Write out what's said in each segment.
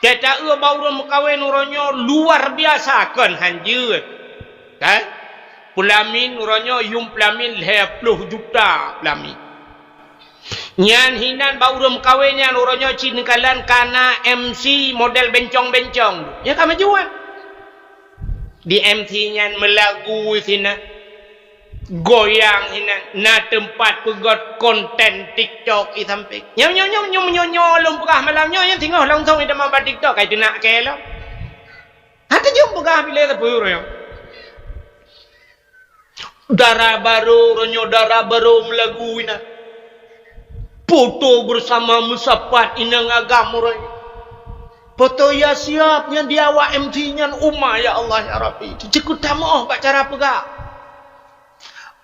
Kita baru mengkawin uronyo luar biasa kan hanjir. Kan? Pelamin uronyo yung pelamin 20 juta pelamin. Nyan hinan baru mengkawinnya uronyo cinikalan kana MC model bencong-bencong. Ya kami jual. Di MC nyan melagu sina. Goyang hinan na tempat pegot konten TikTok i sampai. Nyom lempukah malamnya yang tinggal langsung di dalam TikTok kayak nak kelo. Ada jom pegah bila tu yo. Darah baru melagu ina. Foto bersama musapat inang agam roy. Foto ya siap yang dia awak MC nyan umma ya Allah ya Rabbi. Cikut tamoh bak cara pegah.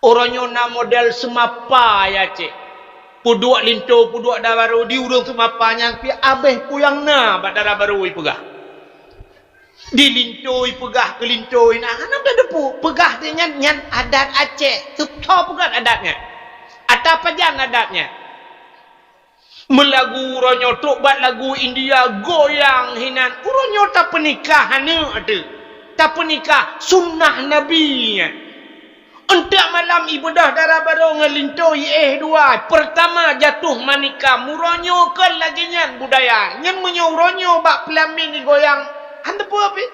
Orangnya na model semapa ya cik. Puduak linto, puduak dah baru di urung semapanya pi abeh puyang na bak darah baru pegah. Di linto pegah ke linto nah ana dah depu pegah dia nyan adat Aceh. Suka pegah adatnya. Ada pajan adatnya. Melagu orangnya tok bat lagu India goyang hinan. Orangnya tak pernikahan ada. Tak pernikah sunnah nabinya. Untuk malam ibadah darah baru ngelintoi dua. Pertama jatuh manika muronyo ke lagi nyan budaya. Nyan menyoronyo bak pelamin ni goyang. Hanta pu api?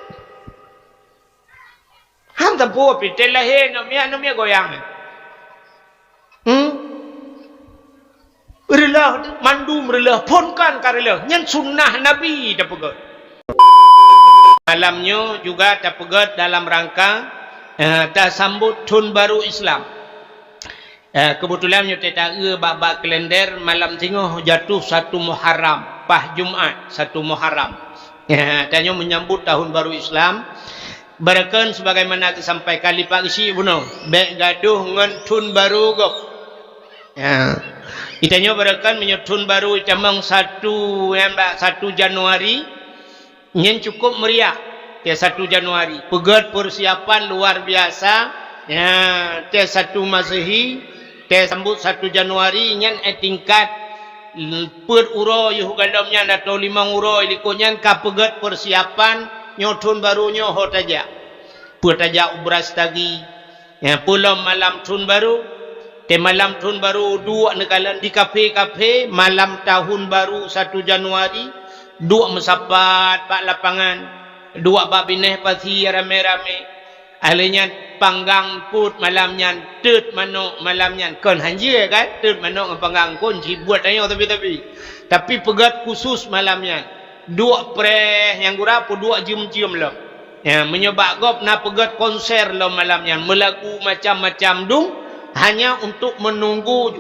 Hanta pu api? Telahe nomia goyang. Relah mandum relah ponkan karelah. Nyan sunnah Nabi dah pegat. Malamnya juga dah pegat dalam rangka tak sambut Tahun Baru Islam. Kebetulan kita bab kalender malam tengah jatuh 1 Muharram, pas Jumaat 1 Muharram. Tanya menyambut Tahun Baru Islam. Barakan sebagaimana sampai kali Pak Isi buno, baik gaduh ngan Tahun Baru gop. Itanya barakan menyambut Tahun Baru camang 1 Januari nyen cukup meriah. 1 Januari. Pegat persiapan luar biasa. Ya, 1 Masehi, sambut 1 Januari nyan tingkat per uro yuh galamnya atau 5 uro ilikonya ka pegat persiapan nyotun barunya hotaja. Putaja ubras tagi. Ya, pulang malam Tahun Baru. Malam Tahun Baru 2 nekalan di kafe-kafe malam Tahun Baru 1 Januari 2 mesapat pak lapangan. 2 babineh pasti rame-rame. Ahlinya panggang put malamnya, tut manuk malamnya. Kon hanjir kan? Tut manuk dengan panggang kon buat ayo tapi. Tapi pegat khusus malamnya. 2 preh yang gura pun 2 jam-jam lah. Ya, menyebab gop na pegat konser lah malamnya. Melagu macam-macam dung hanya untuk menunggu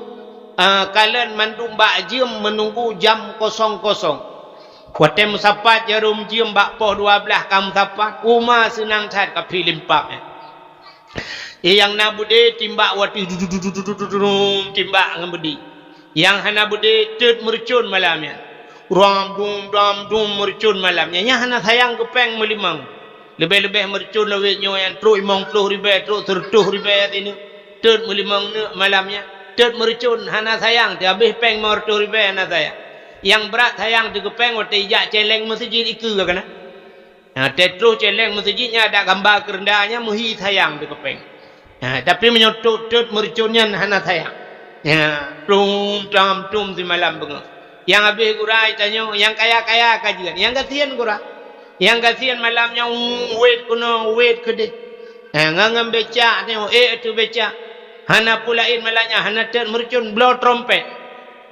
kalian mandum bak jam menunggu jam 00. Kuatem musapat jarum jiem bak poh 12 kamu sapat uma senang cat kapi limpak yang na bude timbak wati timbak ngabudi yang hana bude tet mercun malamnya ram dum mercun malamnya nya hana sayang kepeng melimang lebih-lebih mercun lewetnya yang tru 50 ribu tru 30 ribu ini tet melimang malamnya tet mercun hana sayang habis peng 40 ribu hana sayang yang berat sayang digepeng waktu ijak celeng masjid iku kan. Tetru celeng masjidnya ada gambar kerendahnya muhi sayang digepeng. Tapi menyotut mercunnya hana sayang. Tum di malam bengok. Yang habis gurai tanya yang kaya-kaya kajian. Yang kasihan gura. Yang kasihan malamnya wait kede. Ngangam beca tengok itu beca. Hana pulain malanya hana tet mercun blow trompet.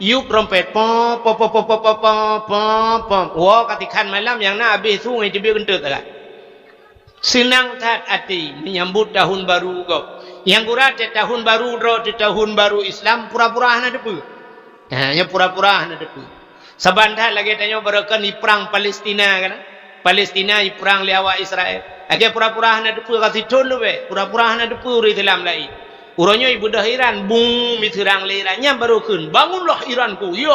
Yuk trompet pom. Wah katikan malam yang nak habis sungai dia kentut tak. Senang tat hati menyambut Tahun Baru kau. Yang kurat Tahun Baru Tahun Baru Islam pura-pura hana depu. Hanya pura-pura hana depu. Sabantat lagi tanya berakan di perang Palestina kan. Palestina di perang liawa Israel. Aja pura-pura hana depu kasih tolu be. Pura-pura hana depu di dalam lain. Urangnya ibu dah Iran, bung mitirang lerannya baru kun. Bangunlah Iranku. Ya,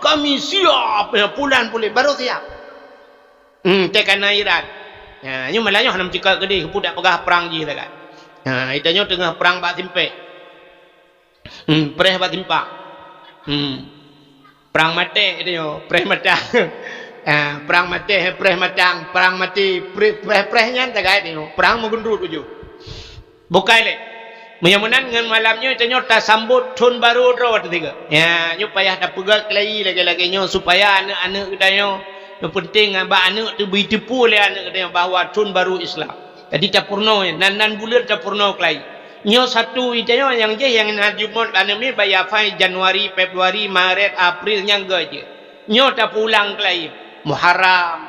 kami siap. Pulan baru siap. Tekana Iran. Ya, ini malahnya hanam cikal gede. Pudak pegah perang je tak kan. Itanya tengah perang bak timpe. Pereh bak timpak. Perang mati itu, pereh mata. perang mati preh matang perang mati preh-prehnya tak ada ni perang mengundut uju bukai le menyamunan dengan malamnya tanya tak sambut tahun baru ro tiga ya nyo payah dah pegat kelai lagi-lagi nyo supaya anak-anak kita nyo yang penting abang anak tu beritipu oleh anak kita bahawa tahun baru Islam jadi capurno nan bulan capurno kelai nyo satu itanya yang je yang najumon anami bayar fai Januari Februari Maret April yang je nyo tak pulang kelai Muharram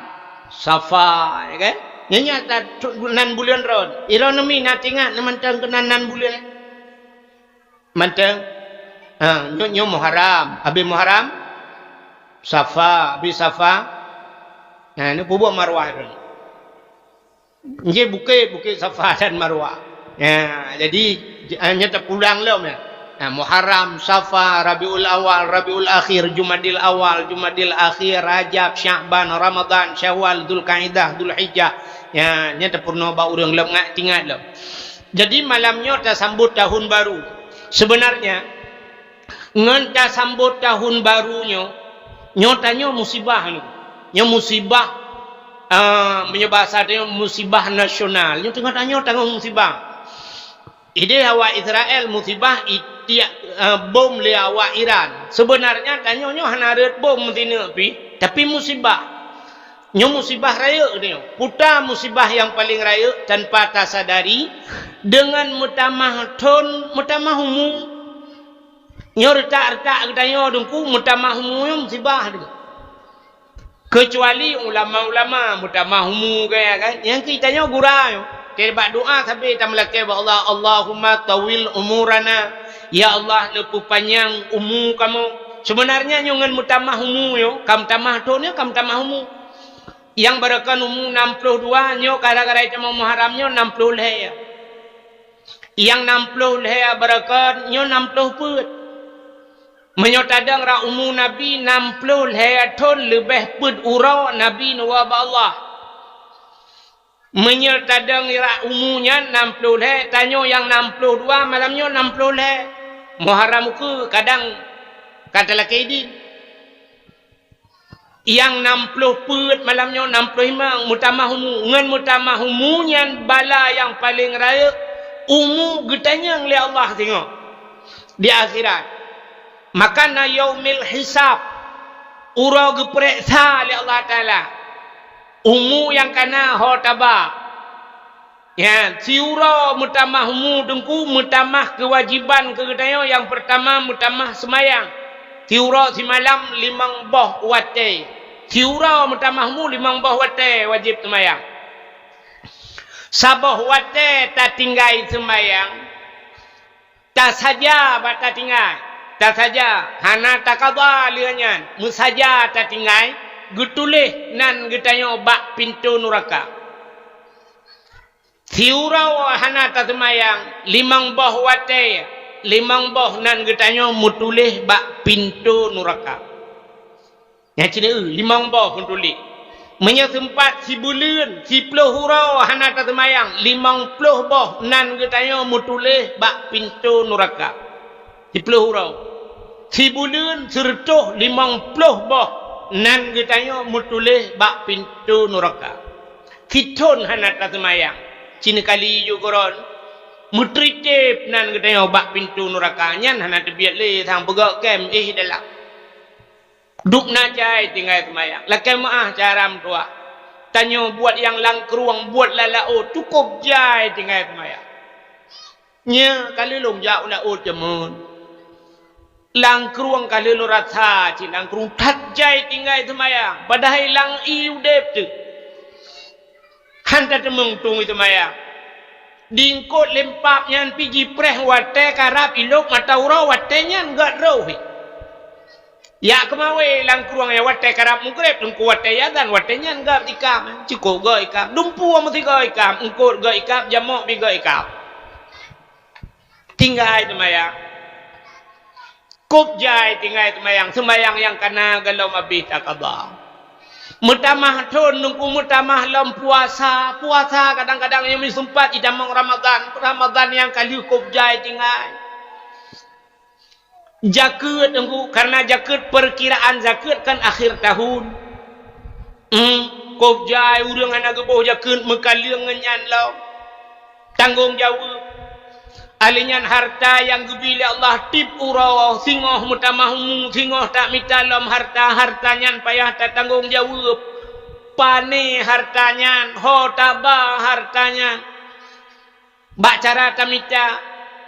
Safar ya kan nya tak nan bulan ron iro nami nak tingat mantang kenan bulan mantang nyo Muharram habis Muharram Safar habis Safar ni pubuh Marwah ron nje bukit Safar dan Marwah ya jadi hanya terpulang lah Muharram, Safar, Rabiul Awal, Rabiul Akhir, Jumadil Awal, Jumadil Akhir, Rajab, Sya'ban, Ramadan, Syawal, Dzulqa'dah, Dzulhijjah. Ya, nya terpurna ba urang lem ngak tingat lem. Jadi malamnya ta sambut tahun baru. Sebenarnya ngan ta sambut tahun barunya nyotanya musibah ni. Nya musibah menyebabkan dia musibah nasional. Nya tengah tanya tanggung musibah. Ide awak Israel musibah bom le awak Iran. Sebenarnya tanyonyo hanaret bom tina pi tapi musibah. Nyo musibah raya dia. Puta musibah yang paling raya tanpa tasadari dengan mutamah ton mutamah umum. Nyo retak-retak tanyo dengku mutamah umum musibah dia. Kecuali ulama-ulama mutamah umum kaya kan yang kita nyo gurau. Kita doa sampai kita melakai Allah Allahumma tawil umurana ya Allah lepu panjang umur kamu sebenarnya nyungan mutamah umur yo kam tamah tonnya kam tamah umur yang barakan umur 62 nyo gara-gara itu Muharram nyo 60 leh yang 60 leh barakan nyo 60 put menyotadang ra umur Nabi 60 leh ton lebih put urau Nabi nuwab Allah menyertadang ira umumnya 60 leh tanyo yang 62 malamnya 60 leh Muharram ke kadang kata laki din yang 60 put malamnya 65 mutamah umu ngan mutamah umunya bala yang paling raya umu getanya oleh Allah tengok di akhirat makana yaumil hisab ura geperiksa oleh Allah Taala umu yang kana hotaba ya siura mutamah umu dengku mutamah kewajiban kegetanya yang pertama mutamah semayang siura si malam 5 boh wate siura mutamah umu 5 boh wate wajib semayang saboh wate tak tinggal semayang tak saja tak tinggal tak saja hana tak qada lianyan musaja tak tinggal getulih nan getanya bak pintu neraka. Siurau hana tatmayang 5 boh wate 5 boh nan getanya mutulih bak pintu neraka. Ya cina 5 boh mutulih. Menya sempat si bulan 10 hurau hana tatmayang 50 boh nan getanya mutulih bak pintu neraka. 10 hurau. Si bulan sertuh 50 boh nan getanya mutulih bak pintu neraka. Kiton hanat tatmayang. Cina kali jukoron mutritip nan getanya bak pintu neraka nyan hanat biat le thang pegak kem dalam. Duk najai tinggal semayang. Lakai maah caram tua. Tanyo buat yang langkruang buat lalao cukup jai tinggal semayang. Nya kali long jau lao jemun. Langkruang kali lu rasa cik langkruang tajai tinggal semayang padahal lang iu dep tu hantar temung tung itu mayang dingkot lempap nyan pigi preh wate karap ilok mata urau wate nyan gak rohi ya kemawe langkruang ya wate karap mukrep tungku wate ya dan wate nyan gak ikam cukup gak ikam dumpu amat gak ikam engkot gak ikam jamok bi gak ikam tinggal itu mayang kup jai tinggal semayang yang kena galau mabit akabah. Mutamah ton nungku mutamah lam puasa kadang-kadang yang sempat idamang Ramadan yang kali kup jai tinggal. Zakat nungku karena zakat perkiraan zakat kan akhir tahun. Kau jai urang anak geboh jakun mekaliang ngenyan lau. Tanggungjawab. Alinyan harta yang gebili Allah tip urau singoh mutamahumu singoh tak mitalam harta-hartanyan payah tak tanggungjawab. Pane hartanyan, ho tabah hartanyan. Bak cara tamita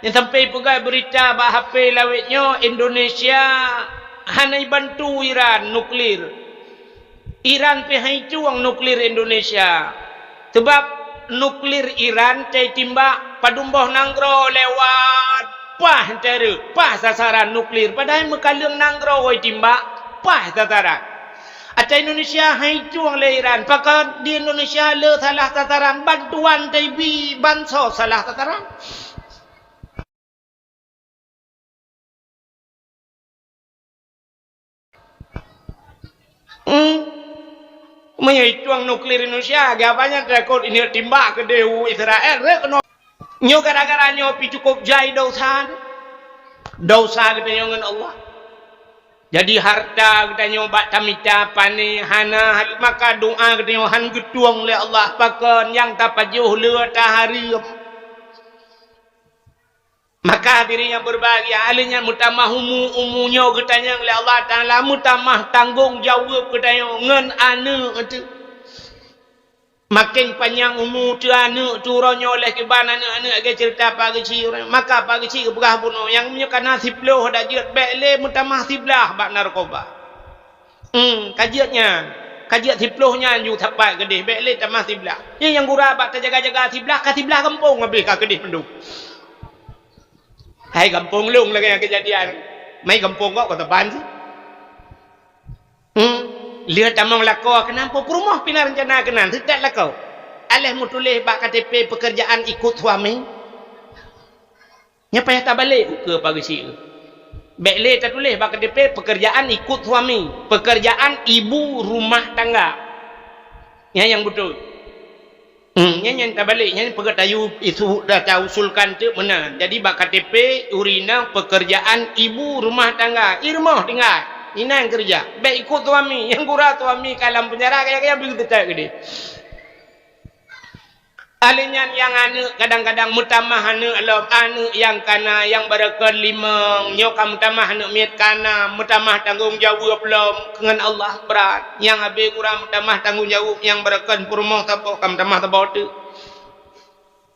yang sampai pegai berita bak HP lawitnya Indonesia hanai bantu Iran nuklir. Iran pihai cuang nuklir Indonesia. Sebab nuklir Iran cai timbak padumboh nanggro lewat pah tera pah sasaran nuklir padahal mekaliang nanggro oi timbak pah sasaran. Aca Indonesia hai cuang le Iran pakat di Indonesia le salah sasaran bantuan cai bi banso salah sasaran. Menyai cuang nuklir Indonesia gapanya takut ini timbak ke dehu Israel rekno nyo gara-gara nyo pi cukup jai dosa kita nyo ngan Allah. Jadi harta kita nyo bak tamita pani hana maka doa kita nyo han getuang le Allah pakon yang tapajuh le tahari. Maka hadirin yang berbahagia alinya mutamah umunyo getanya oleh Allah Taala mutamah tanggungjawab getanya ngan anu itu makin panjang umur tu anu turonyo oleh keban anu age cerita pagi ciri maka pagi ciri begah bunuh yang menyukan nasib loh dak jut bele mutamah siblah bak narkoba kajiat siplohnya ju tapai gedeh bele tamah siblah yang gura bak terjaga-jaga siblah ka siblah kampung habis ka gedeh penduk. Hai kampung lung lagi yang kejadian. Mai kampung kok kata ban sih. Lihat tamang lako kenapa perumah pina rencana kenan tidak lako. Alih mutulih bak KTP pekerjaan ikut suami. Nya payah tak balik ke pagi si. Bekle tak tulis bak KTP pekerjaan ikut suami, pekerjaan ibu rumah tangga. Yang betul. Yang tak balik yang pegatayu itu dah tahu usulkan tu mana. Jadi bak KTP urina pekerjaan ibu rumah tangga. Irmah tinggal. Ina yang kerja. Baik ikut suami, yang gura suami kalam penjara kaya begitu tak gede. Alinyan yang anu kadang-kadang mutamah anu alam anu yang kana yang berakan limang nyokam mutamah anu miat kana mutamah tanggungjawab belum dengan Allah berat yang habis kurang mutamah tanggungjawab yang berakan purmong tapok kam mutamah tabau tu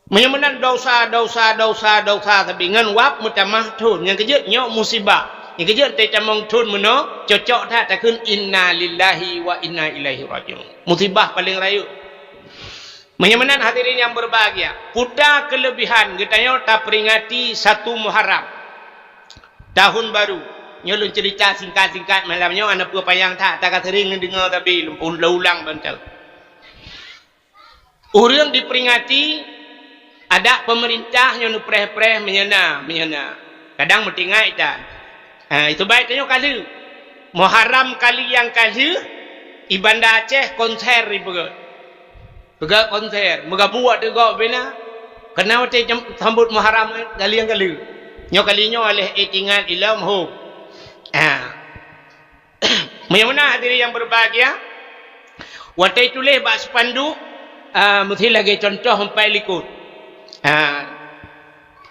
menyemenan dosa tapi ngan wap mutamah tun yang kejut nyok musibah yang kejut te camong tun meno cocok tak takun inna lillahi wa inna ilaihi rajiun musibah paling rayu. Menyamanan hadirin yang berbahagia. Puta kelebihan kita tak peringati 1 Muharram. Tahun baru. Nyolong cerita singkat-singkat malamnya anak payang tak sering dengar tapi ulang bantal. Orang diperingati ada pemerintah yang preh-preh menyena. Kadang mentingai tak. Itu baik tanya kali. Muharram kali yang kali Ibanda Aceh konser ribu. Pega konser, mega buat juga bina. Kena wate sambut Muharram kali yang kali. Nyo kalinya oleh etingan ilam ho. Menyamana hadirin yang berbahagia. Wate tulis bak spanduk mesti lagi contoh sampai likut.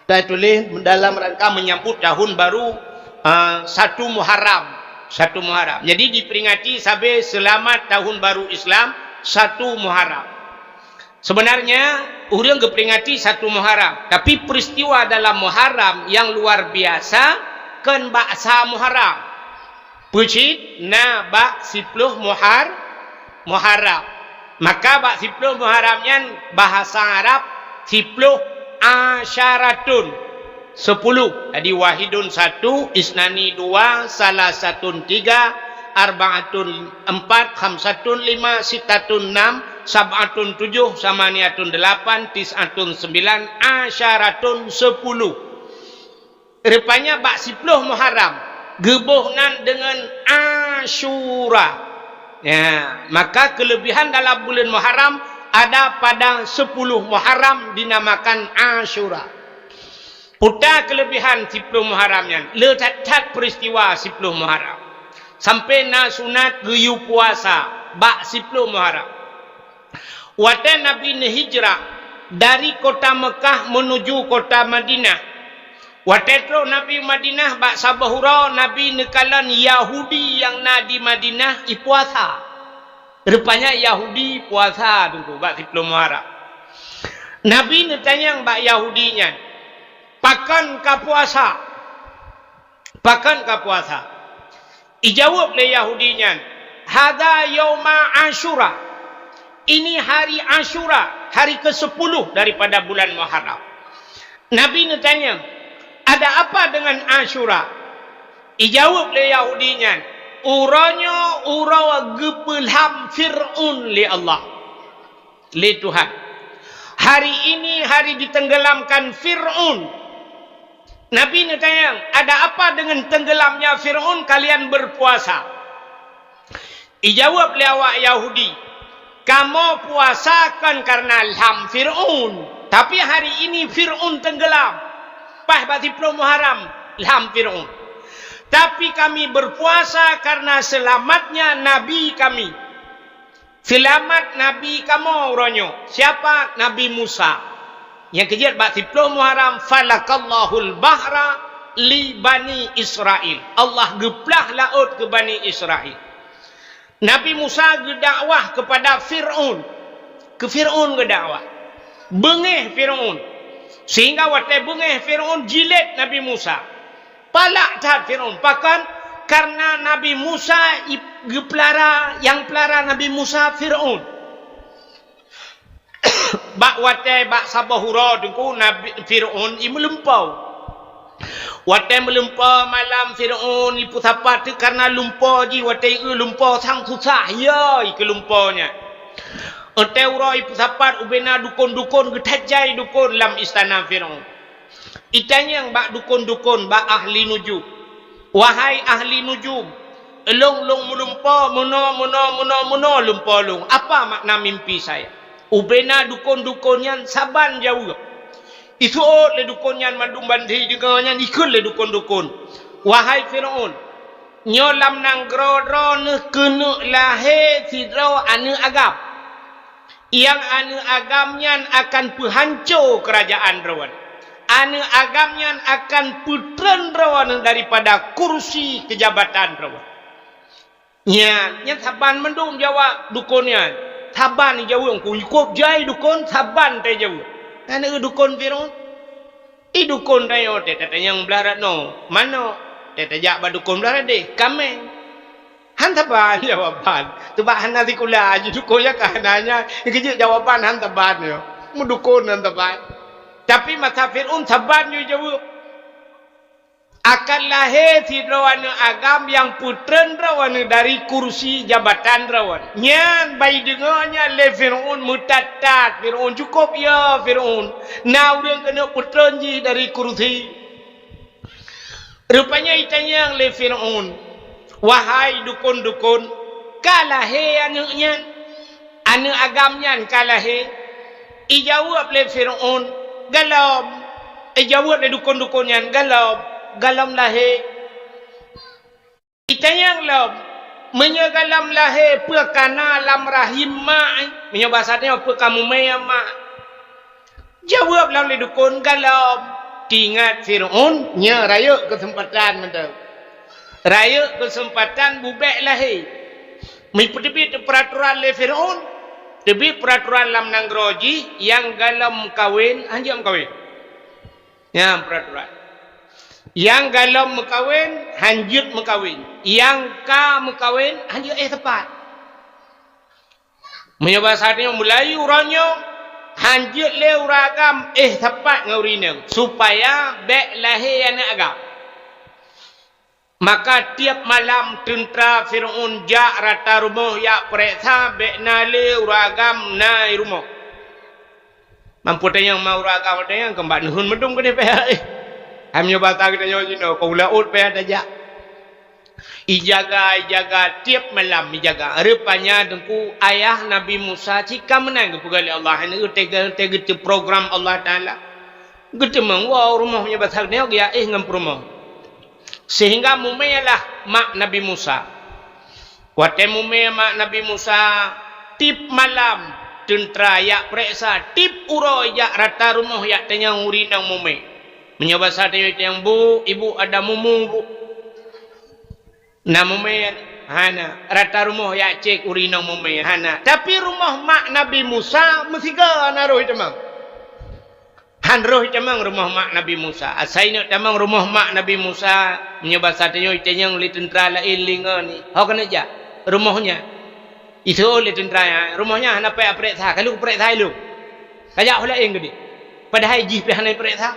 Saya tulis dalam rangka menyambut tahun baru 1 Muharram. 1 Muharram. Jadi diperingati sampai selamat tahun baru Islam 1 Muharram. Sebenarnya orang keperingati 1 Muharram, tapi peristiwa dalam Muharram yang luar biasa kan baksa Muharram. Pucit na bak 10 Muharram. Maka bak 10 Muharramnya bahasa Arab 10 asyaratun 10. Jadi wahidun 1, isnani 2, salasatun 3, arba'atun 4, khamsatun 5, sitatun 6, sab'atun 7, samaniatun 8, tis'atun 9, asyaratun 10. Rupanya bak 10 Muharram gebohnan dengan Asyura. Ya, maka kelebihan dalam bulan Muharram ada pada 10 Muharram dinamakan Asyura. Putar kelebihan 10 Muharramnya. Letak peristiwa 10 Muharram. Sampai na sunat geyu puasa. bak 10 Muharram. Waktu Nabi ni hijrah dari kota Mekah menuju kota Madinah. Waktu itu Nabi Madinah bak sabahura Nabi nekalan Yahudi yang na di Madinah puasa. Rupanya Yahudi puasa tunggu bak 10 Muharram. Nabi netanya bak Yahudinya, pakan ka puasa? Pakan ka puasa? Ijawab le Yahudinya, hada yauma Asyura. Ini hari Asyura, hari ke-10 daripada bulan Muharram. Nabi netanya, ada apa dengan Asyura? Ijawab le Yahudinya, uranya ura gebelham Fir'un li Allah, li Tuhan. Hari ini hari ditenggelamkan Fir'un. Nabi tanya, ada apa dengan tenggelamnya Fir'un kalian berpuasa? Ijawab lewat Yahudi, kamu puasakan karena ilham Fir'un. Tapi hari ini Fir'un tenggelam. Pas bati Muharram, ilham Fir'un. Tapi kami berpuasa karena selamatnya Nabi kami. Selamat Nabi kamu oronyo. Siapa? Nabi Musa. Yang kejadian bak 10 Muharram, falakallahul bahra li Bani Israel. Allah geplah laut ke Bani Israel. Nabi Musa gedakwah kepada Fir'un. Ke Fir'un gedakwah. Bengih Fir'un. Sehingga waktu bengih Fir'un jilid Nabi Musa. Palak tat Fir'un. Pakan karena Nabi Musa yang pelara Nabi Musa Fir'un. Bak watai bak sabahura dengku Nabi Fir'un melempau. Watai melempau malam Fir'un ipu sapat karena lumpau ji watai lumpau sang susah ya ke lumpaunya. Watai ura ipu sapat ubena dukun-dukun getajai dukun lam istana Fir'un. Itanya yang bak dukun-dukun bak ahli nujum. Wahai ahli nujum, long melumpau, mono lumpau long. Apa makna mimpi saya? Ubena dukun-dukunnya saban jauh. Itu le dukunnya mandum bandi dengannya ikut le dukun-dukun. Wahai Fir'un, nyolam nang grodro ne kenu lahe sidro anu agam. Yang anu agamnya akan penghancur kerajaan rawan. Anu agamnya akan putran rawan daripada kursi kejabatan rawan. Nya saban mendung jawab dukunnya. Saban jawab ku ikut jai dukun saban te jawab. Anu dukun Fir'un. Dukun tayo te yang belarat no. Mano te jak ba dukun belarat de. Kame. Han saban jawaban. Tu ba han nanti kula aja dukun ya kananya. Ikejut jawaban han saban yo. Mu dukun han saban. Tapi masa Fir'un saban dia jawab. Akan lahir si rawan agam yang putran rawan dari kursi jabatan rawan. Nyan bayi dengarnya le Fir'un mutatat. Fir'un cukup ya Fir'un. Now dia kena putran ji dari kursi. Rupanya itanya le Fir'un. Wahai dukun-dukun. Kalahir anaknya. Anak agamnya kalahir. Ijawab le Fir'un. Galam. Jawab le dukun-dukunnya. Galam lahir. Itanya lam. Menyegalam lahir perkana lam rahim mak. Menyebasatnya apa kamu mayam mak. Jawab lam le dukun. Galam. Tingat Fir'un. Nya raya kesempatan mentau. Raya kesempatan bubek lahir. Mengikuti peraturan le Fir'un. Tapi peraturan lam nangroji yang galam kawin, anjam kawin. Ya peraturan. Yang galam mekawin, hanjut mekawin. Yang ka mekawin, hanjut tepat. Menyebasarnya mulai urangnya, hanjut le uragam tepat ngaurinang. Supaya bek lahir anak agam. Maka tiap malam tentera Fir'un jak rata rumah yak periksa bek nale uragam nai rumah. Mampu tanya mau uragam tanya kembali nuhun medung ke DPR. Hamnya bata kita jauh kau laut payah dajak. Ijaga tiap malam ijaga. Rupanya dengku ayah Nabi Musa jika menang kepugali Allah. Ini tega program Allah Ta'ala. Gede mengwau rumahnya batal dia ngam rumah. Sehingga mumayalah mak Nabi Musa. Watemu mak Nabi Musa tip malam tentera yak periksa tip uroi yak rata rumah yak tanyang urinang mume. Menyoba sate yang bu, ibu ada mumu bu. Na mume hana rata rumah yak cek urinang mume hana. Tapi rumah mak Nabi Musa mesti ga naruh temang. Han roh temang rumah mak Nabi Musa. Asaina temang rumah mak Nabi Musa menyoba sate yang li tentera la ilinga ni. Hok kena ja rumahnya. Itu oleh tentera ya. Rumahnya hana payah periksa. Kalau periksa lu. Kajak pula yang gede. Padahal jih pihak hana periksa.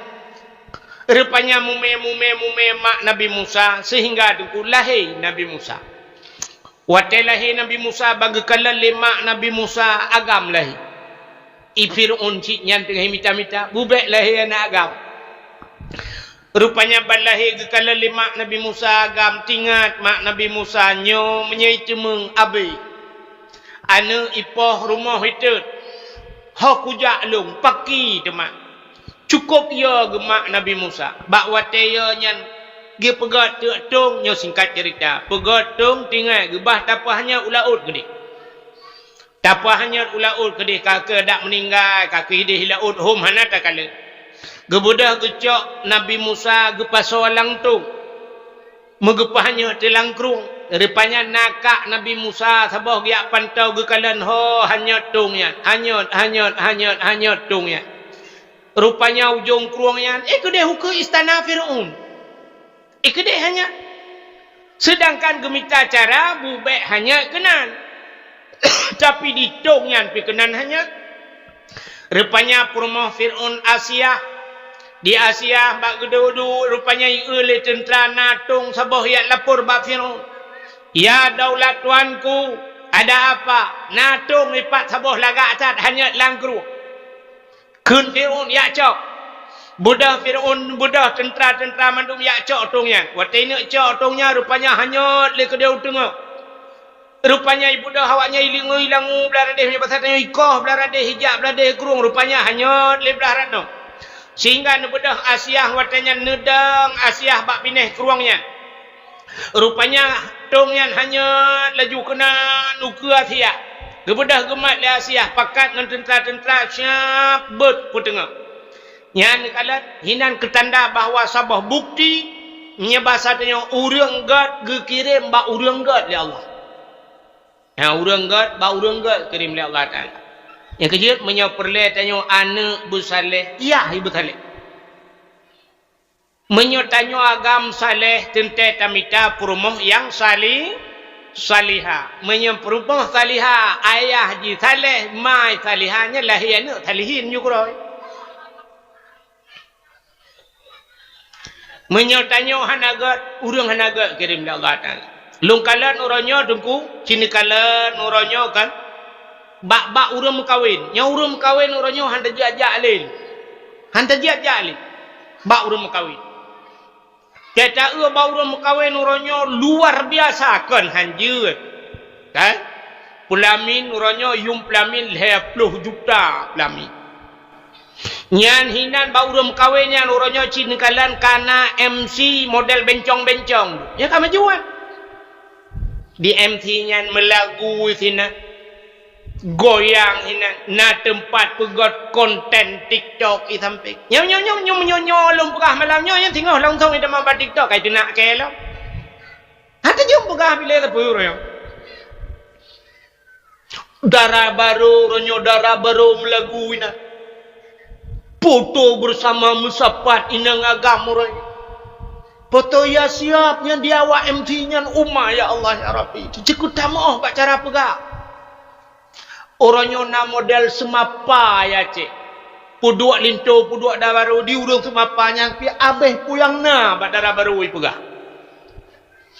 Rupanya mume mak Nabi Musa. Sehingga itu lahir Nabi Musa. Watai lahir Nabi Musa. Bagi kalah mak Nabi Musa agam lahir. Ifir'un ciknya tengah mita-mita. Bubek lahir anak agam. Rupanya balahir ke kalah mak Nabi Musa agam. Tingat mak Nabi Musa nyo menyaitemeng abai. Ana ipoh rumah itu hak kujak long paki temak cukup ya gemak Nabi Musa bak wataya nyan ge pegat tung nyo singkat cerita pegat tung tinggal gebah tapahnya ulaut gede tapahnya ulaut gede kakak dak meninggal kakak hidup hilaut hom hana tak kala gebudah gecok Nabi Musa gepaso lang tung megepahnya telangkrung. Rupanya nakak Nabi Musa sabah giak pantau gekalan ho hanyot tungnya hanyot tungnya rupanya ujung kruangnya kedai hukum istana Fir'aun kedai hanya sedangkan gemita cara bubek hanya kenan tapi di tungnya pi kenan hanya rupanya rumah Fir'aun Asia di Asia bak gedu rupanya oleh tentera natung sabah yak lapor bak Fir'aun. Ya daulat tuanku, ada apa? Natung lipat sabuh lagak atat hanya langkru. Kun Fir'aun yak cok. Budah Fir'aun, budah tentera mandum yak cok tungnya. Watai nak cok tungnya rupanya hanya le kedau tengah. Rupanya ibu dah awaknya ilang belarade punya pasal tanya ikoh belarade hijab belarade kurung rupanya hanya le belarat no. Sehingga budah Asia watanya nedang Asia bak pineh kurungnya. Rupanya tongyan hanya laju kena nuku Asia. Gebedah gemat le Asia pakat dengan tentera-tentera siap bet ku tengah. Nyan kalat hinan ketanda bahawa sabah bukti nya bahasa tanya urang gad gekirim ba urang gad le Allah. Ya urang gad ba urang gad kirim le Allah Taala. Yang kejut menyo perle tanya anak bersaleh. Ya ibu saleh. Menyotanyo agam saleh tente tamita perumah yang salihah. Menyempurumah salihah ayah ji saleh mai salihahnya lahirnya salihin juga. Menyotanyo hanagat urang hanagat kirim Allah Taala. Lungkalan uronyo dengku cini kalan uronyo kan bak urang mekawin. Nya urang mekawin uronyo handa jajak lin. Handa jajak lin. Bak urang mekawin. Kata baru mekawin uronyo luar biasa kan hanjut. Kan? Pulamin uronyo yung pulamin 20 juta pulamin. Nyan hinan baru mekawin yang uronyo cinikalan kana MC model bencong-bencong. Ya kami jual. Di MC nyan melagu sina. Goyang hinan na tempat pegot konten TikTok i sampai. Nyom pegah malamnya yang tinggal langsung di dalam TikTok kai nak ke lo. Hata jom pegah bilalepur yo. Darah baru melagu ina. Foto bersama musapat inang agam orang. Foto ya siap yang dia awak MT nya umma ya Allah ya Rabbi. Cikut tamoh bak cara pegah. Orangnya na model semapa ya cik. Puduak linto, puduak dah baru di urung semapa yang pi abeh puyang na badara baru pegah.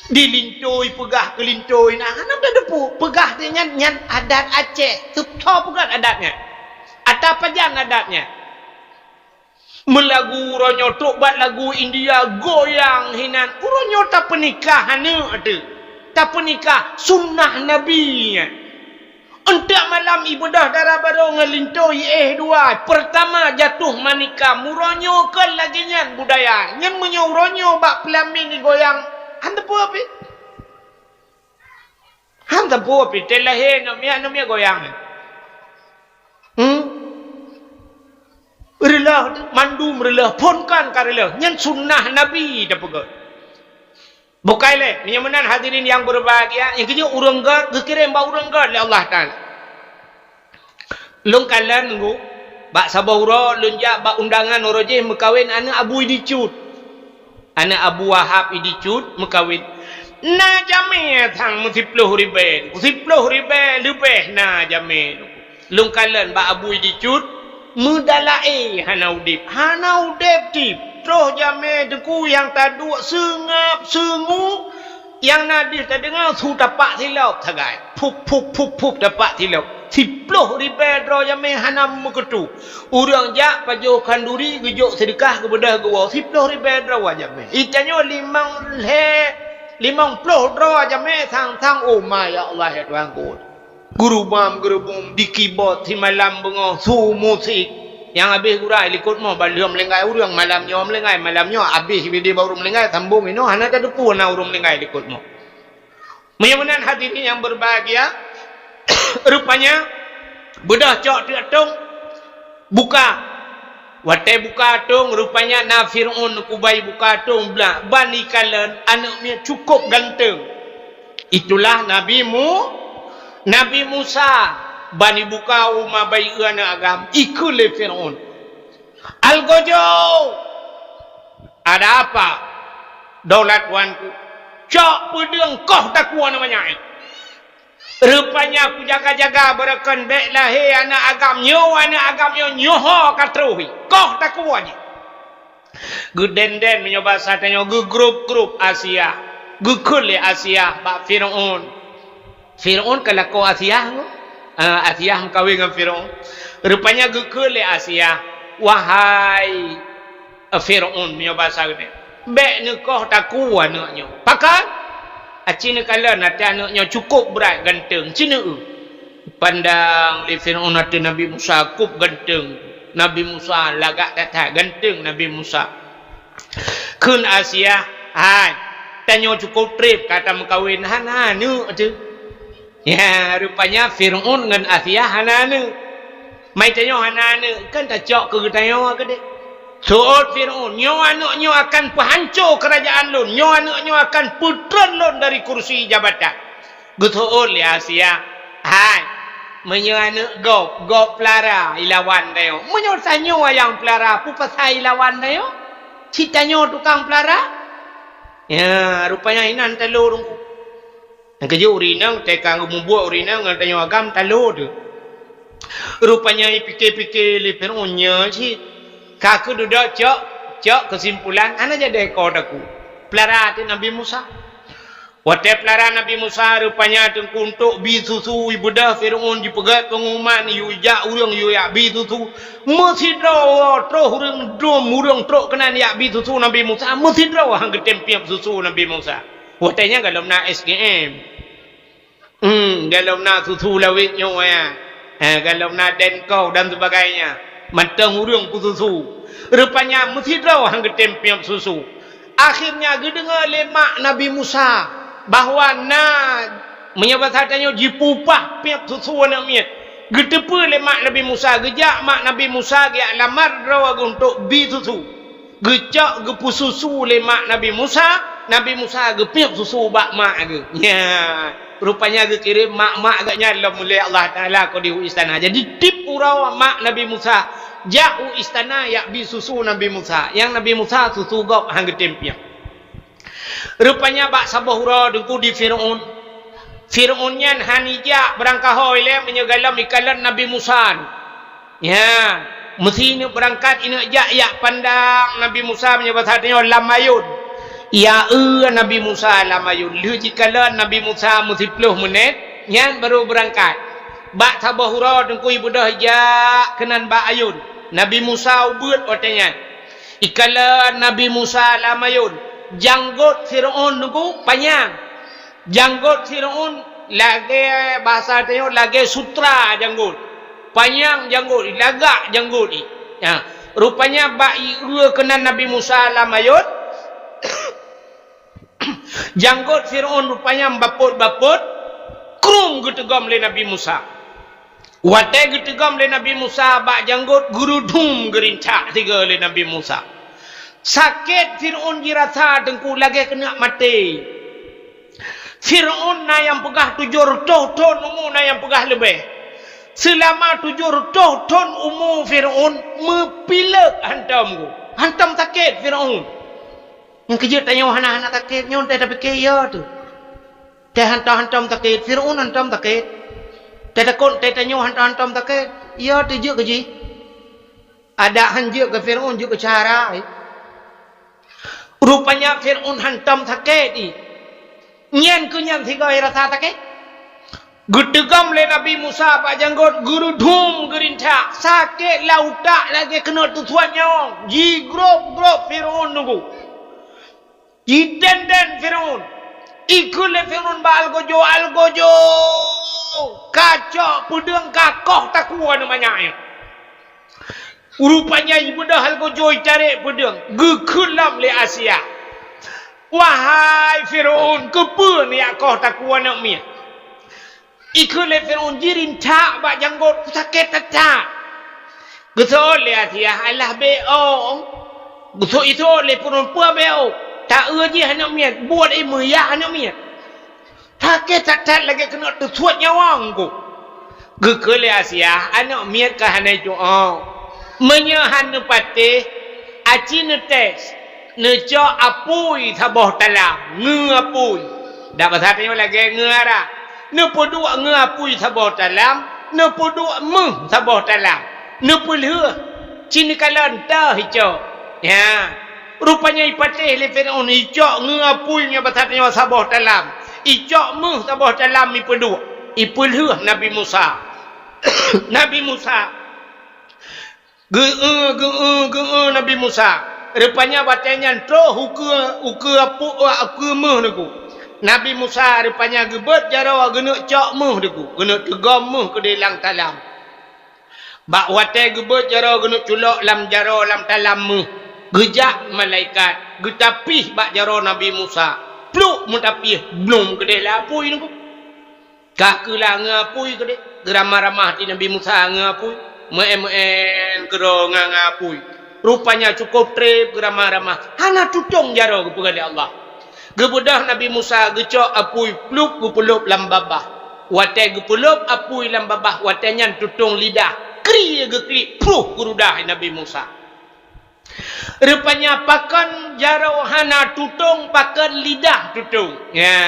Di linto pegah ke linto ina. Hanap dah depu pegah dia nyan adat Aceh. Septo pegah adatnya. Atau pajang adatnya. Melagu orangnya tok buat lagu India goyang hinan. Orangnya tak pernikahan ada. Tak pernikah sunnah Nabi. Untuk malam ibadah darah baru ngelintoi dua. Pertama jatuh manika. Muronyo ke lagi nyan budaya. Nyan menyuronyo bak pelamin ni goyang. Handa apa? Ham tapu pitel lahir nak mia goyang. Rela mandum rela ponkan karela. Nyan sunnah Nabi dah pegang. Bukai le, menyamanan hadirin yang berbahagia, yang kerja urang gar, dikirim ba urang gar oleh Allah Taala. Lung kalan ngu, bak sabahura lunjak bak undangan orojeh mekawin anak Abu Idicut. Anak Abu Wahab Idicut mekawin. Na jame thang musiploh riben lebih na jame. Lung kalan bak Abu Idicut mudalae hanaudep tip. Terus jame deku yang taduk sengap sengu yang nadir tak dengar su dapat silau tagai pup dapat silau 10,000 terus jame hanam meketu urang jak pajo kanduri gejuk sedekah kepada gua 10,000 terus jame itanyo 50 terus jame thang oh my ya Allah ya Tuhan ku guru bum di keyboard si malam bengo su musik yang habis gurai likut mo balum lengai urang malam nyom lengai malamnya habis video baru lengai sambung ino hana tak depu na urang lengai likut mo. Menyamanan hadirin yang berbahagia rupanya bedah cok tung buka watai buka tung rupanya na Fir'aun kubai buka tung bla bani kalan anaknya cukup ganteng. Itulah Nabi Musa bani buka rumah bayi anak agam ikut le Fir'aun. Al-Gojo ada apa? Daulat tuanku cak pedang kau tak kuat namanya. Rupanya aku jaga-jaga berakan baik lahir anak agam nyoho katruhi kau tak kuat je. Gudenden menyoba satanya grup Asia gukul le Asia bak Fir'aun kalau kau Asia Asia kawin dengan Fir'aun. Rupanya gekul Asia. Wahai Fir'aun punya bahasa ni. Bek nekah taku anaknya. Pakai acina kala nanti anaknya cukup berat ganteng. Cina pandang li Fir'aun nanti Nabi Musa cukup ganteng. Nabi Musa lagak tak ganteng Nabi Musa. Kun Asia, hai tanya cukup trip kata mengkawin hana nu tu. Ya, rupanya Fir'aun dengan Asia hanane. Mai tanya hanane, kan tak cok ke tanya ke dek. Soal Fir'aun, nyo anaknya akan penghancur kerajaan lun, nyo anaknya akan putran lun dari kursi jabatan. Betul ya Asia. Hai, menyo anak gop pelara ilawan dayo. Menyo tanya yang pelara, pu pasai ilawan dayo. Citanya tukang pelara. Ya, rupanya inan telur. Yang kerja urinang, tekang membuat urinang, yang tanya agam talur tu. Rupanya fikir-fikir li Fir'aunnya sih. Kaku duduk cok kesimpulan, ana jadi ekor aku. Pelara tu Nabi Musa. Waktu pelara Nabi Musa rupanya tengku untuk bi susu ibudah Fir'aun dipegat pengumuman yu yak bi susu. Mesti draw terus urang terus kena yak bi susu Nabi Musa. Mesti draw hang ketempiap susu Nabi Musa. Waktunya kalau nak SKM. Kalau nak susu lawitnya kalau nak denkau dan sebagainya mantang urang susu rupanya mesti draw hang ketempiap susu. Akhirnya gedengar lemak Nabi Musa bahawa menyebut hatanya jipupah piap susu nak miat getepa lemak Nabi Musa gejak mak Nabi Musa dia lamar draw untuk bi susu gejak gepu susu lemak Nabi Musa gepiap susu bak mak ge rupanya dia kirim mak agaknya Allah mulai Allah Ta'ala kau di istana. Jadi tip urau mak Nabi Musa jauh istana yak bi susu Nabi Musa. Yang Nabi Musa susu gop hang getempiak. Rupanya bak sabahura dengku di Fir'aun. Fir'aunnya hanijak berangkah oleh menyegalam ikalan Nabi Musa. Ya, mesti ini berangkat ini jak pandang Nabi Musa menyebut hatinya lamayun. Ya Nabi Musa lamayun. Lu jikalah Nabi Musa mesti 10 menit yang baru berangkat. Bak sabahura dengku ibu dah jak kenan bak ayun. Nabi Musa ubud otenya. Ikala Nabi Musa lamayun. Janggut Fir'aun dengku panjang. Janggut Fir'aun lagi bahasa tanya lagi sutra janggut. Panjang janggut, lagak janggut ni. Ya, rupanya bak dua kenan Nabi Musa lamayun. Janggut Fir'aun rupanya baput-baput. krum getegam le Nabi Musa. Watai getegam le Nabi Musa bak janggut guru dhum gerintak tiga le Nabi Musa. Sakit Fir'aun dirasa tengku lagi kena mati. Fir'aun na yang pegah 700 ton umur na yang pegah lebih. Selama 700 ton umur Fir'aun mepilak hantam ku. Hantam sakit Fir'aun. Yang kerja tanya anak-anak sakit nyon tak fikir ya tu. Teh hantam sakit Fir'aun hantam sakit. Teh takut teh tanya hantam sakit. Ya tu je kerja. Ada hanjak ke Fir'aun juga cara. Rupanya Fir'aun hantam sakit ni. Nyan ke nyan tiga rasa sakit. Gedegam le Nabi Musa pak janggut guru dhum gerintak. Sakit lautak lagi kena tutuan nyawang. Ji grop Fir'aun nunggu. Ji den Fir'aun. Ikut le Fir'aun ba algojo. Kacau pedang kakoh tak kuat namanya. Rupanya ibu dah algojo tarik pedang. Gekelam le Asia. Wahai Fir'aun, kepa ni akoh tak kuat nak mia. Ikut le Fir'aun jirintak bak janggut sakit tak. Betul le Asia Allah beong. Betul itu le perempuan beong. Tak erji anak mia buat ya anak mia. Sakit tak lagi kena tersuat nyawang ku. Gekele Asia anak mia ka hanai doa. Menyahan nepate aci netes. Neco apui sabah talam ngapui dak bahasa tanya lagi ngara ne podua ngapui sabah talam ne podua meh sabah talam ne pelha cini kalan ta hijau ya rupanya ipatih le Fir'aun hijau ngapui nya bahasa tanya sabah talam hijau meh sabah talam mi pedua ipelha Nabi Musa Nabi Musa ge Nabi Musa. Rupanya batanya tro uke meh deku. Nabi Musa rupanya gebet jaro genek cok meh deku. Genek tegam meh ke dalam talam. Bak watai gebet jaro genek culok lam jaro lam talam meh. Gejak malaikat, getapih bak jaro Nabi Musa. Pluk mentapih blum ke dalam apui deku. Kak kela ngapui ke de. Geramah-ramah di Nabi Musa ngapui. Meen kero ngapui. Rupanya cukup trip geramah-ramah. Hana tutung jaro kepada Allah. Gebudah Nabi Musa gecok apui pluk gupulup lam babah. Watai gupulup apui lam babah. Watai nyan tutung lidah. Kri gekri pruh gurudah Nabi Musa. Rupanya pakan jaro hana tutung pakan lidah tutung. Ya.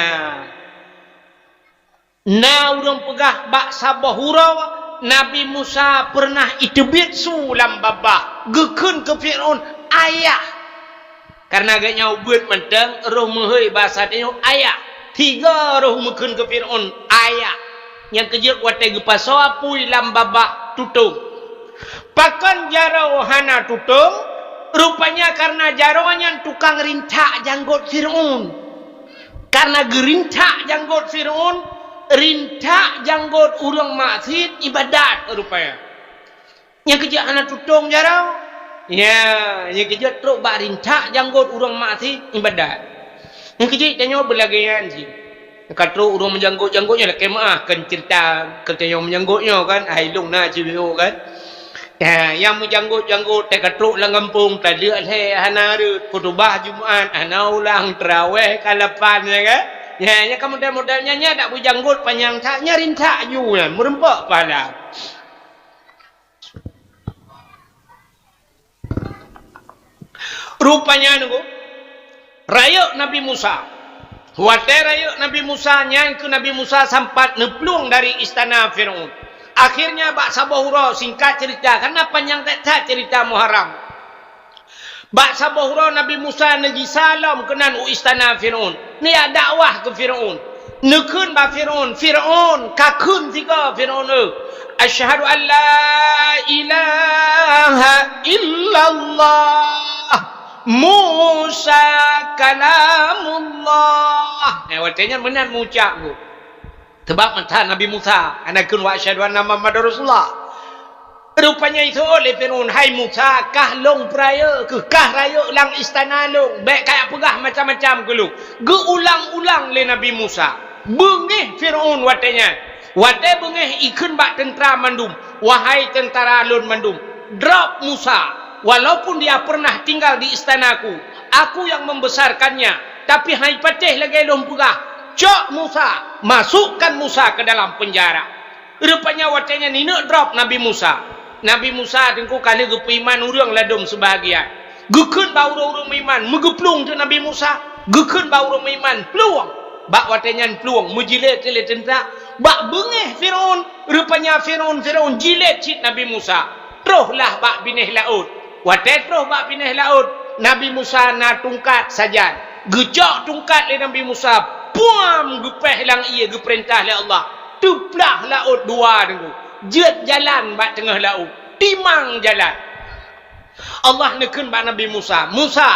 Na urang pegah bak sabah hurau. Nabi Musa pernah itebit sulam babah. Gekun ke Fir'aun ayah. Karena agaknya buat mentang roh mehoi bahasa dia ayah. 3 roh mekun ke Fir'aun ayah. Yang kejut watai gepaso apui lam babah tutung. Pakan jarau hana tutung. Rupanya karena jaraunya tukang rintak janggut Fir'aun. Karena gerintak janggut Fir'aun. Rintak janggut urang maksud ibadat rupanya. Yang kerja anak tutung jarau. Ya, yang kerja truk bak rintak janggut urang maksud ibadat. Yang kerja tanya berlagaian sih. Kalau urang menjanggut-janggutnya lah kemah kan cerita kerja yang menjanggutnya kan. Hailung na cibiu kan. Ya, yang menjanggut-janggut tak truk lang kampung tak lihat hana rut khutbah Jumaat, hana ulang tarawih kalapan ya kan. Ya, nya kamu model-modelnya nya tak bujanggut panjang taknya rintak ju kan, merempak pala. Rupanya nunggu rayuk Nabi Musa. Watai rayuk Nabi Musa nyang ke Nabi Musa sampat neplung dari istana Fir'aun. Akhirnya bak sabahura singkat cerita karena panjang tak cerita Muharram. Bak sabahura Nabi Musa negi salam kenan istana Fir'aun. Ni dakwah ke Fir'aun. Nekun ba Fir'aun. Fir'aun kakun tiga Fir'aun. Asyhadu an la ilaha illallah. Musa kalamullah. Watanya benar mengucap tu. Sebab mata Nabi Musa. Anakun wa asyhadu anna Muhammadar Rasulullah. Rupanya itu oleh Fir'aun. Hai Musa, kah long peraya ke? Kah raya lang istana long? Baik kayak pegah macam-macam ke lu? Geulang-ulang le Nabi Musa. Bengih Fir'aun watanya. Watai bengih ikun bak tentera mandum. Wahai tentara alun mandum. Drop Musa. Walaupun dia pernah tinggal di istanaku. Aku yang membesarkannya. Tapi hai patih lagi lom pegah. Cok Musa. Masukkan Musa ke dalam penjara. Rupanya watanya ni nak drop Nabi Musa. Nabi Musa tengku kali gepu iman urang ladum sebahagian. Gekun bau urang iman. Megeplung tu Nabi Musa. Gekun bau urang iman. Peluang. Bak watanya peluang. Mujilet tilit tentera. Bak bengih Fir'aun. Rupanya Fir'aun jilet cik Nabi Musa. Teruslah bak binih laut. Watai terus bak binih laut. Nabi Musa na tungkat saja. Gejak tungkat le Nabi Musa. Puam gepeh lang ia geperintah le Allah. Tuplah laut dua tengku. Jet jalan bak tengah laut. Timang jalan. Allah nekun bak Nabi Musa. Musa,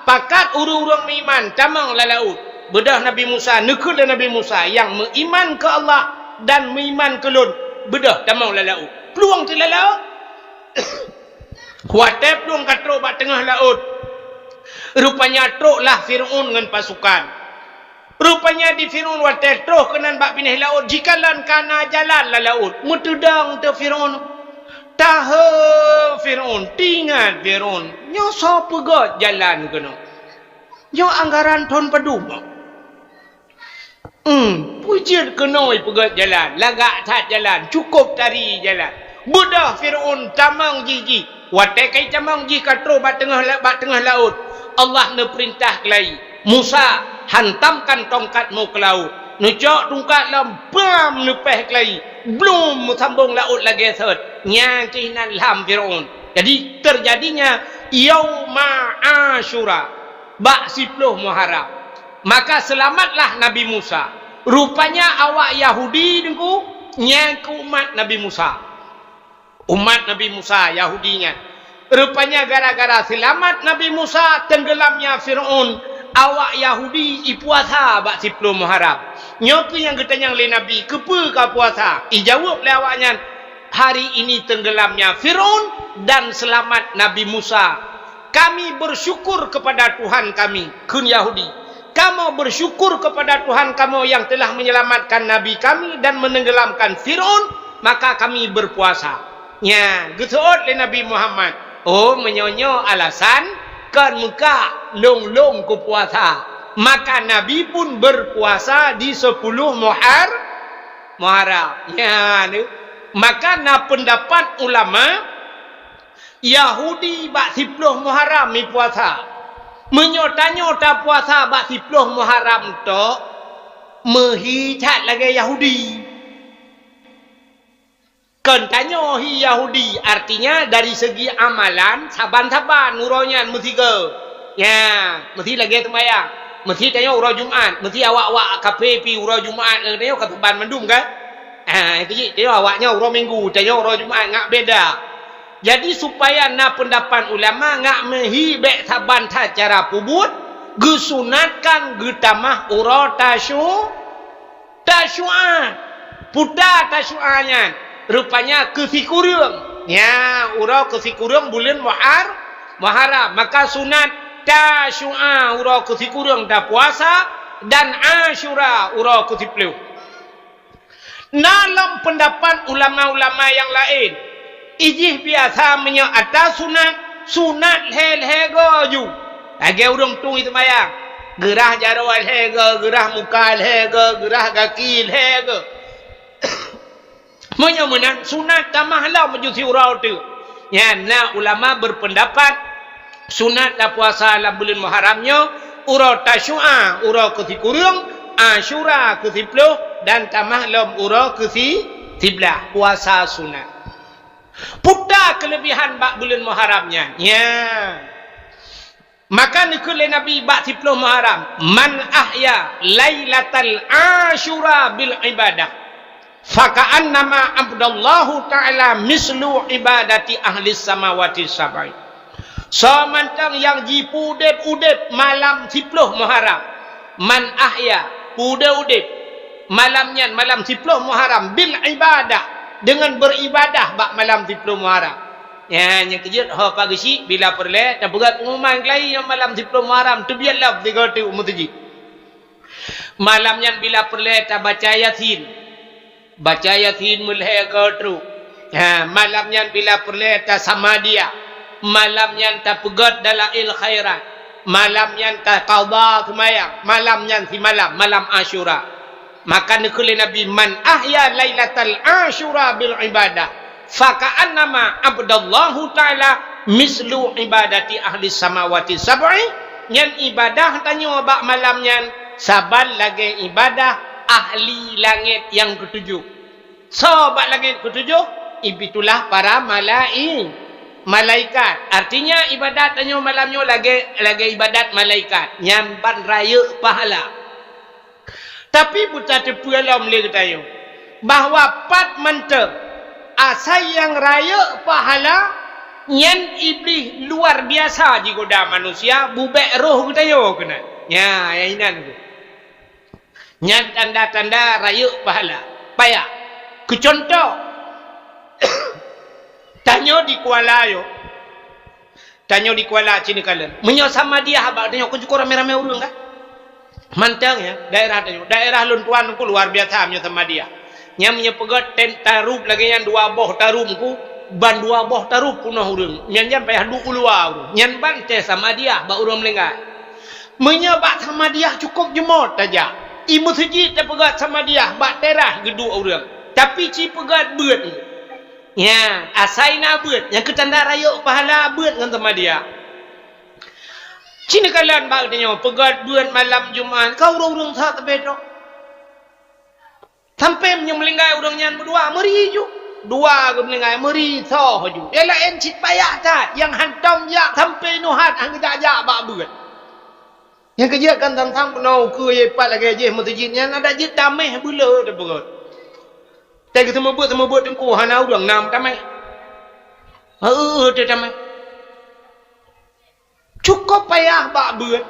pakat urang-urang iman tamang la laut. Bedah Nabi Musa, nekun le Nabi Musa yang beriman ke Allah dan beriman ke Lut. Bedah tamang la laut. Peluang tu la laut. Watai peluang katrok bak tengah laut. Rupanya troklah Fir'aun dengan pasukan. Rupanya di Fir'aun watai trok kenan bak pindah laut. Jikalan kana jalan la laut. Mutudang tu Fir'aun. Tahu Fir'aun. Tinggal Fir'aun. Nyo so pegot jalan kena. Nyo anggaran ton pedum. Pujit kenoi pegot jalan. Lagak tak jalan. Cukup tari jalan. Budah Fir'aun tamang jiji. Watai kai tamang jiji katro bak tengah laut. Allah ne perintah kelai. Musa, hantamkan tongkatmu ke laut. Nucok tongkat lam bam nepeh kelai. Belum sambung laut lagi set. Nyang kinan lam Fir'aun. Jadi terjadinya Yauma Ashura. Bak 10 Muharram. Maka selamatlah Nabi Musa. Rupanya awak Yahudi dengku nyang ke umat Nabi Musa. Umat Nabi Musa Yahudinya. Rupanya gara-gara selamat Nabi Musa tenggelamnya Fir'aun. Awak Yahudi ipuasa bak 10 Muharram. Nyopi yang ketanyang le Nabi, kepa ka puasa? Ijawab le awaknya, hari ini tenggelamnya Fir'aun dan selamat Nabi Musa. Kami bersyukur kepada Tuhan kami, kun Yahudi. Kamu bersyukur kepada Tuhan kamu yang telah menyelamatkan Nabi kami dan menenggelamkan Fir'aun, maka kami berpuasa. Ya, getuot le Nabi Muhammad. Oh, menyonyo alasan kan muka long-long ku puasa. Maka Nabi pun berpuasa di 10 Muharram. Ya, ni. Maka na pendapat ulama Yahudi bak 10 Muharram mi puasa. Menyota-nyota puasa bak 10 Muharram to mehicat lagi Yahudi. Kan tanya hi Yahudi, artinya dari segi amalan saban-saban uronya mesti ke. Ya, mesti lagi sembahyang. Mesti tanya urau Jumaat, mesti awak-awak kafe pi urau Jumaat tanya kat tempat mendum kan? Itu je, tanya awaknya urau Minggu, tanya urau Jumaat ngak beda. Jadi supaya na pendapat ulama ngak mehi bek saban ta cara pubut, gesunatkan getamah urau tasyu'an. Puta tasyu'annya. Rupanya kesikurung. Ya, urau kesikurung bulan Muharram. Maka sunat tasyu'a urau kesikurung dah puasa dan Ashura urau kesipuluh. Dalam pendapat ulama-ulama yang lain, ijih biasa menyata sunat hel-hego ju. Lagi urung tu itu mayang. Gerah jarawal hego, gerah muka hego, gerah kaki hego. Menyamunan sunat tamahlah mejusi urau tu. Ya, na ulama berpendapat sunat dah puasa dalam bulan Muharramnya urau tasyu'a, urau kesikurung, Ashura kesipuluh dan tamahlah urau kesipuluh puasa sunat. Putar kelebihan bak bulan Muharramnya. Ya. Maka nikul Nabi bak 10 Muharram, man ahya lailatal Ashura bil ibadah. Faka'annama abdallahu ta'ala mislu ibadati ahli samawati sabai. Samantang yang jipudep-udep malam 10 Muharram. Man ahya, pude-udep. Malamnya, malam 10 Muharram. Bil ibadah. Dengan beribadah bak malam 10 Muharram. Ya, yang kejut, pagi si, bila perle, dan pegat pengumuman kelai yang malam 10 Muharram. Tu biarlah, tiga tu umut uji. Malamnya bila perlu ta baca Yasin. Baca Yasin mulai ke tu. Malamnya bila perlu ta Samadiyah. Malamnya ta pegat dalail khairat. Malamnya ta qada semayang. Malamnya si malam Asyura. Maka nekuli Nabi man ahya lailatal Asyura bil ibadah. Faka'annama abdallahu ta'ala mislu ibadati ahli samawati sab'i. Nyan ibadah tanya bak malamnya saban lagi ibadah ahli langit yang ketujuh. So bak langit ketujuh itulah para malaikat. Artinya ibadat tanya malamnya lagi ibadat malaikat yang ban raya pahala. Tapi buta tepu alam boleh tanya bahawa pat mantap asal yang raya pahala nyan iblis luar biasa di goda manusia bubek roh kita yo kena. Ya, yang inan tu. Nyan tanda-tanda raya pahala. Payah. Ke contoh. Tanya di Kuala yo. Tanya di Kuala sini kalian. Menyo sama dia habaq tanya ku cukup rame-rame urang kan? Mantang ya, daerah tanya. Daerah luntuan ku luar biasa menyo sama dia. Nya menyo pegat ten tarup lagi yang dua boh tarum ku ban dua boh tarup punah urang nyan payah du ulua nyan ban teh sama dia ba urang melenggai menyebab sama dia cukup jemot saja imu sejid tak pegat sama dia ba terah gedu urang tapi ci pegat beut ya asaina beut yang ketanda raya pahala beut ngan sama dia cini kalian ba tanya pegat beut malam Jumaat kau urang sa tebedok sampai melenggai urang nyan berdua meri ju dua ke mendengar meri so haju ela encit payah tak yang hantam yak sampai nuhat hang jajak bak beut yang kerja kan tang penau ke ye pat lagi je masjidnya ada je damai bula dah beut tak semua buat tengku hana urang nam damai dia damai cukup payah bak beut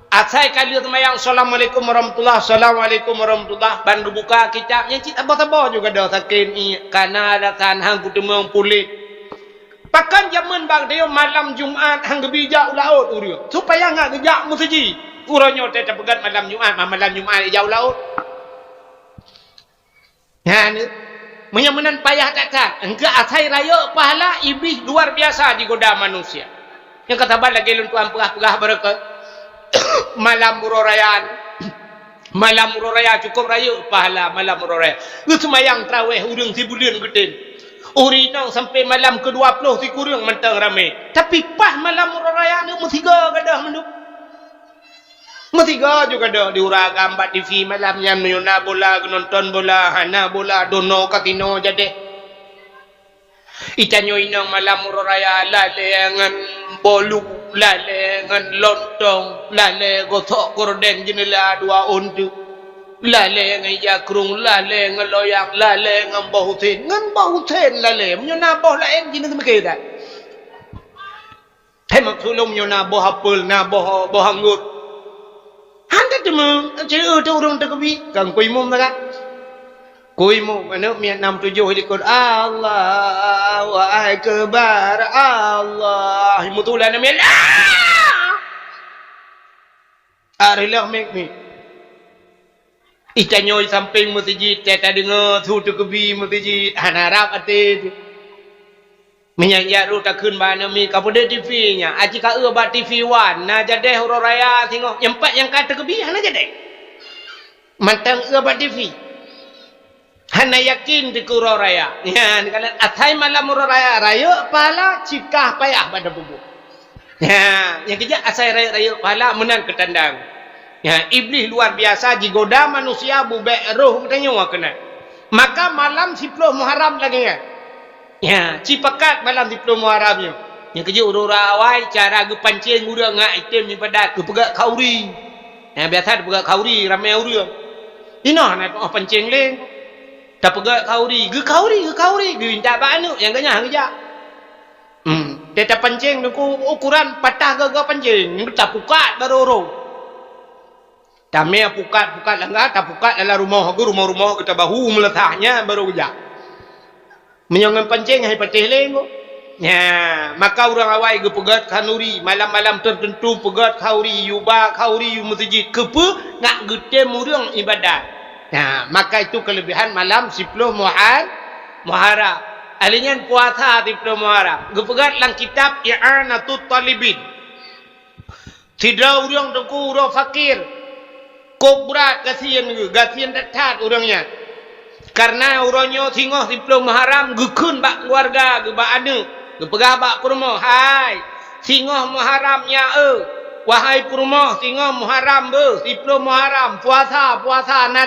asai kali semayang assalamualaikum warahmatullahi assalamualaikum warahmatullahi bandu buka kitabnya cita tabah juga dah sakin ni karena ada hang ku temang pulit pakan zaman bang dia malam Jumaat hang gebijak laut uria supaya ngak gejak masjid uranyo teh pegat malam Jumaat jauh laut ya ni menyamanan payah tak engke asai raya pahala iblis luar biasa di goda manusia yang kata bal lagi luntuan perah-perah berkat malam murorayaan malam muroraya cukup raya pahala malam muroraya semayang tarawih urang sibulan gedin uri nang sampai malam ke-20 si kurang mentang ramai tapi pas malam muroraya ni mestiga gadah menduk mestiga juga dah diurang gambar TV malamnya menyuna bola nonton bola hana bola dono kasino jadi itanyo inang malam muroraya lalengan bolu lale ngan lontong lale gotok korden jenela dua untu lale ngan jakrung lale ngan loyak lale ngan bahutin lale menyona boh lain jenis semekeh dah hai maksulum menyona boh apel na boh anggur handa temu ceu tu urang tekebi kang kuimum tak kuimum anu mian 67 helikon Allahu akbar Allah mutulan mian arilah mek ni itanyoy samping masjid teta dengar tu tekebi masjid hanarap ate menyang ru tak keun bana mi kapode TV nya aji ka ba TV wan na jadeh raya tengok nyempat yang kata kebi hana jadeh mantang ba TV hana yakin di kuro raya ya kalau atai malam raya raya pala cikah payah pada bubu ya yang kerja asai raya pala menang ketandang ya iblis luar biasa digoda manusia bubek roh katanya kena maka malam 10 Muharram lagi ya cipakat malam 10 Muharramnya yang kerja urura awai cara gepancing urang ngak item ibadat ke pegak kauri ya biasa pegak kauri ramai urang ina nak pancing leng tak pegat kauri ge minta banu yang ganya hangja teta pancing ku ukuran patah gaga pancing tak pukat baru ro tamnya pukat langgar tak pukat dalam rumah kita bahu meletaknya baru gejak menyangan pancing hai patih leng Ya, maka orang awal ke pegat kanuri malam-malam tertentu pegat khauri yuba khauri yu masjid kepe nak getem orang ibadat. Ya, maka itu kelebihan malam 10 Muharram. Alinyan puasa 10 Muharram. Gepegat lang kitab I'anatut Talibin. Tidak orang tengku orang fakir. Kobrat kasihan ke, kasihan dekat orangnya. Karena orangnya tengok 10 Muharram gekun bak keluarga, ke bak anak. Gepegah bak perumah, hai, singoh Muharramnya wahai perumah, singoh Muharram 10 Muharram, puasa, nak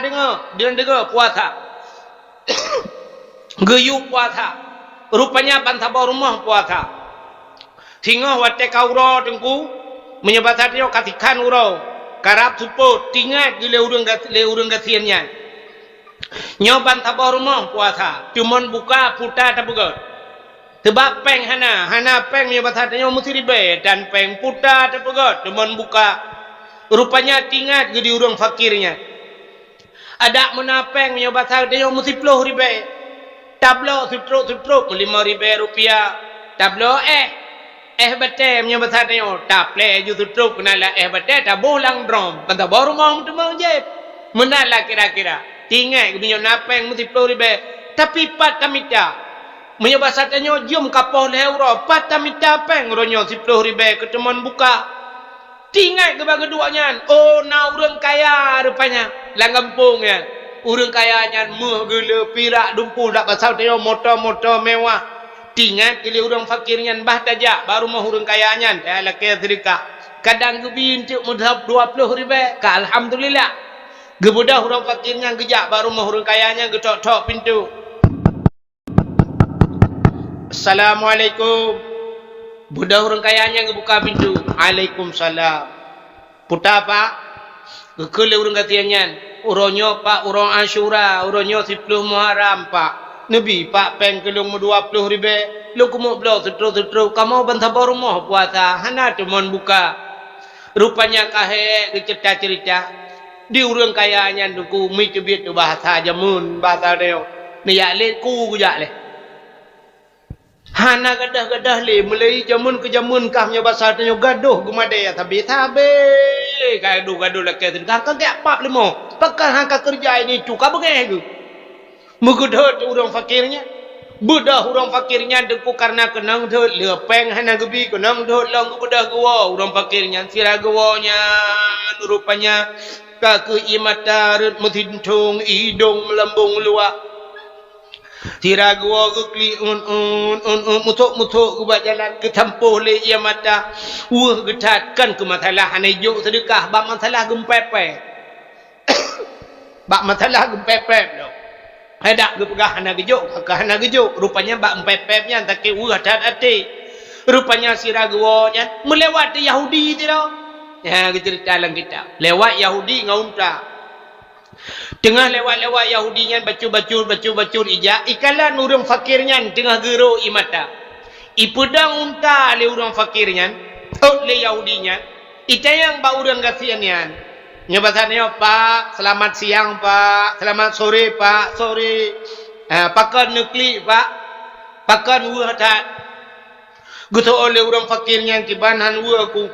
dengar puasa. Geyuk puasa. Rupanya bantabah rumah puasa. Singoh wate kauro tengku, menyebabkan dia katikan urau, karab support, tinggal le urang kasiannya. Nyoban tabah rumah puasa, cuman buka putar tak begot. Sebab peng hana peng punya bahasa tanya mesti ribet dan peng putar terpegot teman buka rupanya tinggal jadi orang fakirnya ada mana peng punya bahasa tanya mesti peluh ribet tablo sutruk 5 ribu rupiah tablo bete punya bahasa tanya taple ju sutruk kenala bete tabuh lang drom kata baru mau temang je menala kira-kira tinggal punya napeng mesti peluh ribet tapi pat kamita menyebab satanya jom kapal euro patah minta peng ronyo 10 ribu ketemuan buka tinggal keduanya oh na orang kaya rupanya langgampung ya orang kayanya meh gele pirak dumpul dak pasal dia motor mewah tinggal kili orang fakirnya bah tajak baru mah orang kayanya dah laki sedekah kadang gebin cuk mudhab 20 ribu ka alhamdulillah gebudah orang fakirnya gejak baru mah orang kayanya getok-tok pintu. Assalamualaikum. Budak orang kayanya ngebuka pintu. Waalaikumsalam. Putar pak. Kekele orang katiannya. Uronyo pak, urong Asyura, uronyo 10 Muharram pak. Nabi pak peng kelung 20 ribu. Lu kumuk belau setru. Kamu bantabah rumah puasa. Hana teman buka. Rupanya kahek cerita. Di orang kayanya duku mi cebit tu bahasa jamun bahasa dia. Ni yak le ku gujak le. Hana gadah le mulai jamun ke jamun kah nya bahasa tanya gaduh gumadaya tabe gaduh lah ke kan ke apa lemo pakar hangka kerja ini cuka bege mugudot urang fakirnya budah urang fakirnya deku karena kenang dot lepeng hana gebi kenang dot lang budah gua urang fakirnya sira gawanya rupanya ka ke imata rut mutintung idong melambung luak tira gua gukli mutuk buat jalan ke tempuh le ia mata getatkan ke masalah hanai juk sedekah bab masalah gempepe bab masalah gempepe lo ada ge pegah hana gejuk rupanya bab empepepnya tak ke hadat ati rupanya sira gua-nya melewati Yahudi tiro ya cerita lang kita lewat Yahudi ngaunta tengah lewat Yahudinya bacur ijak ikalan urang fakirnya tengah gero imata ipedang unta le urang fakirnya le Yahudinya itayang ba urang kasiannya nyebasannya pak selamat siang pak selamat sore pak sore pakan nukli pak pakan hadat guto oleh urang fakirnya kibanhan aku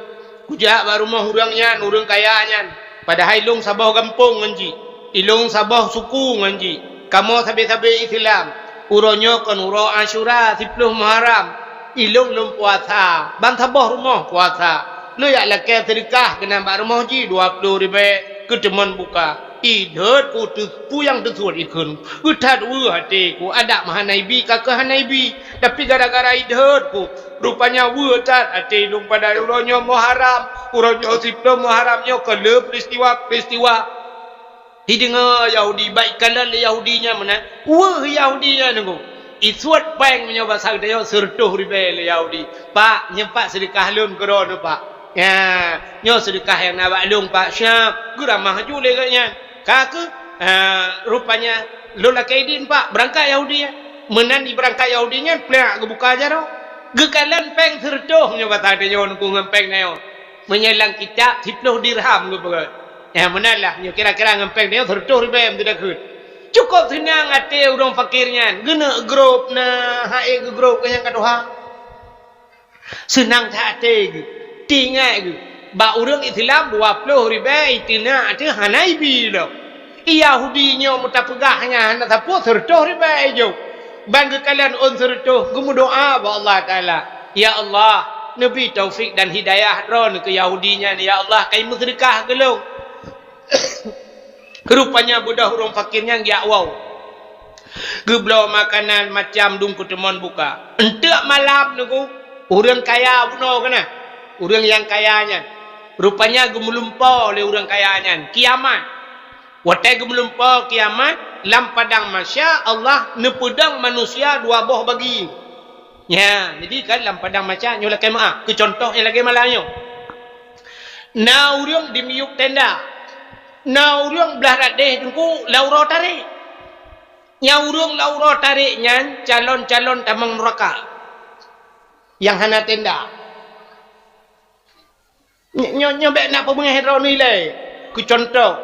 kujak baru mah urangnya urang kayanya padahal ilung sabah gampung nganji ilung sabah suku nganji kamu sabe-sabe Islam uronyo kan uro Asyura 10 Muharram ilung lum puasa bang sabah rumah puasa lu yak laki sedekah kena bak rumah ji 20 ribu keteman buka idot ku puyang tersud ikun utat hati ku ada maha naibi kakak hanaibi tapi gara-gara idot ku rupanya wutat hati ilung pada uronyo Muharram uronyo 10 Muharramnya kele peristiwa hidengar Yahudi baikkanlah Yahudinya mana Yahudinya nunggu isuat peng menyoba sagdaya sertuh ribe Yahudi pak nyempak sedekah lum keron pak ya nyo sedekah yang nak lum pak syap geramah jule katnya kaku rupanya lola kaidin pak berangkat Yahudinya menan di berangkat Yahudinya plak kebuka aja ro gekalan peng sertuh menyoba sagdaya nunggu ngempeng neo menyelang kitab 10 dirham ke bagai ya menalah kira-kira ngempeng dia 30 ribu tidak kut cukup senang hati orang fakirnya gena grup na hae grup yang kadoha senang hati ke tinggal ke ba orang Islam 20 ribu itina tu hanai bi dah Yahudinya muta pegahnya nak tapu 100 ribu jo bangga kalian on 100 gumu doa ba Allah taala ya Allah Nabi taufik dan hidayah ron ke Yahudinya ni ya Allah kai sedekah gelung rupanya budak orang fakirnya dia wow geblau makanan macam dung kutemon buka entek malam nuku orang kaya buno kena orang yang kayanya rupanya gemulumpau oleh orang kayanya kiamat watai gemulumpau kiamat lam padang masya Allah nepedang manusia dua boh bagi ya jadi kan lam padang masya nyola kai maaf ke contoh yang lagi malanyo na urang di miuk tenda na urang belah radeh tungku lauro tarik nya urang lauro tarik nyan calon-calon tamang neraka yang hana tenda nyobek nak pemengahero ni le ku contoh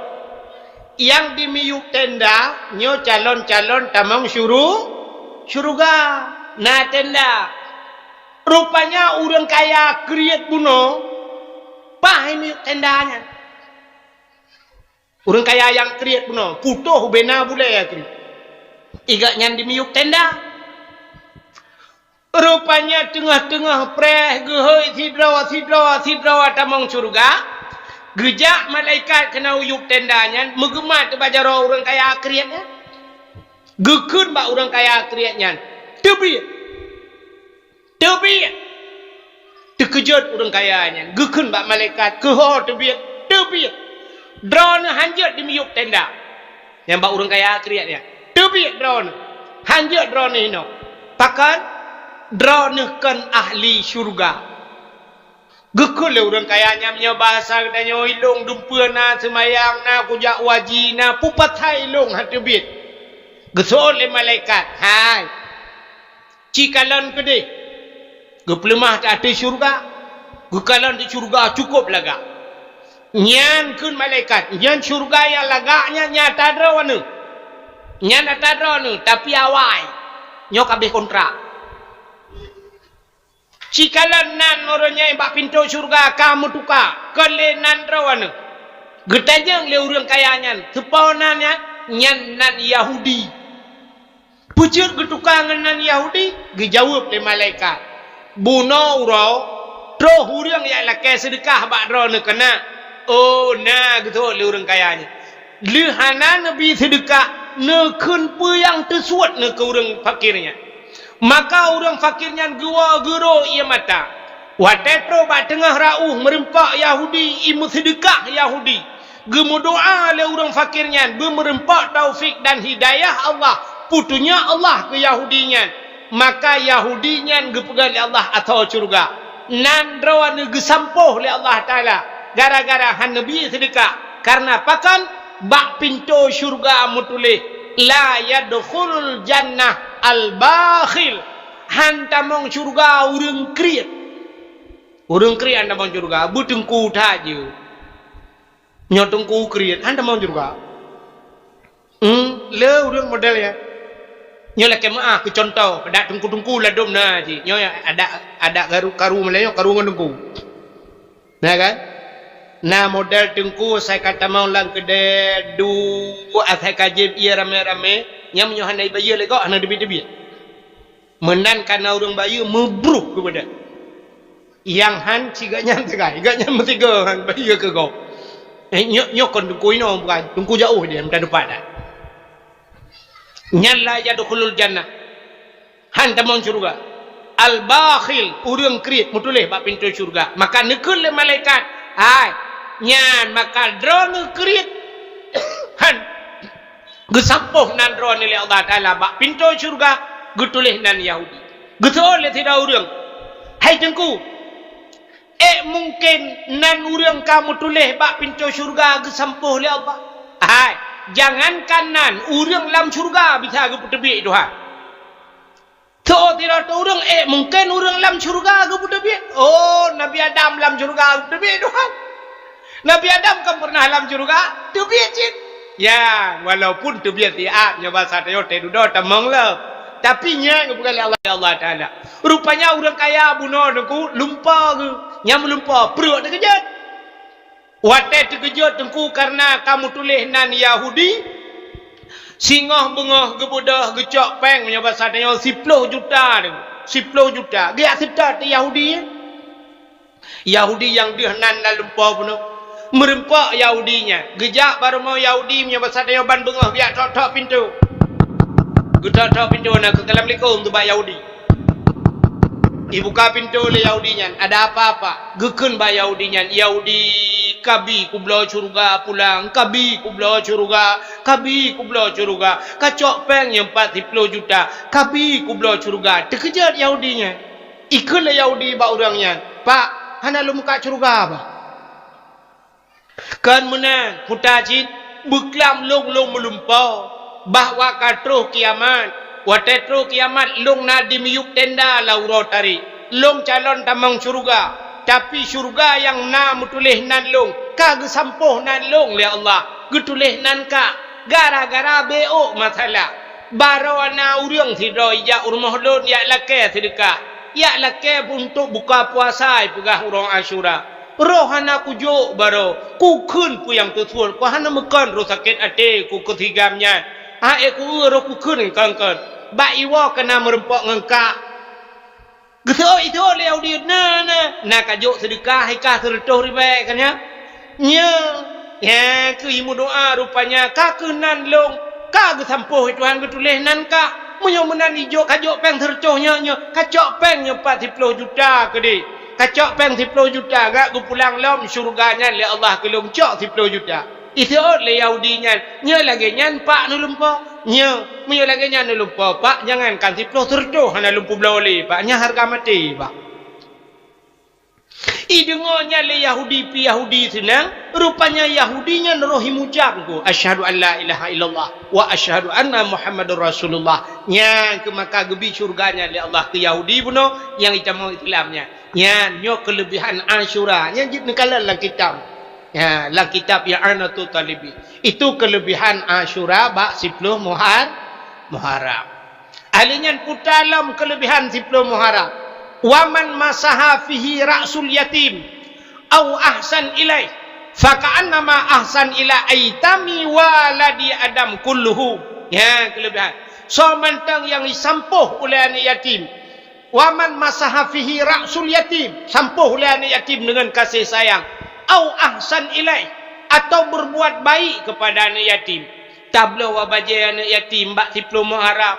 yang di miuk tenda nyo calon-calon tamang syurga na tenda rupanya urang kaya kriat buno pah miuk tendanya urang kaya yang kriat buno putuh bena bule ya kri iga nyan di miuk tenda rupanya tengah-tengah preh gehoi sidra tamang surga gejak malaikat kena uyuk tendanya megemat bajaro urang kaya kriatnya gekeun ba urang kaya kriatnya tebi terkejut urang kayanya gekeun ba malaikat keho tebi drone hanjut di miuk tenda yang ba urang kaya kriatnya tebi drone hanjut drone hino pakan drone kan ahli syurga gekul orang kayanya punya bahasa katanya ilung dumpeuna semayang na kujak wajina pupat hai ilung hati bit gesol le malaikat hai cikalan kede geplemah tak ada syurga gekalan di syurga cukup laga nyan kun malaikat nyan syurga yang lagaknya nyata drawana nyan tak drawana tapi awai nyok habis kontrak cikalan nan orangnya yang bak pintu syurga kamu tuka kelenan rawana getajang le urang kayanya sepaunannya nyan nan Yahudi pucuk getukangan nan Yahudi gejawab le malaikat buno urau troh urang yang lakai sedekah bak rona kena oh na gitu le urang kayanya lihana nabi sedekah ne kun pu yang tersuat ne ke urang fakirnya maka orang fakirnya gua gero ia mata watetro ba tengah rauh merempak Yahudi imu sedekah Yahudi gemu doa le orang fakirnya merempak taufik dan hidayah Allah putunya Allah ke Yahudinya maka Yahudinya gepegan Allah atau surga nan rawan gesampuh le Allah taala gara-gara han nabi sedekah karena pakan bak pintu syurga mutulih la yadkhulul jannah al-bakhil hantamong surga urang kriat hantamong surga butengku taje nyotengku kriat hantamong surga le urang model ya nyola ke maaf ke contoh dak tengku ladom na ji nyo ada karu melayo karu ngendengku nah kan nah model tengku saya kata mau lang kede du athai kajib ia rame-rame yang menyohanai bayi lego ana debi-debi menan kana urang bayi mebruk kepada yang han ciganya tegai iganya metiga han bayi ke go nyok kon tungku ino bukan tungku jauh dia mendak depan dah nyalla yadkhulul jannah han tamong surga al bakhil urang kriat mutuleh bak pintu surga maka nekul le malaikat hai nyan maka drone kriat han gesampuh nan drone le Allah taala bak pintu surga getulih nan Yahudi getol le tidak urang hai tengku mungkin nan urang kamu tulih bak pintu surga gesampuh le Allah hai jangankan nan urang lam surga bisa ge putebi itu ha to tidak to urang mungkin urang lam surga ge putebi oh Nabi Adam lam surga putebi itu ha Nabi Adam kan pernah lam surga tebi cik ya walaupun tebi tiap nya bahasa tayo te dudo tamong le Tapi nya bukan Allah Taala. Rupanya orang kaya bunuh dengku lupa ke. Yang melumpa perut terkejut. Watai terkejut dengku karena kamu tulis nan Yahudi. Singah bengah gebudah gecok peng punya bahasa dia 10 juta dengku. 10 juta. Dia accept Yahudi. Yahudi yang dia nan lupa bunuh. Merempak Yahudinya. Gejak baru mau Yahudi punya bahasa dia ban bengah biar tok-tok pintu. Getok-tok pintu nak Assalamualaikum tu bak Yahudi. Dibuka pintu oleh Yahudinya. Ada apa-apa? Gekun bak Yahudinya. Yahudi kabi ku belah curga pulang. Kabi ku belah curga. Kabi ku belah curga. Kacok peng yang 40 juta. Kabi ku belah curga. Terkejut Yahudinya. Ikutlah Yahudi bak orangnya. Pak, hana lu muka curga apa? Kan menang. Mutacid. Beklam long melumpau. Bahwa katruh kiamat. Watetruh kiamat. Long na dimiyuk tenda lauro tari. Long calon tamang surga. Tapi surga yang na mutulih nan long. Kag sampuh nan long le Allah. Getulih nan ka. Gara-gara beo masalah. Barawana urang sidro ya urmah lon ya lake sedekah. Ya lake untuk buka puasa pegah urang Asyura. Rohana kujuk baro. Ku kun ku yang tutul. Ku hana mekan roh sakit ate ku ketigamnya. Aku roh ku kun kangkan. Ba iwa kena merempak ngengkak. Geso itu le audi na kajuk sedekah hikah tertuh ribe kan ya. Nya ya ku imu doa rupanya ka kenan long ka ge sampuh Tuhan ge tulis nan ka munyo menan ijo kajuk peng tertuhnya nya kacok peng nya 40 juta ke di. Kacok peng 10 juta gak ku pulang lom surganya le Allah ke long cok 10 juta. Itu le Yahudinya nya lagi nyan pak nu lumpah. Nya, punya lagi nya lupa pak, jangan kan 10 tertuh hana lumpuh beloli pak, nya harga mati pak. Idengonya le Yahudi pi Yahudi senang, rupanya Yahudinya nerohi mujabku, asyhadu an la ilaha illallah wa asyhadu anna Muhammadur Rasulullah. Nya ke maka gebi surganya le Allah ke Yahudi buno yang icamau Islamnya. Nya nyo kelebihan Asyura, nya jid nekala lang kitab. Ya, lah kitab yang Anatu Talibi. Itu kelebihan Asyura bak 10 Muharram. Ahlinya putalam kelebihan 10 Muharram. Waman masaha fihi ra'sul yatim au ahsan ilai faka'annama ahsan ila aitami waladi adam kulluhu. Ya, kelebihan. So mantang yang disampuh oleh anak yatim. Waman masaha fihi ra'sul yatim, sampuh oleh anak yatim dengan kasih sayang. Au ahsan ilai, atau berbuat baik kepada anak yatim. Tak belah wabajai anak yatim bak 10 Muharram.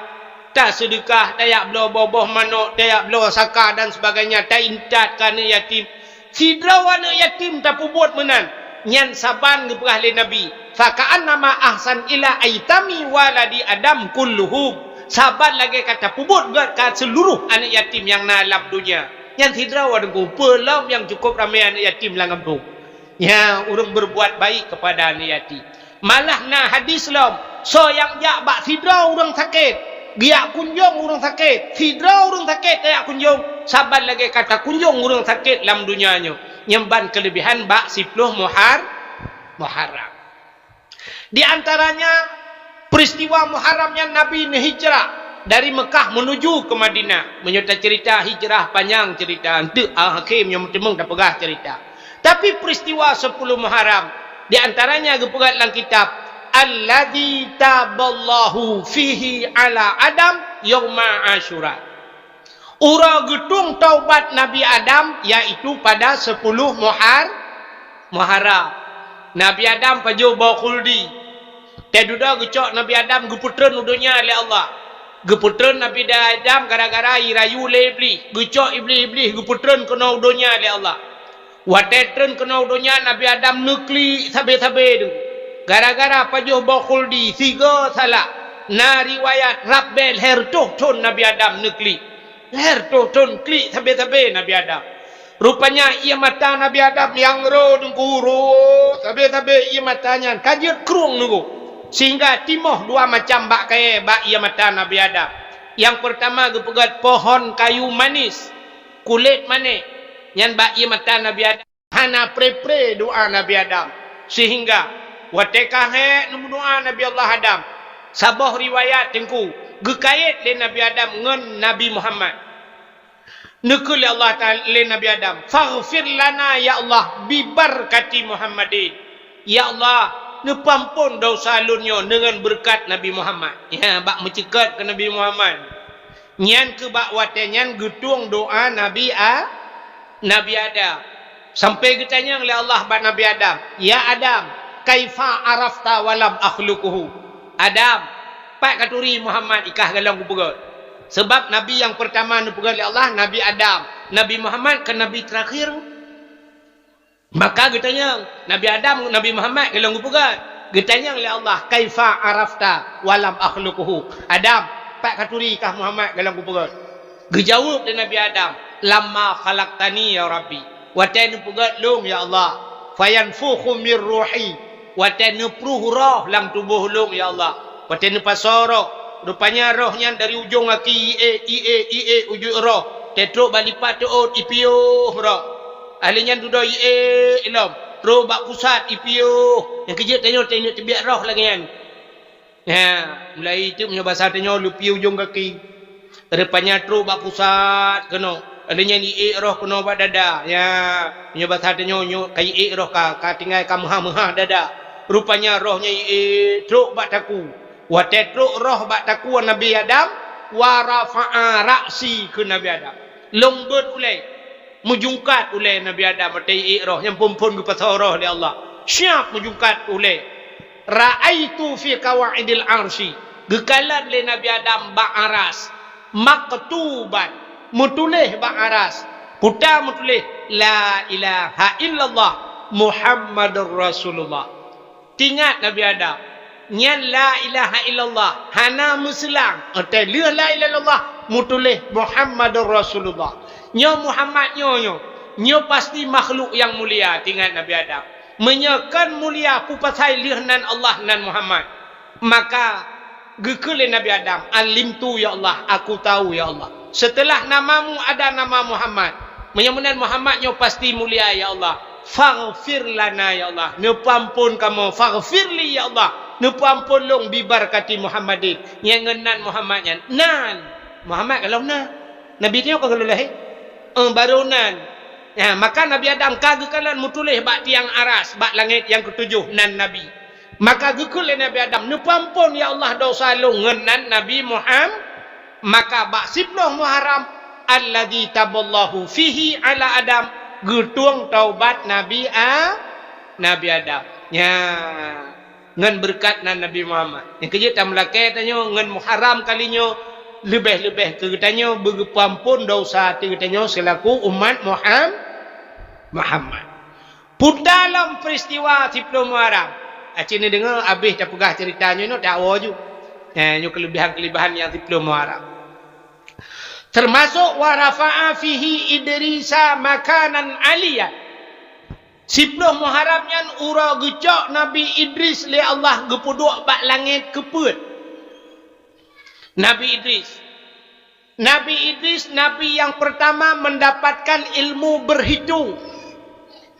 Tak sedekah, tak belah boboh manok, tak belah sakar dan sebagainya, tak intat ke anak yatim. Sidraw anak yatim tak buat menan. Nyan saban ke perah le Nabi. Faka'an nama ahsan ila aitami waladi adam kulluhum. Saban lagi kata pubut buat ke seluruh anak yatim yang nalam dunia. Yang sidraw adengku, pelam yang cukup ramai anak yatim lang kampung. Ya, orang berbuat baik kepada anak yatim. Malah na hadis lam. So yang jak bak sidra orang sakit. Giak kunjung orang sakit. Sidra orang sakit tak kunjung. Sabar lagi kata kunjung orang sakit dalam dunianya. Nyemban kelebihan bak 10 Muharram. Di antaranya peristiwa Muharramnya Nabi ni hijrah dari Mekah menuju ke Madinah. Menyertai cerita hijrah panjang cerita. Untuk Al-Hakim yang temung dah pegah cerita. Tapi peristiwa 10 Muharram di antaranya gepegat dalam kitab Alladzi taballahu fihi ala Adam yauma Asyura. Ura getung taubat Nabi Adam iaitu pada 10 Muharram. Nabi Adam paju bawa khuldi. Teduda gecok Nabi Adam geputren udunya oleh Allah. Geputren Nabi Adam gara-gara irayu le iblis. Gecok iblis geputren kena udunya oleh Allah. Watetren kena udunya Nabi Adam nukli sabe-sabe tu. Gara-gara pajuh bakhuldi tiga salah. Na riwayat Rabbel hertuh tun Nabi Adam nukli. Hertuh tun kli sabe-sabe Nabi Adam. Rupanya ia mata Nabi Adam yang ro dengkuru sabe-sabe ia matanya kajut kerung nunggu. Sehingga timoh dua macam bak kaya bak ia mata Nabi Adam. Yang pertama gepegat pohon kayu manis. Kulit manis. Yang bak ia mata Nabi Adam. Hana pre-pre doa Nabi Adam. Sehingga. Watekah nombor doa Nabi Allah Adam. Sabah riwayat tengku. gekait le Nabi Adam ngan Nabi Muhammad. Nekul Allah Ta'ala le Nabi Adam. Faghfir lana ya Allah bibarkati Muhammadin. Ya Allah, nepampun dosa lunyo dengan berkat Nabi Muhammad. Ya, bak mencekat ke Nabi Muhammad. Nyan ke bak watenyan getung doa Nabi Adam. Sampai getanya oleh Allah bak Nabi Adam. Ya Adam, kaifa arafta walam akhluquhu. Adam, pak katuri Muhammad ikah galang kupegat. Sebab Nabi yang pertama dipegat oleh Allah, Nabi Adam. Nabi Muhammad ke Nabi terakhir. Maka getanya Nabi Adam, Nabi Muhammad galang kupegat. Getanya oleh Allah, kaifa arafta walam akhluquhu. Adam, pak katuri ikah Muhammad galang kupegat. Gejawab dari Nabi Adam, lamma khalaqtani ya Rabbi. Watan pegat long ya Allah. Fayanfukhu mir ruhi. Watan pruh roh lang tubuh long ya Allah. Watan pasoro. Rupanya rohnya dari ujung kaki ie ujung roh. Tetruk balipat tuot ipiuh roh. Ahlinya duduk ilom. Roh bak pusat ipiuh. Yang kejut tengok terbiak roh lagi kan. Ya, mulai itu punya bahasa tengok lupi ujung kaki. Rupanya teruk bak pusat kena. Adanya ni roh kena bak dada. Ya, punya bahasa tengok kai roh ka tinggal ka mah dada. Rupanya rohnya teruk bak taku. Wa tetruk roh bak takuan Nabi Adam wa rafa'a ra'si ke Nabi Adam. Lembut ulai mujungkat ulai Nabi Adam matai roh yang pumpun ke pasal roh di Allah. Siap mujungkat ulai. Ra'aitu fi qawaidil arsy. Gekalan le Nabi Adam bak aras. Maktuban mutulih bak aras. Putar mutulih la ilaha illallah Muhammadur Rasulullah. Tingat Nabi Adam. Nyan la ilaha illallah hana muslang otai la ilaha illallah mutulih Muhammadur Rasulullah. Nyo Muhammad nyo pasti makhluk yang mulia. Tinggal Nabi Adam menyekan mulia pu pasal lihnan Allah nan Muhammad. Maka gekele Nabi Adam, alimtu ya Allah, aku tahu ya Allah. Setelah namamu ada nama Muhammad. Menyamunan Muhammad nyo pasti mulia ya Allah. Faghfir lana ya Allah. Nepampun kamu, faghfirli ya Allah. Nepampun long bibarkati Muhammadin. Yang ngenan Muhammadnya. Nan. Muhammad kalau nan. Nabi dia kau kalau lahir. Baru nan. Ya, maka Nabi Adam kagekalan mutulih bak tiang aras, bak langit yang ketujuh nan Nabi. Maka gekul Nabi Adam, nepampun ya Allah dosa long ngenan Nabi Muhammad. Maka bak 10 Muharram alladzi taballahu fihi ala Adam. Getuang taubat Nabi Adam. Ya. Ngan berkat nan Nabi Muhammad. Yang kerja tak melakai tanya ngan Muharram kalinya lebih-lebih kegetanya berpampun dosa kegetanya selaku umat Muhammad. Pun dalam peristiwa 10 Muharram. Acik ni dengar habis dah pegah ceritanya ni tak awal ju. Ni kelebihan-kelebihan yang 10 Muharram. Termasuk wa rafa'a fihi Idrisa makanan aliyah. 10 Muharram nyan ura gecok Nabi Idris le Allah gepuduk bak langit keput. Nabi Idris Nabi yang pertama mendapatkan ilmu berhitung.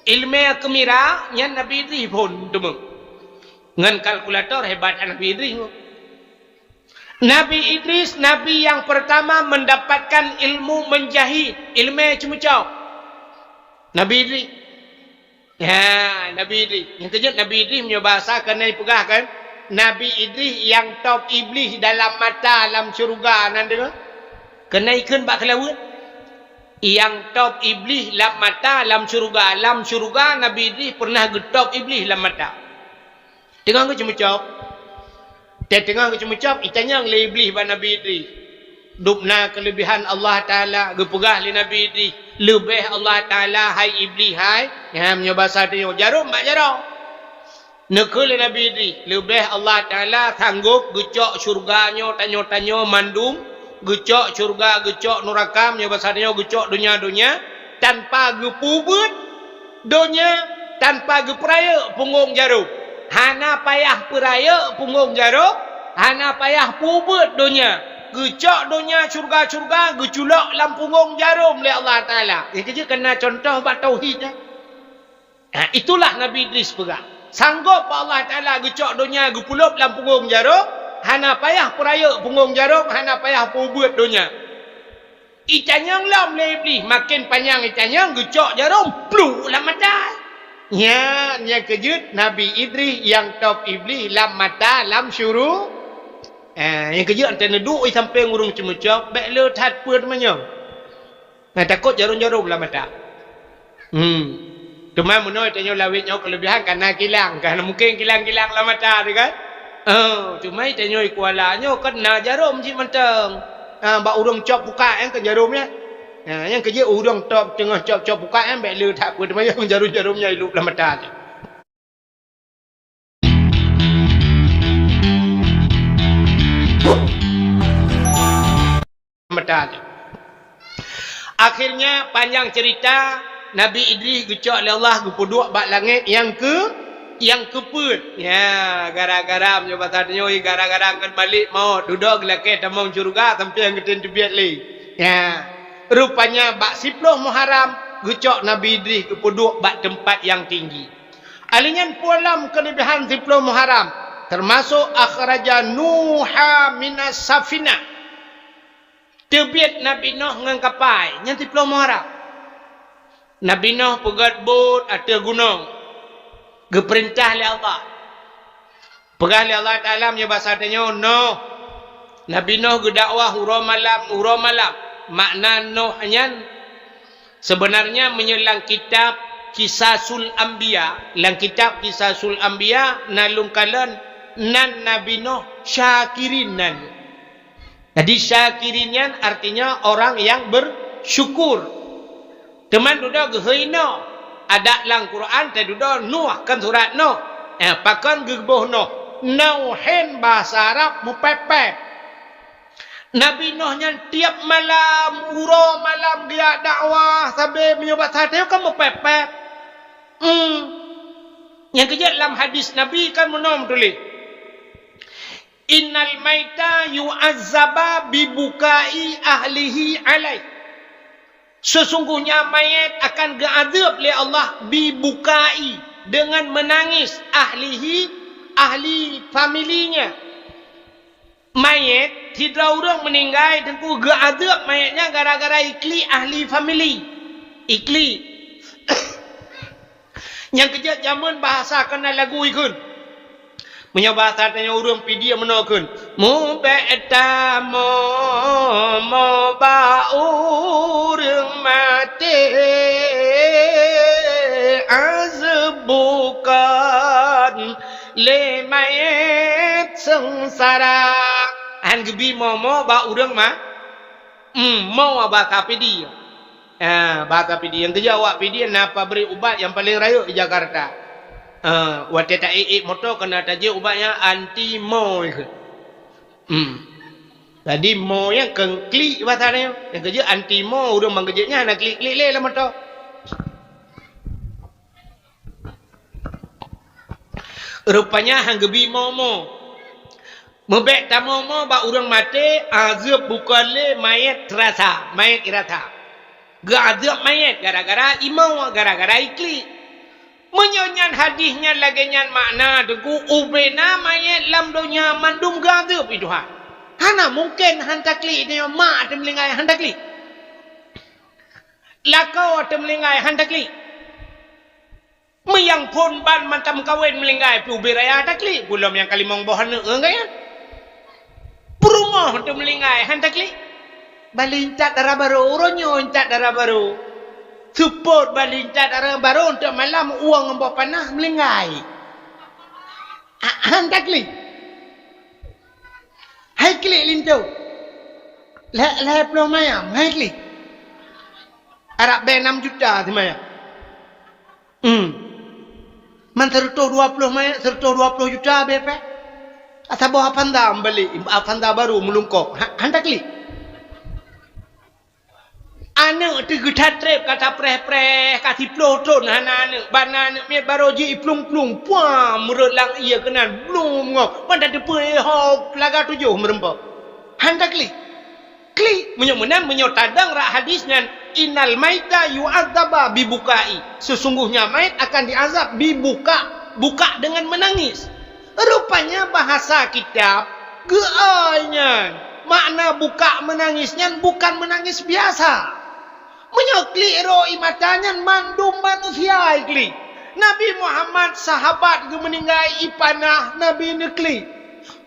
Ilmu kemira nyan Nabi Idris pun demeng. Ngan kalkulator hebat Nabi Idris. Nabi Idris Nabi yang pertama mendapatkan ilmu menjahit, ilmu cemecau. Nabi Idris. Ya, Nabi Idris. Yang kejut Nabi Idris punya bahasa kena dipegahkan. Nabi Idris yang top iblis dalam mata dalam syurga nan dengar. Kena ikan bak kelawat. Yang top iblis dalam mata dalam syurga. Dalam syurga Nabi Idris pernah getop iblis dalam mata. Dengar ke cemecop? Tengah ke cemecop itanya le iblis ban Nabi Idris. Dupna kelebihan Allah Ta'ala gepegah li Nabi Idris. Lebih Allah Ta'ala hai iblis hai. Ya, punya bahasa dia jarum mak jarum. Nekul Nabi Idris. Lebih Allah Ta'ala sanggup gecok syurganya tanya-tanya mandum. Gecok syurga, gecok neraka. Punya bahasa dia gecok dunia-dunia. Tanpa gepubut dunia. Tanpa geperaya punggung jarum. Hana payah peraya punggung jarum. Hana payah pubut dunia. Gecok dunia syurga-syurga, geculok dalam punggung jarum oleh Allah Ta'ala. Yang kerja kena contoh buat tauhid. Itulah Nabi Idris pegang. Sanggup Allah Ta'ala gecok dunia, gepulup dalam punggung jarum. hana payah peraya punggung jarum, hana payah pubut dunia. Icanyang lam le iblis, makin panjang icanyang gecok jarum, pluk lah mata. Ya, yang kejut Nabi Idris yang top iblis lam mata, lam syuru. Yang kejut antara duk sampai ngurung cemucap, baik le tat pun temannya. Takut jarum-jarum lah mata. Cuma menurut tanya lawitnya kelebihan karena kilang, karena mungkin kilang-kilang lah mata dia kan. Cuma tanya kualanya kena jarum je mentang. Bak urang cop buka kan jarumnya. Yang kerja urang top tengah cop buka kan baik le tak apa temannya jarum-jarumnya hidup lah mata je. Mata je. Akhirnya panjang cerita Nabi Idris gecok oleh Allah gepuduk bak langit yang keput. Ya, gara-gara punya bahasa dia gara-gara akan balik mau duduk gelake tamang syurga sampai yang ketin tebiat le. Ya. Rupanya bak 10 Muharram gecok Nabi Idris gepuduk bak tempat yang tinggi. Alinyan pualam kelebihan 10 Muharram termasuk akhraja Nuha minas safina. Tebiat Nabi Nuh dengan kapal yang 10 Muharram. Nabi Nuh pegat bot atas gunung. Geperintah oleh Allah. Pegah oleh Allah Ta'ala punya bahasa tanya Nuh. Nabi Nuh gedakwah hurau malam. Makna Nuh hanya sebenarnya menyelang kitab Kisasul Anbiya. Lang kitab Kisasul Anbiya nalung kalan nan Nabi Nuh syakirin nan. Jadi syakirinnya artinya orang yang bersyukur. Teman duda geheino ada lang Quran te duda Nuh kan surat Nuh. Pakan gebuh Nuh. Nuhin bahasa Arab mupepep. Nabi Nuh yang tiap malam uro malam dia dakwah sampai menyobat hati kan mupepep. Yang kejat dalam hadis Nabi kan menom tulis. Innal maita yu'azzaba bibukai ahlihi alaih. Sesungguhnya mayat akan diazab oleh Allah bibukai dengan menangis ahli familinya. Mayat tidak orang meninggal tentu diazab mayatnya gara-gara ikli ahli famili. Ikli. Yang kejat zaman bahasa kena lagu ikun. Menyebab tanya urang pidi menokun mubata mo ba urang mate azbukan le mayat sengsara an gebi mo ba urang ma mau bahasa pidi bahasa pidi yang terjawab pidi napa beri ubat yang paling raya di Jakarta. Waktu tak motor kena tajuk ubatnya anti mo. Jadi mo yang klik bahasanya. Yang kerja anti mo udah mengejutnya nak klik le lah motor. Rupanya hang gebi mo. Mebek ta mo ba urang mati azab bukan le mayat terasa, mayat irata. Azab mayat gara-gara imau, gara-gara ikli. Menyonyan hadisnya lagi nyan makna deku ubena mayat lam dunia mandum gadab itu ha. Hana mungkin hantakli dia mak ada melingai hantakli. Lakau ada melingai hantakli. Meyang pun ban mantam kawin melingai pu beraya hantakli. Belum yang kalimong bohan enggak ya. Perumah ada melingai hantakli. Balincat darah baru uronyo incat darah baru. Support balincat darah baru untuk malam uang ngembok panah melingai. Hantakli. Hai klik lintu. Lah pelong mayam, hai klik. Arab bayar 6 juta si mayam. Man serto 20 mayam, serto 20 juta BP. Asal bawa panda balik, panda baru melungkok. Hantakli. Anak tu getat trep kata preh-preh kasih ploton anak banan miat baru je plung-plung puam merut lang ia kenan blum ngau pada depe hok laga 7 merempak handak klik menyomenan menyotadang rak hadisnya innal maita yu'adzaba bibukai sesungguhnya mayat akan diazab bibuka dengan menangis. Rupanya bahasa kitab Geainya. Makna buka menangisnya bukan menangis biasa. Menyoklik roi matanya mandum manusia ikli. Nabi Muhammad sahabat ke meninggal ipanah Nabi nekli.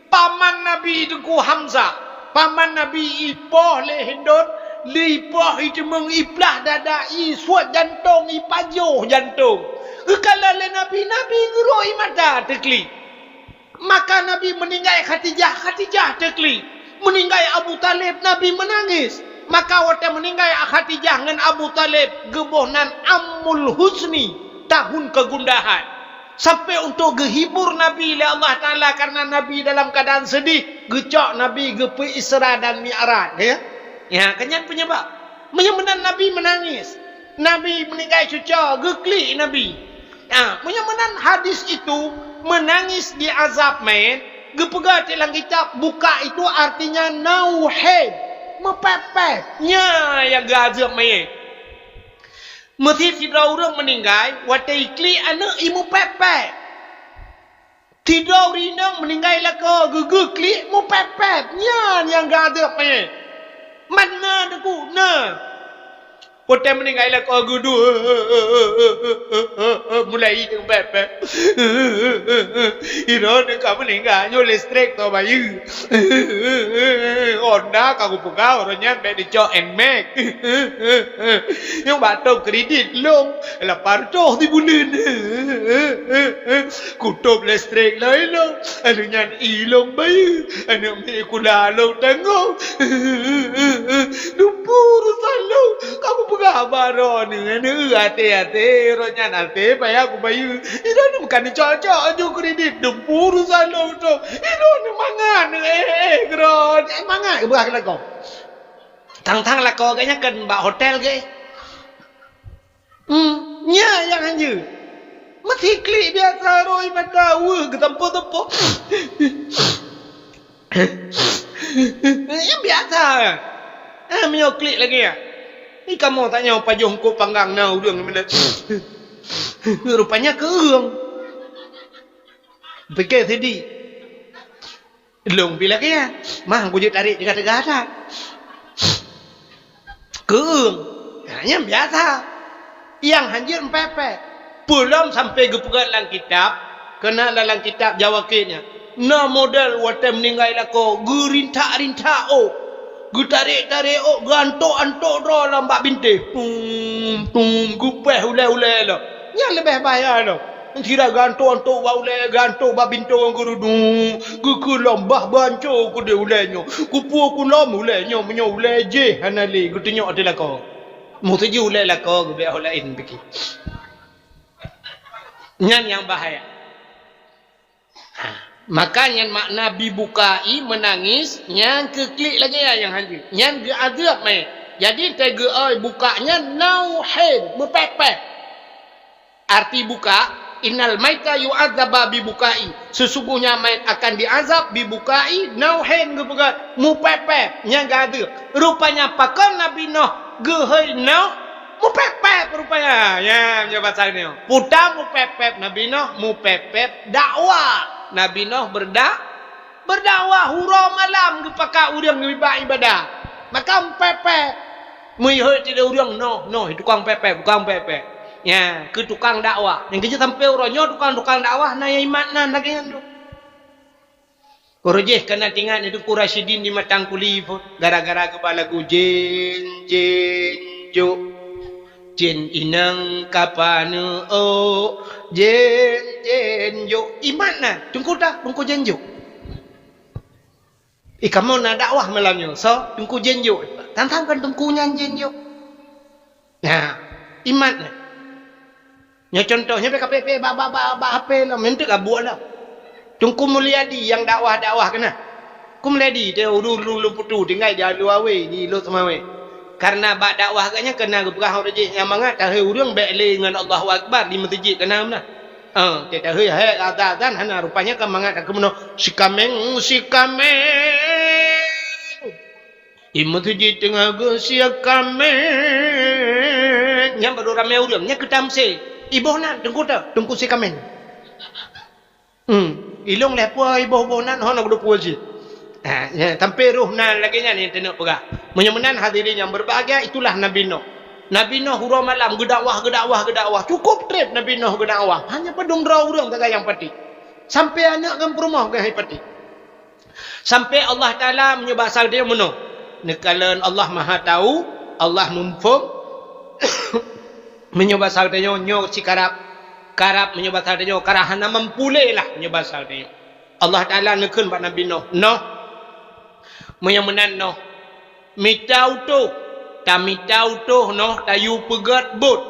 Paman Nabi Tengku Hamzah. Paman Nabi ipoh lehendon. Lipoh itu mengiplah dadai. Suat jantung ipajoh jantung. Kalau Nabi ngeroi mata tekli. Maka Nabi meninggal Khadijah tekli. Meninggal Abu Talib Nabi menangis. Maka waktu meninggal Khadijah dengan Abu Talib gebohnan Ammul Husni tahun kegundahan. Sampai untuk gehibur Nabi oleh Allah Ta'ala karena Nabi dalam keadaan sedih. Gecok Nabi gepi Isra dan Mi'raj. Ya, kenyan penyebab. Menyamanan Nabi menangis. Nabi meninggal cuca geklik Nabi. Menyamanan hadis itu menangis di azab main. Gepegat dalam kitab buka itu artinya nauhid. Mepepet. Yang gazab main. Mesti tidak orang meninggal, waktu ikli anak imu pepet. Tidak orang meninggal laka gugu klik mu pepet. Yang gada pe. Mana aku na. Waktu meninggal laka gudu mulai dengan pepet. Iro nak meninggal nyo listrik to bayu. Honda kagu pegau orangnya be dicok enmek. Yang batok kredit long la parto di bulan. Kutub listrik lain long. Anunya ilong bayu. Anu me kula long tengok. Dumpur salo kamu pegau baron ni hati-hati orangnya nanti payah aku bayu. Iro ni bukan dicocok aja kredit dumpur salo tu. Iro ni mangan gron. Mangan ke berak lako. Tang-tang lako kayaknya kan mbak hotel ke. Yang hanya. Mesti klik biasa roi mata ke tempoh-tempoh. Yang biasa. Mio klik lagi ya. Ni kamu tanya apa jongkok panggang na udang mana. Rupanya keung. Pikir sedih. Long bila kaya. Mah aku je tarik dekat-dekat. Keung. Hanya biasa. Yang hanjir empepek. Belum sampai gepegat dalam kitab. Kena dalam kitab jawaknya. Na model waktu meninggal lako. Gerintak-rintak Gutarik-tarik gantok-antok dah lambak bintih. Gupeh ulai-ulai lah. Yang lebih bahaya lah. Tidak gantok-antok ulai, gantok bak bintok guru Guku lambah banco ku dia ulainya. Kupu aku lam ulainya, menyo ulai je hanali. Ku tengok ada lako. Mesti ulai lako, ku biar ulain biki. Yang bahaya. Makanya makna bibukai menangis yang keklik lagi yang hadir. Yang diadab mai. Jadi tega bukanya nauhid mepepet. Arti buka innal maita yu'adzaba bibukai. Sesungguhnya mayat akan diazab bibukai nauhid gepegat mepepet yang gadab. Rupanya pakon Nabi Nuh gehoi Nuh mepepet rupanya. Ya bahasa ni. Putar mepepet Nabi Nuh mepepet dakwah. Nabi Nuh berdakwah hura malam kepada orang ibadah. Maka pepek. Melihat tidak orang no itu tukang pepek, bukan pepek. Ya, ke tukang dakwah. Yang kerja sampai orangnya tukang dakwah na iman nan lagi tu. Korojeh kena tinggal itu Qurasyidin di matang kuli pun gara-gara kepala ku jen Jen inang kapanu jen jo iman na tungku dah tungku jen jo. Kamu nak dakwah malamnya so tungku jen jo. Tantangkan tungkunya jen jo. Nah, iman na. Ya contohnya PKPP ba apa lah mentek abuat lah. Tungku Mulyadi yang dakwah kena. Ku Mulyadi dia ulu putu tinggal di Aluawe di Lot Semawe. Karena bak dakwah agaknya kena berah masjid yang mangat tahu urang baik dengan Allahu Akbar di masjid kena mana. Dia tahu ya azan hana rupanya kan mangat aku meno sikameng. Di masjid tengah go sikameng. Yang baru ramai urangnya ketamse. Ibu nak tunggu sikameng. Ilong lepo ibu nak hona kudu puji. Sampai ruh nan lagi ni tengok pegah. Menyemenan hadirin yang berbahagia, itulah Nabi Nuh. Nabi Nuh hurau malam gedakwah. Cukup trip Nabi Nuh gedakwah. Hanya pedung draw urang tak yang pati. Sampai anak kan perumah kan pati. Sampai Allah Taala menyebasal dia menuh. Nekalan Allah Maha tahu, Allah mumfum menyebasal dia nyo si karap menyebasal dia karahana mempulai lah menyebasal dia. Allah Taala nekun pada Nabi Nuh. Menyemenan Nuh. Mitau tu Nuh tayu pegat bot.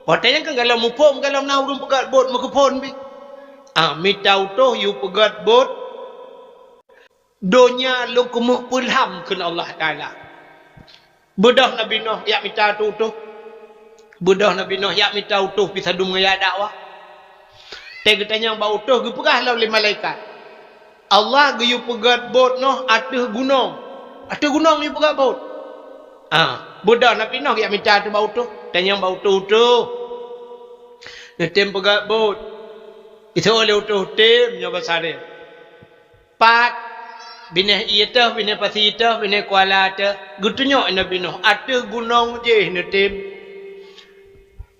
Patanya kan kalau mupom kalau nak urung pegat bot makupon bi. Mitau tu yu pegat bot. Donya lu kumuk pulham kun Allah Taala. Bedah Nabi Nuh yak mitau tu. Bedah Nabi Nuh yak mitau tu bisa dum ngaya dakwah. Tegetanya bau tu ge pegah lah oleh malaikat. Allah geyu pegat bot Nuh atas gunung. Atas gunung ni pegat bot. Bedah Nabi Nuh yak mitau tu bau tu. Tanya bau tu. Netem pegat bot. Itu oleh utuh-utuh nyoba sare. Pat bineh ietah, bineh pasitah, bineh kuala tah. Gutunyo Nabi Nuh atas gunung je netem.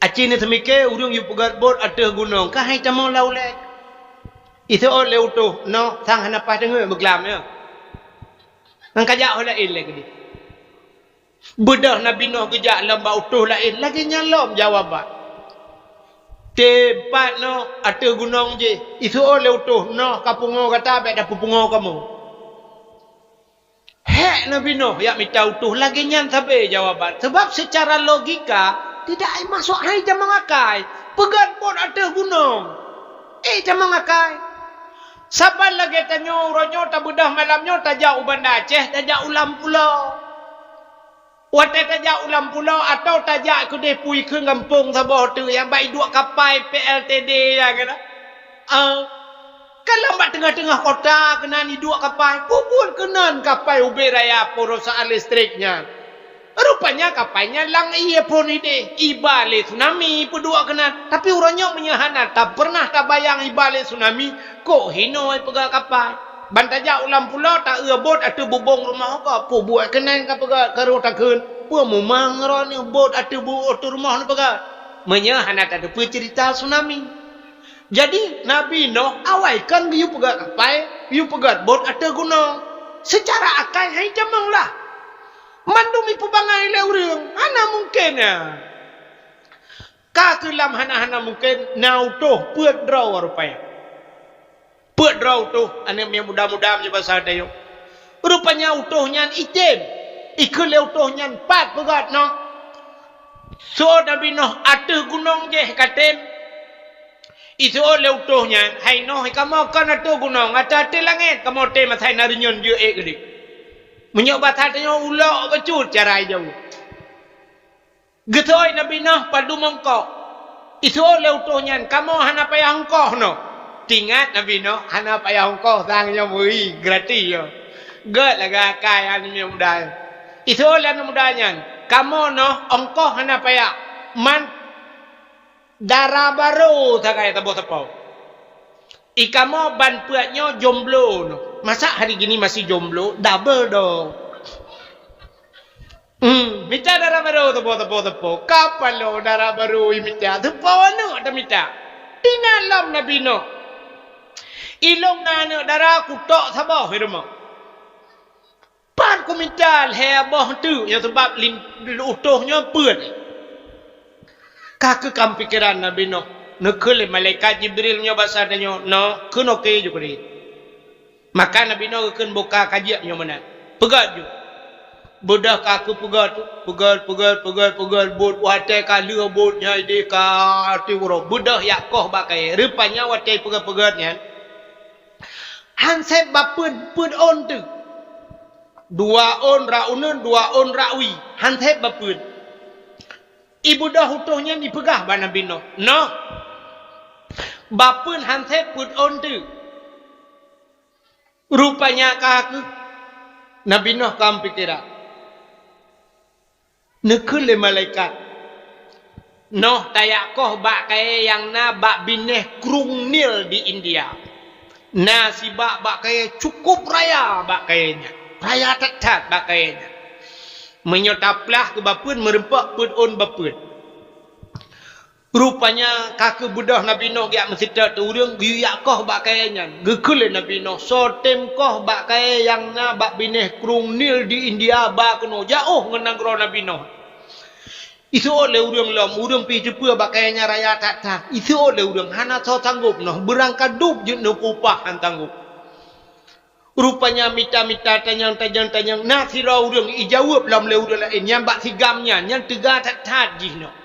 Acin ni semike urung yu pegat bot atas gunung. Kahai tamau laulek. Itu oleh utuh no sang hanapa dengar bergelam ya. Nang kajak lain lagi ni. Bedah Nabi Nuh kejak lamba utuh lain lagi nyalom jawaban. Tempat no atas gunung je. Itu oleh utuh no kapungo kata baik dah pupungo kamu. Hek Nabi Nuh yak minta utuh lagi nyan sampai jawaban. Sebab secara logika tidak masuk hai jamang akai. Pegat bot atas gunung. Jamang akai. Sabar lagi tanya uronyo tak bedah malamnya tajak uban Aceh, tajak ulam pulau. Watai tajak ulam pulau atau tajak kedai pui ke kampung Sabah tu yang baik dua kapal PLTD ya kena. Kalau mak tengah-tengah kota kena ni dua kapal, pun kena kapal Ubi Raya perusahaan listriknya. Rupanya kapalnya lang iya pun ide. Ibale tsunami pun dua kena. Tapi orangnya menyahana tak pernah tak bayang ibale tsunami. Kok hino ai pegang kapal. Bantaja ulam pulau tak bot atau bubong rumah apa. Pu buat kena ka pegang karo takun. Pu memang ni bot atau rumah ni pegang. Menyahana tak ada cerita tsunami. Jadi Nabi Nuh awal kan you pegang kapal, you pegang bot atau gunung. Secara akal hai jamang lah. Mandumi pubangai le urang. Hana mungkin ya. Ka kelam hana mungkin nau tu puat draw rupanya. Puat draw tu ane yang muda-muda je bahasa dayo. Rupanya utuhnya item. Ikule utuhnya 4 pegat no. So Nabi Nuh atas gunung je katen. Itu oleh utuhnya hai Nuh kamu kan atas gunung atas langit kamu te masai narinyon je gede. Menyobat hatinya ulak kecut cara jauh. Getoi Nabi Nuh padu mongkok. Itu oleh utuhnya. Kamu hana payah hongkoh no. Tingat Nabi Nuh hana payah hongkoh. Sangnya mui gratis yo. Get laga kaya ni muda. Itu oleh mudanya. Kamu no hongkoh hana payah. Man darah baru tak kaya tabo-tabo. Ikamo ban puatnya jomblo no. Masa hari gini masih jomblo, double dong. Minta darah baru tepo. Kapan lo darah baru minta? Tepo anu ada minta. Dinalam Nabi Nuh. Ilong nana darah kutok sabah firma. Pan ku minta heboh tu yang sebab utuhnya pun. Kak kam pikiran Nabi Nuh. Nekul malaikat Jibril nya bahasa danyo no kuno ke juga ni. Maka Nabi Nuh akan buka kajian yang mana. Pegat je. Bedah kaku pegat. Bot watai kala botnya ide ka arti wuro. Bedah yakoh bakai. Rupanya watai pegat-pegatnya. Hansep bapun pun on tu. 2 on raunun 2 on rawi. Hansep bapun. Ibu dah utuhnya dipegah ba Nabi Nuh. No. Bapun hansep pun on tu. Rupanya kaku Nabi Nuh kam pikiran. Nekul le malaikat. Nuh tayakoh bak kaya yang na bak bineh Krung Nil di India. Nasi bak kaya cukup raya bak kayanya. Raya tat bak kayanya. Menyotaplah ke bapun merempak pun on bapun. Rupanya kakek budah Nabi Nuh giak mesita tu urang giyak koh bak kayanya. Gekul Nabi Nuh sotem koh bak kaya yang na bak bineh krung nil di India bak kuno jauh ngenang ro Nabi Nuh. Itu oleh urang lam urang pi cepa bak kayanya raya tat. Itu oleh urang hana so sanggup noh berangkat dup je no upah han tanggup. Rupanya mita tanyang nah sira urang ijawab lam le urang lain yang bak sigamnya yang tega tat ji noh.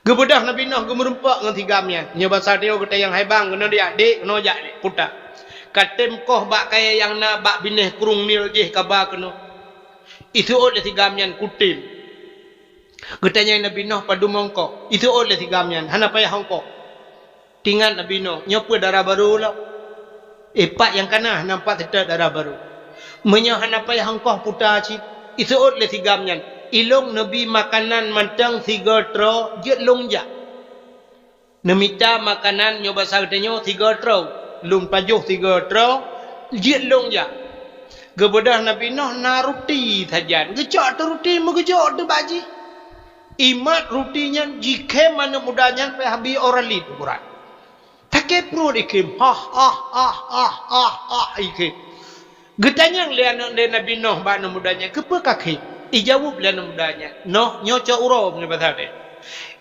Gebedah Nabi Nuh gemerempak ngan tigamnya. Nya bahasa dia kata yang haibang kena dia adik kena jak dik putak. Katem koh bak kaya yang na bak bineh kurung nil jeh kaba kena. Itu oleh tigamnya kutim. Getanya Nabi Nuh padu mongko. Itu oleh tigamnya hana payah hongko. Tinggal Nabi Nuh nyopa darah baru lah. Pak yang kana nampak tidak darah baru. Menya hana payah hongko putak cik. Itu oleh tigamnya. Ilong Nabi makanan mantang 3 tro jet longja. Nemita makanan nyoba sardenyo 3 tro. Lung pajuh 3 tro jet longja. Gebedah Nabi Nuh na roti saja. Gejok tu roti megejok tu baji. Imat rutinya jike mana mudanya pe habi orang lid Quran. Take pro dikim. Ikim. Getanya lian Nabi Nuh ba mudanya kepe kaki. Ijawab lan mudanya noh nyoco uro ni bahasa dia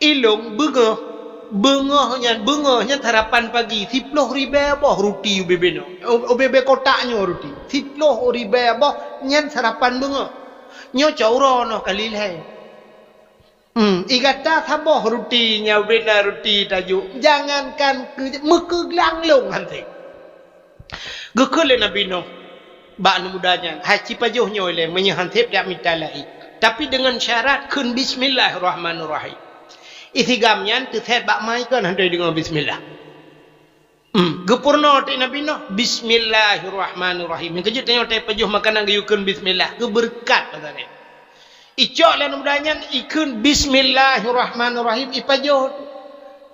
ilung bengahnya harapan pagi 10,000 boh roti ubebeno ubebe kotaknya roti 10,000 boh nyan sarapan bengah nyoco uro noh kalilai igata saboh roti nya ubena roti tajuk jangankan mekeglang long hanti gekul Nabi Nuh bak mudanya haji pajuhnya oleh menyehantip dak mitalai tapi dengan syarat kun bismillahirrahmanirrahim itigamnya tetep bak mai kan handai dengan bismillah gepurno ti Nabi Nuh bismillahirrahmanirrahim yang kejut tanya teh pajuh makanan gayukun bismillah ke berkat katanya icok lan mudanya ikun bismillahirrahmanirrahim ipajuh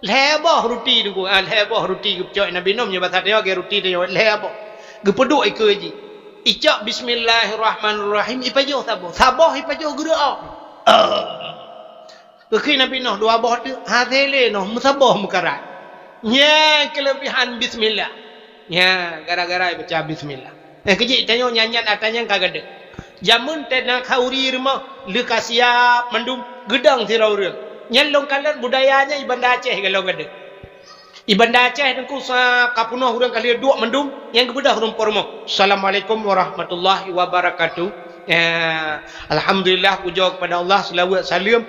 leboh roti tu leboh roti gepcok Nabi Nuh nyebut dia ke roti dia leboh gepeduk ikeji Icak bismillahirrahmanirrahim ipajuh saboh ipajuh gerak kekhi Nabi Nuh dua boh tu hadele noh musaboh mukarat nya kelebihan bismillah nya gara-gara baca bismillah kejik tanya nyanyian atanya kagade jamun tena khauri rumah le kasiap mendum gedang sirau reung nyalong kalan budayanya ibanda Aceh kalau gade Ibanda Aceh dengku sa kapunoh urang kali dua mendum yang kebedah urang pormo. Assalamualaikum warahmatullahi wabarakatuh. Alhamdulillah puja kepada Allah selawat salam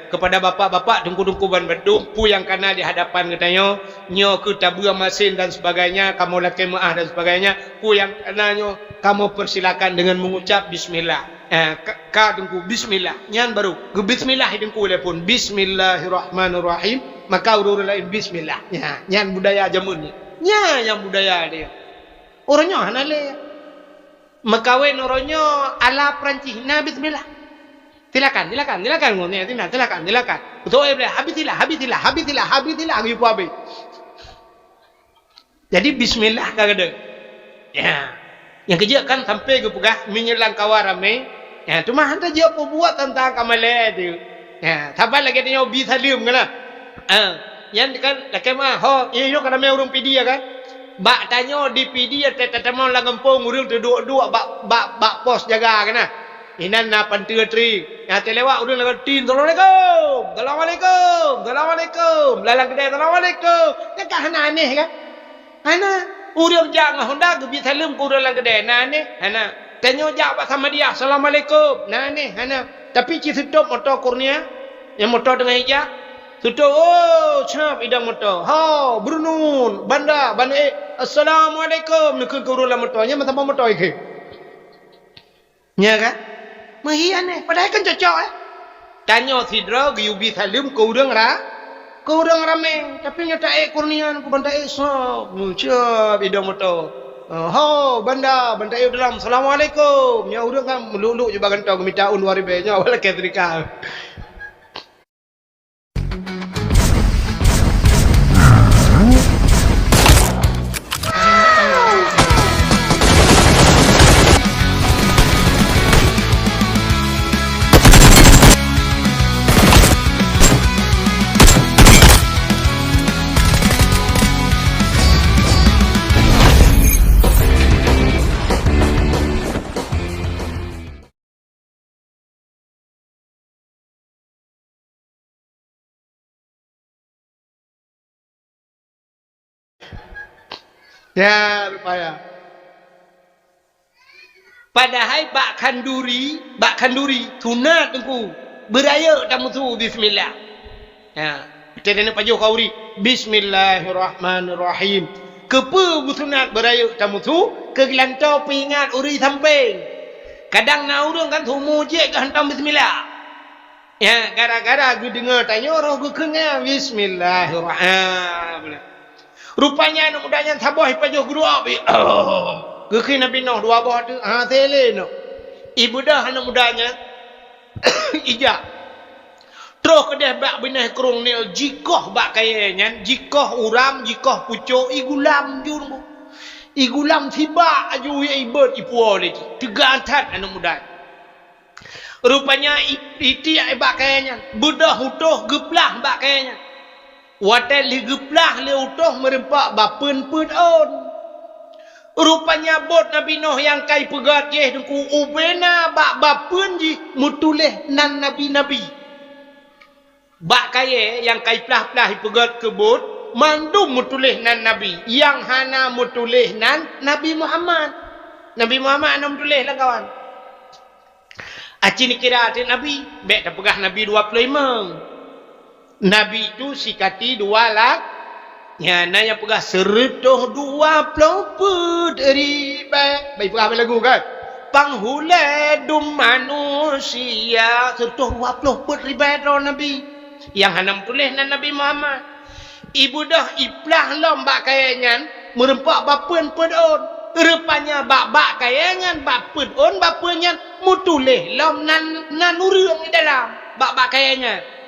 kepada bapak-bapak dengku-dengku ban bedumpu yang kana di hadapan katanya nyo ke tabua masin dan sebagainya kamu lakai maah dan sebagainya ku yang kananyo kamu persilakan dengan mengucap bismillah. Ka dengku bismillah nyan baru ge bismillah dengku lepun bismillahirrahmanirrahim maka urut lain bismillah nyan budaya jamun yang budaya dia orangnya hanale makawin orangnya ala Perancis nah bismillah silakan ngone silakan betul boleh habisilah gitu apa jadi bismillah kagak ya yang kerja kan sampai ke pegah menyelang kawan ramai cuma hantar dia apa buat tentang kamale tu sabar lagi dia bisa lium kan yang kan laki mah ini kan ramai orang pidi kan bak tanya di pidi tetemon lah ngempong urang tu dua bak pos jaga kan inan na pantua tri telewak urang lagu tin assalamualaikum lalang kedai assalamualaikum kan aneh kan urang jangan honda ke bisa lium ku urang kedai aneh tanya jawab sama dia assalamualaikum tapi ci tutup motor kurnia yang motor dengan hijab tutup cap idang motor Brunun banda assalamualaikum nekun ke urang motornya masa motor ke nya kan mahian padahal kan cocok tanya sidra giyubi salim ke urang rame tapi nyata kurnian ku banda sok cap idang motor banda ayo dalam assalamualaikum nya urang kan melulu juga gantau minta un 2,000 nya wala ketrika Ya, rupanya. Padahal bak kanduri, tuna tengku. Beraya tamu tu bismillah. Ya, kita nak pajuh kauri. Bismillahirrahmanirrahim. Kepa busunat beraya tamu tu, kegelantau peringat uri samping. Kadang nak urang kan tu mujik ke hantam bismillah. Ya, gara-gara gue dengar tanya orang gue kenal bismillahirrahmanirrahim. Rupanya anak mudanya sabah pajuh guru abi. Gue kena Nabi Nuh dua bah tu. Tele no. Ibu dah anak mudanya ijak. Terus kedeh bak binah kerung ni jikoh bak kayanya, jikoh uram, jikoh pucuk, igulam jurmu. Igulam tiba aju ya ibad ipuo lagi. Tiga antat anak mudanya. Rupanya iti bak kayanya. Budah utuh geplah bak kayanya. Wadah li geplah li utuh merempak bapun-pun on. Rupanya bot Nabi Nuh yang kai pegat je dengku ubena bak bapun ji mutuleh nan nabi-nabi. Bak kaya yang kai plah-plah pegat ke bot mandum mutuleh nan nabi. Yang hana mutuleh nan Nabi Muhammad. Nabi Muhammad hana mutuleh lah kawan. Aci ni kira hati Nabi. Bek dah pegah Nabi 25. Nabi itu sikati 2 lak. Ya, nanya pegah 120 ribu. Baik pegah lagu kan? Panghuledum manusia 120 ribu Nabi. Yang hanam tulis nan Nabi Muhammad. Ibu dah iplah lombak kayangan merempak bapun pedon. Rupanya bak kayangan bapun on bapunnya mutuleh lom nan urang di dalam bak kayangan.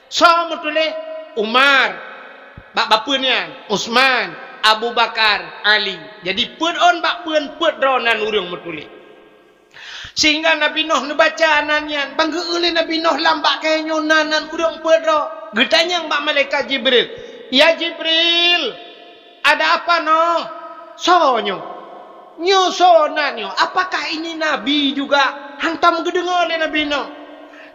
So mutuleh Umar bak bapunnya Usman, Abu Bakar, Ali. Jadi pedon bapun pedronan urang mutuleh. Sehingga Nabi Nuh baca anannya bangga oleh Nabi Nuh lambak kayangan nan urang pedro. Getanya mbak malaikat Jibril. Ya Jibril, ada apa Nuh? Sonyo. Nyo sonanyo. Apakah ini Nabi juga? Hantam gedengar oleh Nabi Nuh.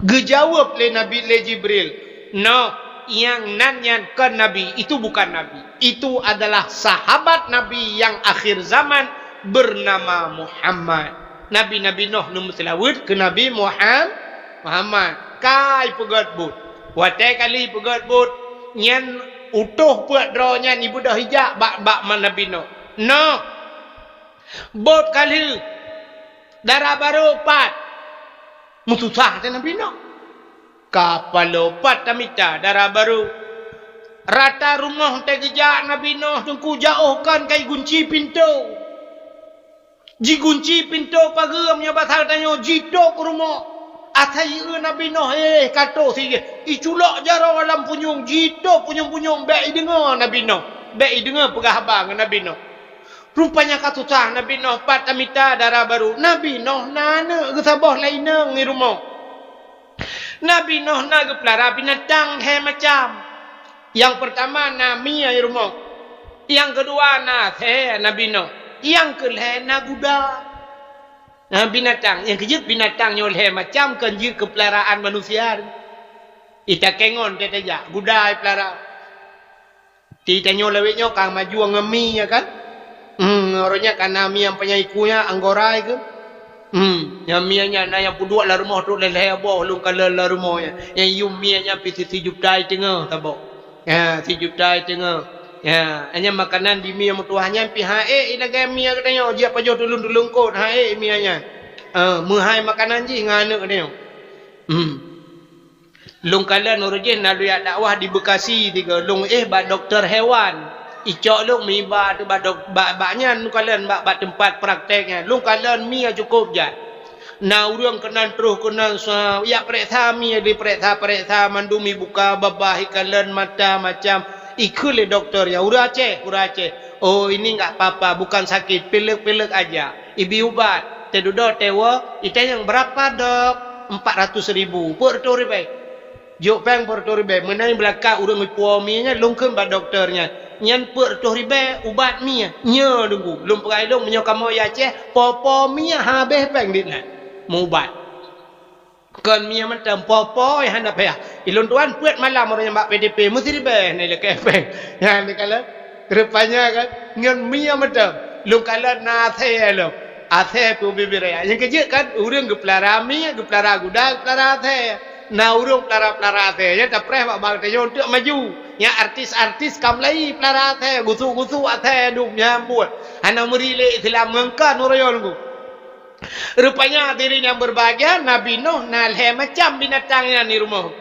Gejawab oleh Nabi le Jibril. No, yang nanyan ke Nabi itu bukan Nabi. Itu adalah sahabat Nabi yang akhir zaman bernama Muhammad. Nabi Nuh numut selawat ke Nabi Muhammad. Kai pegat but. Watai kali pegat but. Nyan utuh puat dronya ni budak hijak bak Nabi Nuh. No. Bot kali darah baru 4. Mutusah dan Nabi Nuh. Kapal 4 tamita darah baru. Rata rumah tegejak Nabi Nuh tungku jauhkan kai kunci pintu. Ji kunci pintu pagamnya batal tanya jidok rumah. Atai Nabi Nuh kato sige. Iculak jara alam punyung jidok punyung-punyung baik dengar Nabi Nuh. Baik dengar pegah abang Nabi Nuh. Rupanya katutah Nabi Nuh 4 tamita darah baru. Nabi Nuh nana kesabah lainang di rumah. Nabi Nuh na gepelara binatang macam. Yang pertama nami di rumah. Yang kedua Nabi Nuh. Yang kelihatan kuda. Binatang. Yang kejut binatang nyoleh macam kenji kepelaraan manusia. Ita kengon teteja. Kuda pelara. Tita nyoleweknya kang maju ngemi ya kan. Orangnya kan nami yang penyaikunya anggorai ke. Yang mianya na yang puduk lah rumah tu leleh abah lu kalau lah rumahnya. Yang yum mianya pisi 7 juta tengah tabok. Ya 7 juta tengah. Ya, hanya makanan di mia mutuahnya pihak ilaga mia katanya dia pajo tulung-tulung kot mianya. Muhai makanan ji ngana katanya. Long kala nurujin nalu ya dakwah di Bekasi tiga long ba doktor hewan. Icok long mi ba tu baknya nu kalian ba tempat prakteknya. Long kalian mia cukup je. Na urang kenan terus kenan ya periksa mia di periksa mandumi buka babah kalian mata macam ikut doktor ya urace. Oh ini enggak apa-apa, bukan sakit, pilek-pilek aja. Ibi ubat, tedudo tewa, itu yang berapa dok? 400.000. Porto ribe. Jok peng porto ribe. Menai belakang urang ipuo minya lungkeun ba doktornya. Nyan porto ribe ubat mia. Nya dunggu. Lum perai long menyokamo ya ceh, popo mia habis peng ditna. Mau ubat. Kan mia macam popo yang hendak payah. Ilun tuan puat malam orang yang bak PDP mesti ribe ni le kepeng. Ya ni kala Rupanya kan ngan mia macam lu kala na the lo. Athe pu bibiraya. Yang kerja kan urang ge pelara mia, ge pelara guda, pelara athe. Na urang pelara athe ya tak preh bak te yo tuk maju. Ya artis-artis kamlai pelara athe, gusu-gusu athe duk nyambut. Ana merile Islam ngangkan urayon ku. Rupanya hadirin yang berbahagia, Nabi Nuh nalhe macam binatangnya di rumah.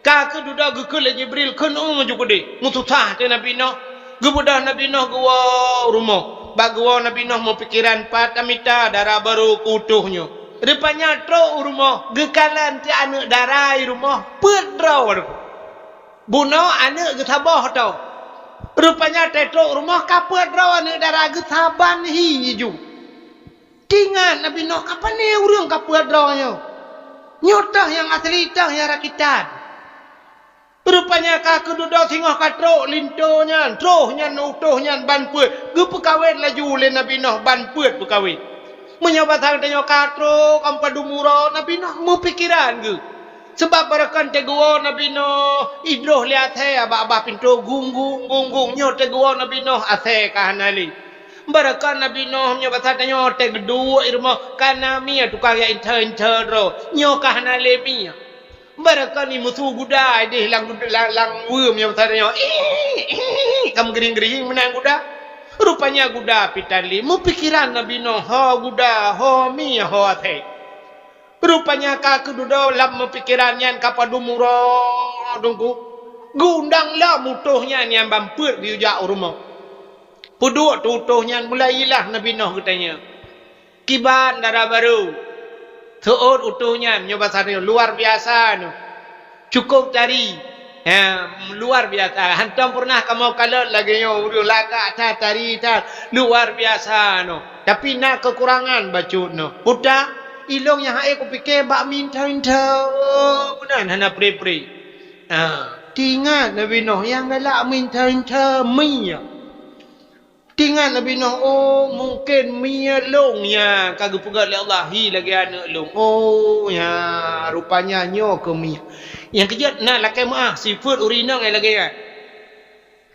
Kaka duda gekul Jibril kun maju kudi. Mututah te Nabi Nuh. Gebudah Nabi Nuh gua rumah. Bagwa Nabi Nuh mau pikiran patamita darah baru kutuhnya. Rupanya tro rumah gekalan ti anak darah rumah pedraw. Buno anak getabah tau. Rupanya tetro rumah kapet draw anak darah getaban hiju. Tingan Nabi Nuh kapan ni urang kapet drawnya. Nyotah yang asli tah yang rakitan. Rupanya kaku duduk tengah katro lintonya, trohnya nutohnya ban puet. Gu pekawin laju le Nabi Nuh ban puet pekawin. Menyobat hang tanya katro kampadu murah Nabi Nuh mau pikiran gu. Sebab barakan teguo Nabi Nuh idroh lihat he aba pintu gunggung nyot teguo Nabi Nuh ase kahanali. Barakan Nabi Nuh menyobat hang tanya te gedua irma kana mia tukang ya inter ro nyo kahanale mia. Barakan ni musuh guda deh lang wum yang tanya kamu gering-gering menang guda. Rupanya guda pitali mu pikiran Nabi Nuh ha guda ha mia ha ate. Rupanya kaku duda lam pikirannya kapadu murah dungku. Gundang lah mutuhnya ni ambam put di ujak rumah. Puduk tutuhnya mulailah Nabi Nuh katanya. Kiban darah baru. Tuut utuhnya nyoba sana luar biasa no. Cukup cari. Luar biasa. Hantam pernah kamu kalau lagi yo laga tari luar biasa no. Tapi nak kekurangan bacut no. Udah ilong yang aku fikir bak minta benar hana pre. Tingat Nabi Nuh yang galak minta mia. Tingat Nabi Nuh mungkin mia long ya kagak pegat oleh Allah lagi anak long. Ya rupanya nyo ke mia. Yang kejat nak lakai maaf sifat urinang lagi kan.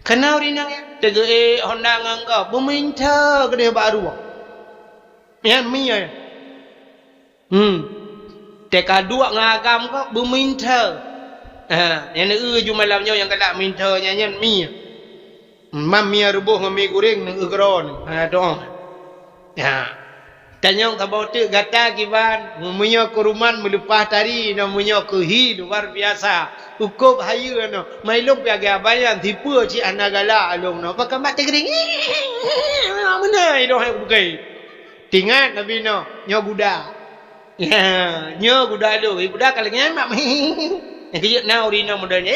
Kena urinang ya. Tega honda ngangka berminta ke dia baru. Yang mia ya. Teka dua ngagam kau berminta. Yang jumalamnya yang galak minta nyanyian mia. Mamia rubuh ngami goreng nang egron. Doa. Ya. Tanyong tabau tu gata kiban, mumunyo kuruman melupas tari namunyo kehi luar biasa. Ukup hayu no. Mailung piaga bayan tipu ci anagala alung no. Pakai mat tegering. Mana idoh hai bukai. Tingat Nabi no, nyo budak. Ya, nyo budak lu. Budak kalau nyamak. Yang kejut na urina modalnya.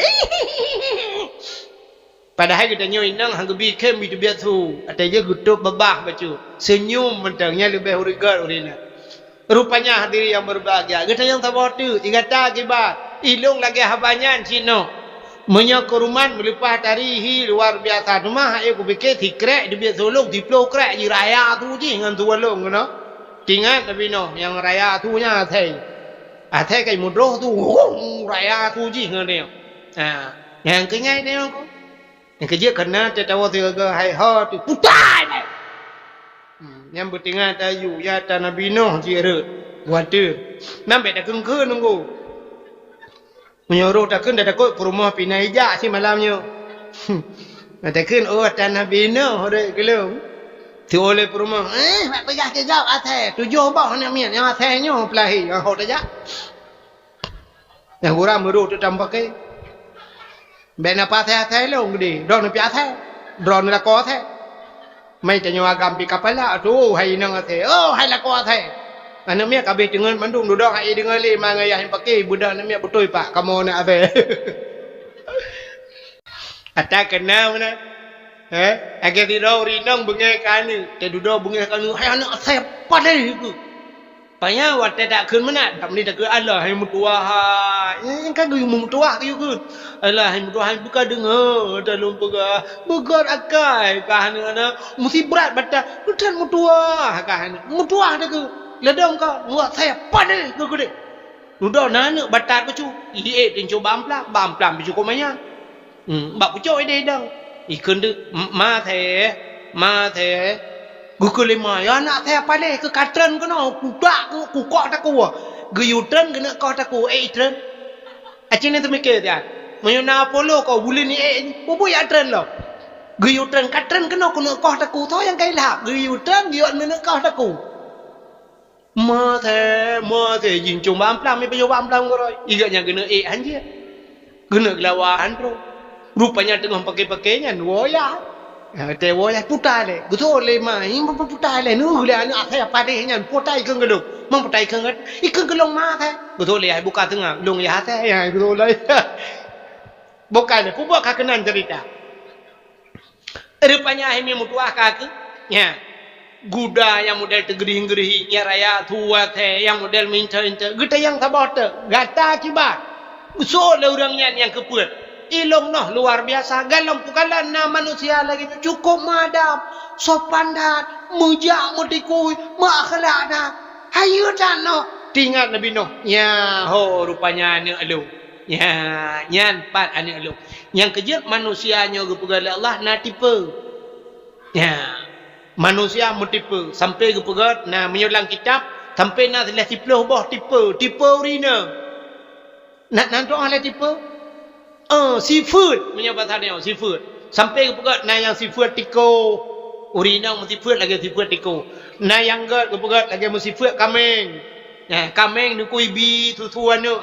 Padahal kita nyo inang hang gebi kem itu biatu. Ataya gutup babah bacu. Senyum mentangnya lebih urigat urina. Rupanya hadiri yang berbahagia. Kita yang tabah tu, igata akibat. Ilung lagi habanyan cino. Menyakuruman melipas tarihi luar biasa. Cuma aku fikir tikrek di biasa ulung diplo krek di raya tu je dengan tu ulung no. Tingat Nabi Nuh yang raya tu nya athai. Athai kai mudroh tu raya tu je dengan dia. Yang kenyai dia aku. Yang kerja kena tetawa tiga hai ha tu putai. Yang bertinggal tayu ya ta Nabi Nuh jere buat tu. Nampak dah kengke nunggu. Menyuruh takkan dah takut rumah pinai jak si malamnya. Takkan ta Nabi Nuh ore kelum. Tu oleh rumah mak pegah ke gap atai 7 bah nak mian yang atainya pelahi yang hot aja. Yang kurang meru tu tambah ke. Bena pa the long gede don pi athe don la ko the mai ta nyo agam pi kapala tu hai nang athe hai la ko athe ana mia ka be dengan mandung duduk hai dengan le mangai yang pakai budak na mia betul pak kamu nak athe ata kena mana agak tidak rinang bungai kanu te duduk bungai kanu hai anak athe padai ku paya wat tak kun mana tak ni tak Allah hai mutua yang kan gu mutua tu ku Allah hai mutua hai buka dengar dalam pega bukan akai kahana mesti berat bata lutan mutua kahana mutua dah ku ledong ka buat saya padai ku gede duduk nana batat ku cu ide tin coba bam plam bicu ko maya bak ku coi dei dang ikun de ma the gukule ma ya nak the pale ke katren kono kudak ku kok tak ku guyutren kena kok tak ku tren acine tu mikir dia menyona polo ko buli ni bubu ya tren lo guyutren katren kena kena kok tak ku tho yang kai la guyutren giot mena kok tak ku ma the jing chung bam plam mi pe yo bam plam ko roi iganya kena anjir kena lawan bro rupanya tengah pakai-pakainya woya te woya putale betul le mai putale nu le anu akhir apa deh nyan putai keng gelung mang putai keng ikeng gelung ma the betul le ai buka tengah lung ya the ya betul le bukan le pubak kakenan cerita rupanya ai mi mutuah kaki ya guda yang model tegering-gerihi ya raya tua the yang model minta gita yang tabot gata kibat so le orangnya yang kepuat ilong noh luar biasa galong pukalan na manusia lagi cukup madam sopan dan mujak mutikui makhlak dah hayu dan noh tinggal nabi noh ya ho rupanya ni elu ya nyan pat ani elu yang kejut manusianya kepugal Allah na tipe ya manusia mutipe sampai kepugal na menyulang kitab sampai na telah tiploh boh tipe urina nak doa le tipe seafood menyebut tadi seafood sampai kepegat na yang seafood tiko urina mesti food lagi seafood tiko na yang gat kepegat lagi mesti seafood kameng kameng nu kuibi tuan nu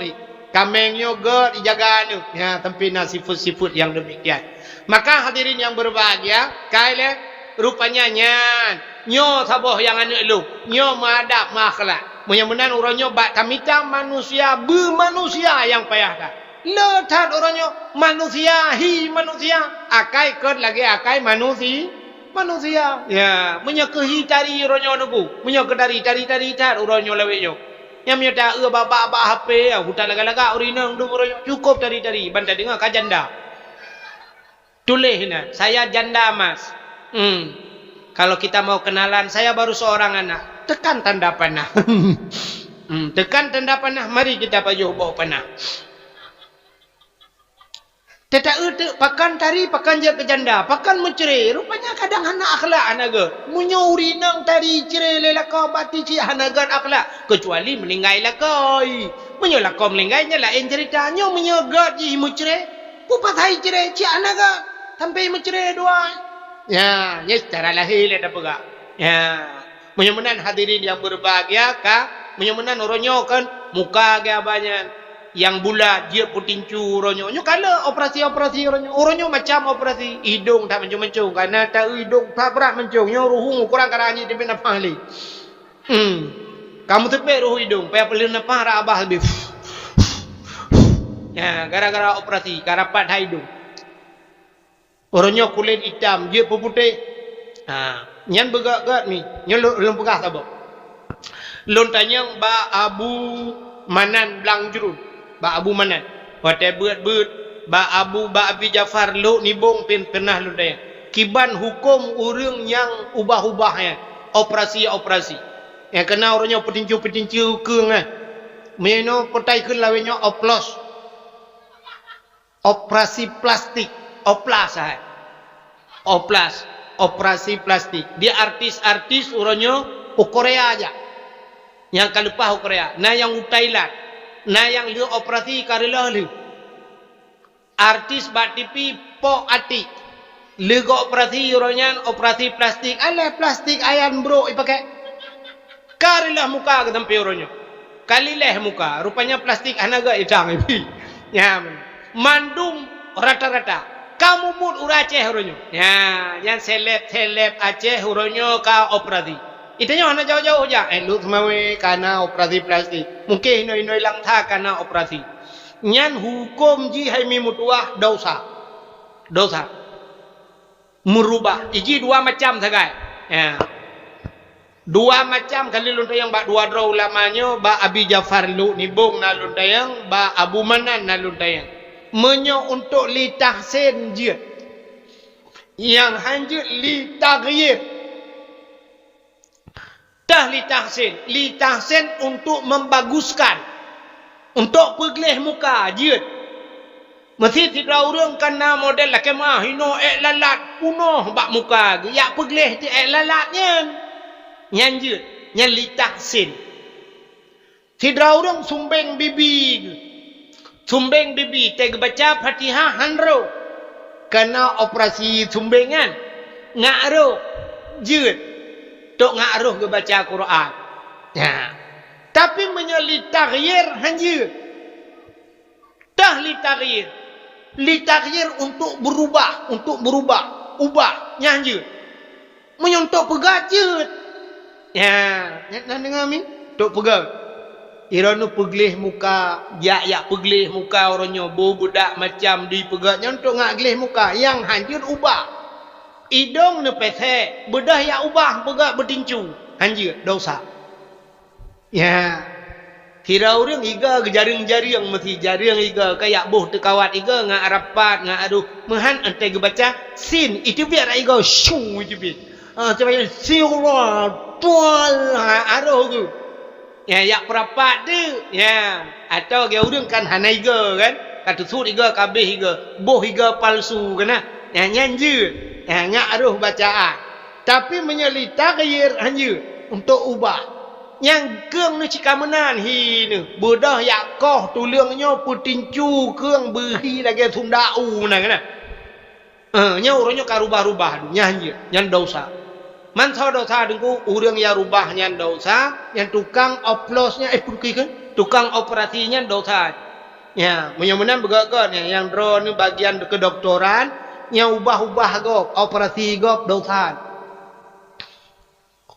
kameng yogurt dijaga nu ya sampai na seafood yang demikian maka hadirin yang berbahagia kaile rupanya nyo saboh yang anu lu nyo madap makhlak menyemenan uranyo bak tamita manusia bermanusia yang payah dah letat orangnya manusia akai ket lagi akai manusia ya menyekehi tari orangnya nuku menyekedari tari tar orangnya leweknya yang menyata baba HP hutan laga urina ndung orangnya cukup tari banda dengar ka janda tulihna saya janda mas kalau kita mau kenalan saya baru seorang anak tekan tanda panah tekan tanda panah mari kita pajuh bawa panah Tetak pakan tari pakan je ke janda pakan mencerai rupanya kadang anak akhlak anaga munyuri nang tari cerai lelaka bati ci hanagan akhlak kecuali meninggai lakai menyolak kau meningainya lah ceritanya menyogat ji mencerai pupat hai cerai ci anaga sampai mencerai dua ya secara lahir ada pegak ya menyemenan hadirin yang berbahagia ka menyemenan orangnya kan muka gaya banyak yang bulat dia putincu oronyo kala operasi oronyo macam operasi hidung tak mencung karena tak hidung tak berat mencung nyo ruhung kurang karani dia nak pahli kamu tepek ruh hidung payah pelin napah ra abah lebih ya gara-gara operasi karapat hidung oronyo kulit hitam dia putih nyan begak-gak ni nyo lum pegah sabok lon tanyang ba Abu Manan Blang Jurun ba Abu Manan wate beut ba Abi Jafar lu nibong pernah lu daya kiban hukum urang yang ubah-ubahnya operasi yang kena orangnya petinju keung meno potai keun lawenyo operasi plastik operasi plastik dia artis orangnya Korea aja yang kalupah Korea nah yang Thailand nah yang lu operasi karilah lu artis bat TV po ati lu operasi orangnya operasi plastik ale plastik ayan bro ipakai karilah muka ke tempat orangnya kalileh muka rupanya plastik anaga itang ya mandum rata-rata kamu mud uraceh orangnya ya yang seleb Aceh orangnya ka operasi itanya hana jauh-jauh aja lu semawe karena operasi plastik mungkin inoi lang tha karena operasi nyan hukum ji hai mi mutuah dosa merubah iji dua macam sagai ya dua macam kali lunta yang ba dua draw lamanya ba Abi Jafar lu nibong na lunta yang ba Abu Manan na lunta yang menyo untuk li tahsin je yang hanjut li taghyir li tahsin untuk membaguskan untuk pegleh muka je Mesti tidak orang kena model lah kemah hino lalat punoh bak muka ge ya pegleh ti lalatnya nyanjut nyan litah sin. Tidak orang sumbeng bibi teg baca Fatihah hanro kena operasi sumbengan ngaro jeut tok ngaro ge baca Quran. Ya. Tapi menyeli taghyir hanjut. Dah litaghir untuk berubah, ubah nyanjut. Menyontok pegajet. Ya, nak dengar mi? Tok pegang. Iranu peglih muka, ya peglih muka orangnya budak macam di pegat nyontok ngak glih muka yang hanjut ubah. Idong ne pethe, bedah ya ubah pegat bertincu. Hanjut dosa. Ya. Kira orang iga ke jaring-jaring mesti jaring iga kayak boh tekawat iga ngak rapat ngak aduh mehan ente ge baca sin itu biar iga shung itu bi. Coba siwa tual aduh ge. Ya perapat de. Ya atau ge orang kan hana iga kan kata sud iga kabeh iga boh iga palsu kana. Ya nyanju. Ya ngak aduh bacaan. Tapi menyelita gayir hanya untuk ubah. Yang keung ni cika menan hi ni bedah yakoh tulangnya putincu keung behi lagi thundau na kana nya urangnya karubah-rubah nyan dosa man sa dosa dengku urang ya rubah nyan dosa yang tukang oplosnya tukang operasinya dosa ya menyemenan begagan yang dro ni bagian kedokteran nya ubah-ubah gop operasi gop dosa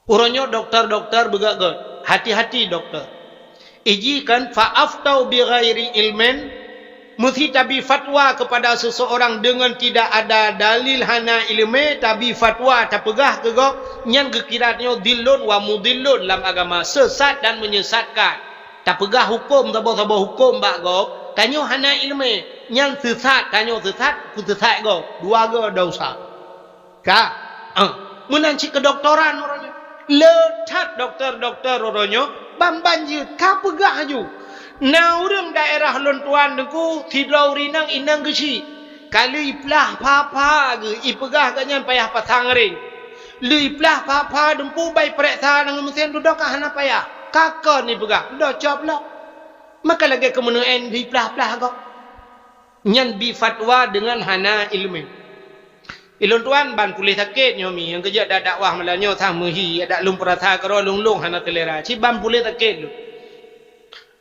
urangnya dokter begagan. Hati-hati doktor. Ijikan fa'aftau bi ghairi ilmin mesti tabi fatwa kepada seseorang dengan tidak ada dalil hana ilmu tabi fatwa tak pegah ke gok nyan kekiratnya dillun wa mudillun dalam agama sesat dan menyesatkan. Tak pegah hukum tabo hukum bak gok kanyo hana ilmu nyan sesat kanyo sesat ku sesat gok dua go dosa. Ka menanci kedokteran orangnya letat dokter orangnya bamban je ka pegah ju na urang daerah lontuan deku tidau rinang inang gesi kali iplah papa ge ipegah kanyan payah pasang ring li iplah papa dempu bai periksa nang mesin duduk hana payah kakon ni pegah dah jawab lah maka lagi kemenuen di plah kau nyan bi fatwa dengan hana ilmu. Ilon tuan ban pulih sakit nyomi yang kerja dak dakwah malanyo sang mehi ada lum perasa karo lung hana telera ci ban pulih sakit lu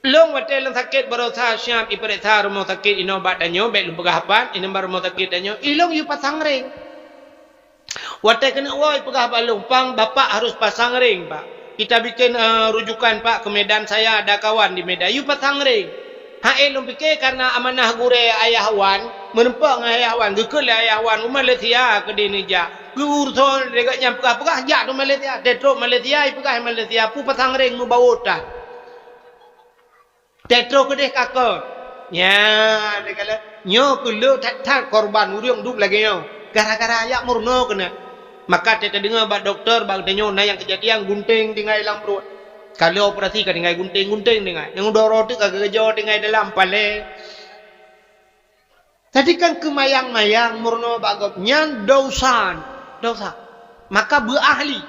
long wate lang sakit barosa syam iperesa rumah sakit ino bak danyo bek lum pegahapan ino bar rumah sakit danyo ilong yu pasang ring wate kena woi pegahapan lung pang bapak harus pasang ring pak kita bikin rujukan pak ke Medan saya ada kawan di Medan yu pasang ring lum fikir karena amanah gure ayah wan menempak ayah wan gekul ayah wan Malaysia ke dinija gur thon dekat nyam pegah jak tu Malaysia tetro Malaysia pegah Malaysia pu pasang ring mu bawota tetro ke deh kakak nya de kala nyo ku lu tat korban urang duk lagi nyo gara-gara ayak murno kena maka tete dengar bak doktor bak denyo na yang kejadian gunting tinggal dalam perut kalau operasi kan tinggal gunting tinggal yang udara tu kagak kejo tinggal dalam pale. Tadi kan kemayang-mayang murno bagop nyan dosa. Maka berahli.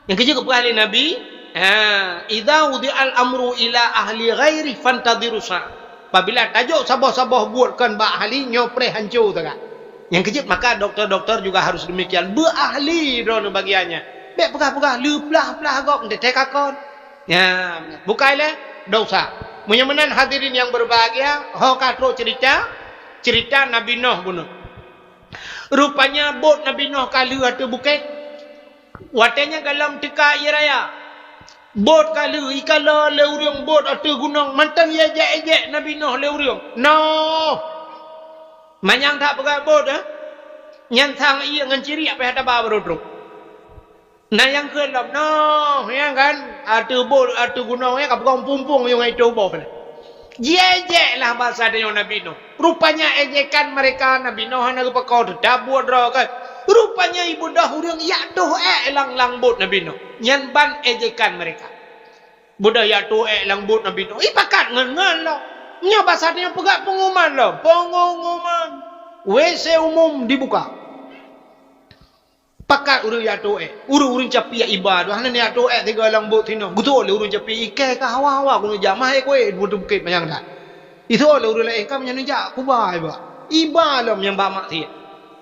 Yang kerja kepada Nabi, idza wudi'al amru ila ahli ghairi fantadhiru sa. Apabila tajuk sabah-sabah buatkan ba ahli nyopre hancur tu kan. Yang kerja maka doktor-doktor juga harus demikian berahli drone bagiannya. Bek pegah-pegah leplah-plah gop detek akon. Ya, bukailah dosa. Menyemenan hadirin yang berbahagia, ho katro cerita Nabi Nuh bunuh. Rupanya bot Nabi Nuh kali atau bukit. Watenya galam tika iraya. Bot kali ikala leurung bot atau gunung mantang ejek Nabi Nuh leurung. No. Manyang tak pegang bot nyantang iya ngan ciri apa hada ba berudruk. Nah yang kelap no yang kan atau bot atau gunungnya kapung pumpung yang itu bot. Jejek lah bahasa dia Nabi Nuh. Rupanya ejekan mereka Nabi Nuh nak pakau dabur ro kan. Rupanya ibu dah urang ya doh lang bot Nabi Nuh. Nyan ban ejekan mereka. Budak ya doh lang bot Nabi Nuh. Pakat ngan lah. Nya bahasa dia pegat pengumuman lah. Pengumuman. WC umum dibuka. Pakat urang ya tu urang capi ya ibadah hana ni tu tiga lang bot tino gutul urang capi ikai ka hawa-hawa kuno jamah kowe butuh bukit mayang dah itu le urang le kam nya ja kubai ba ibadah yang ba mak ti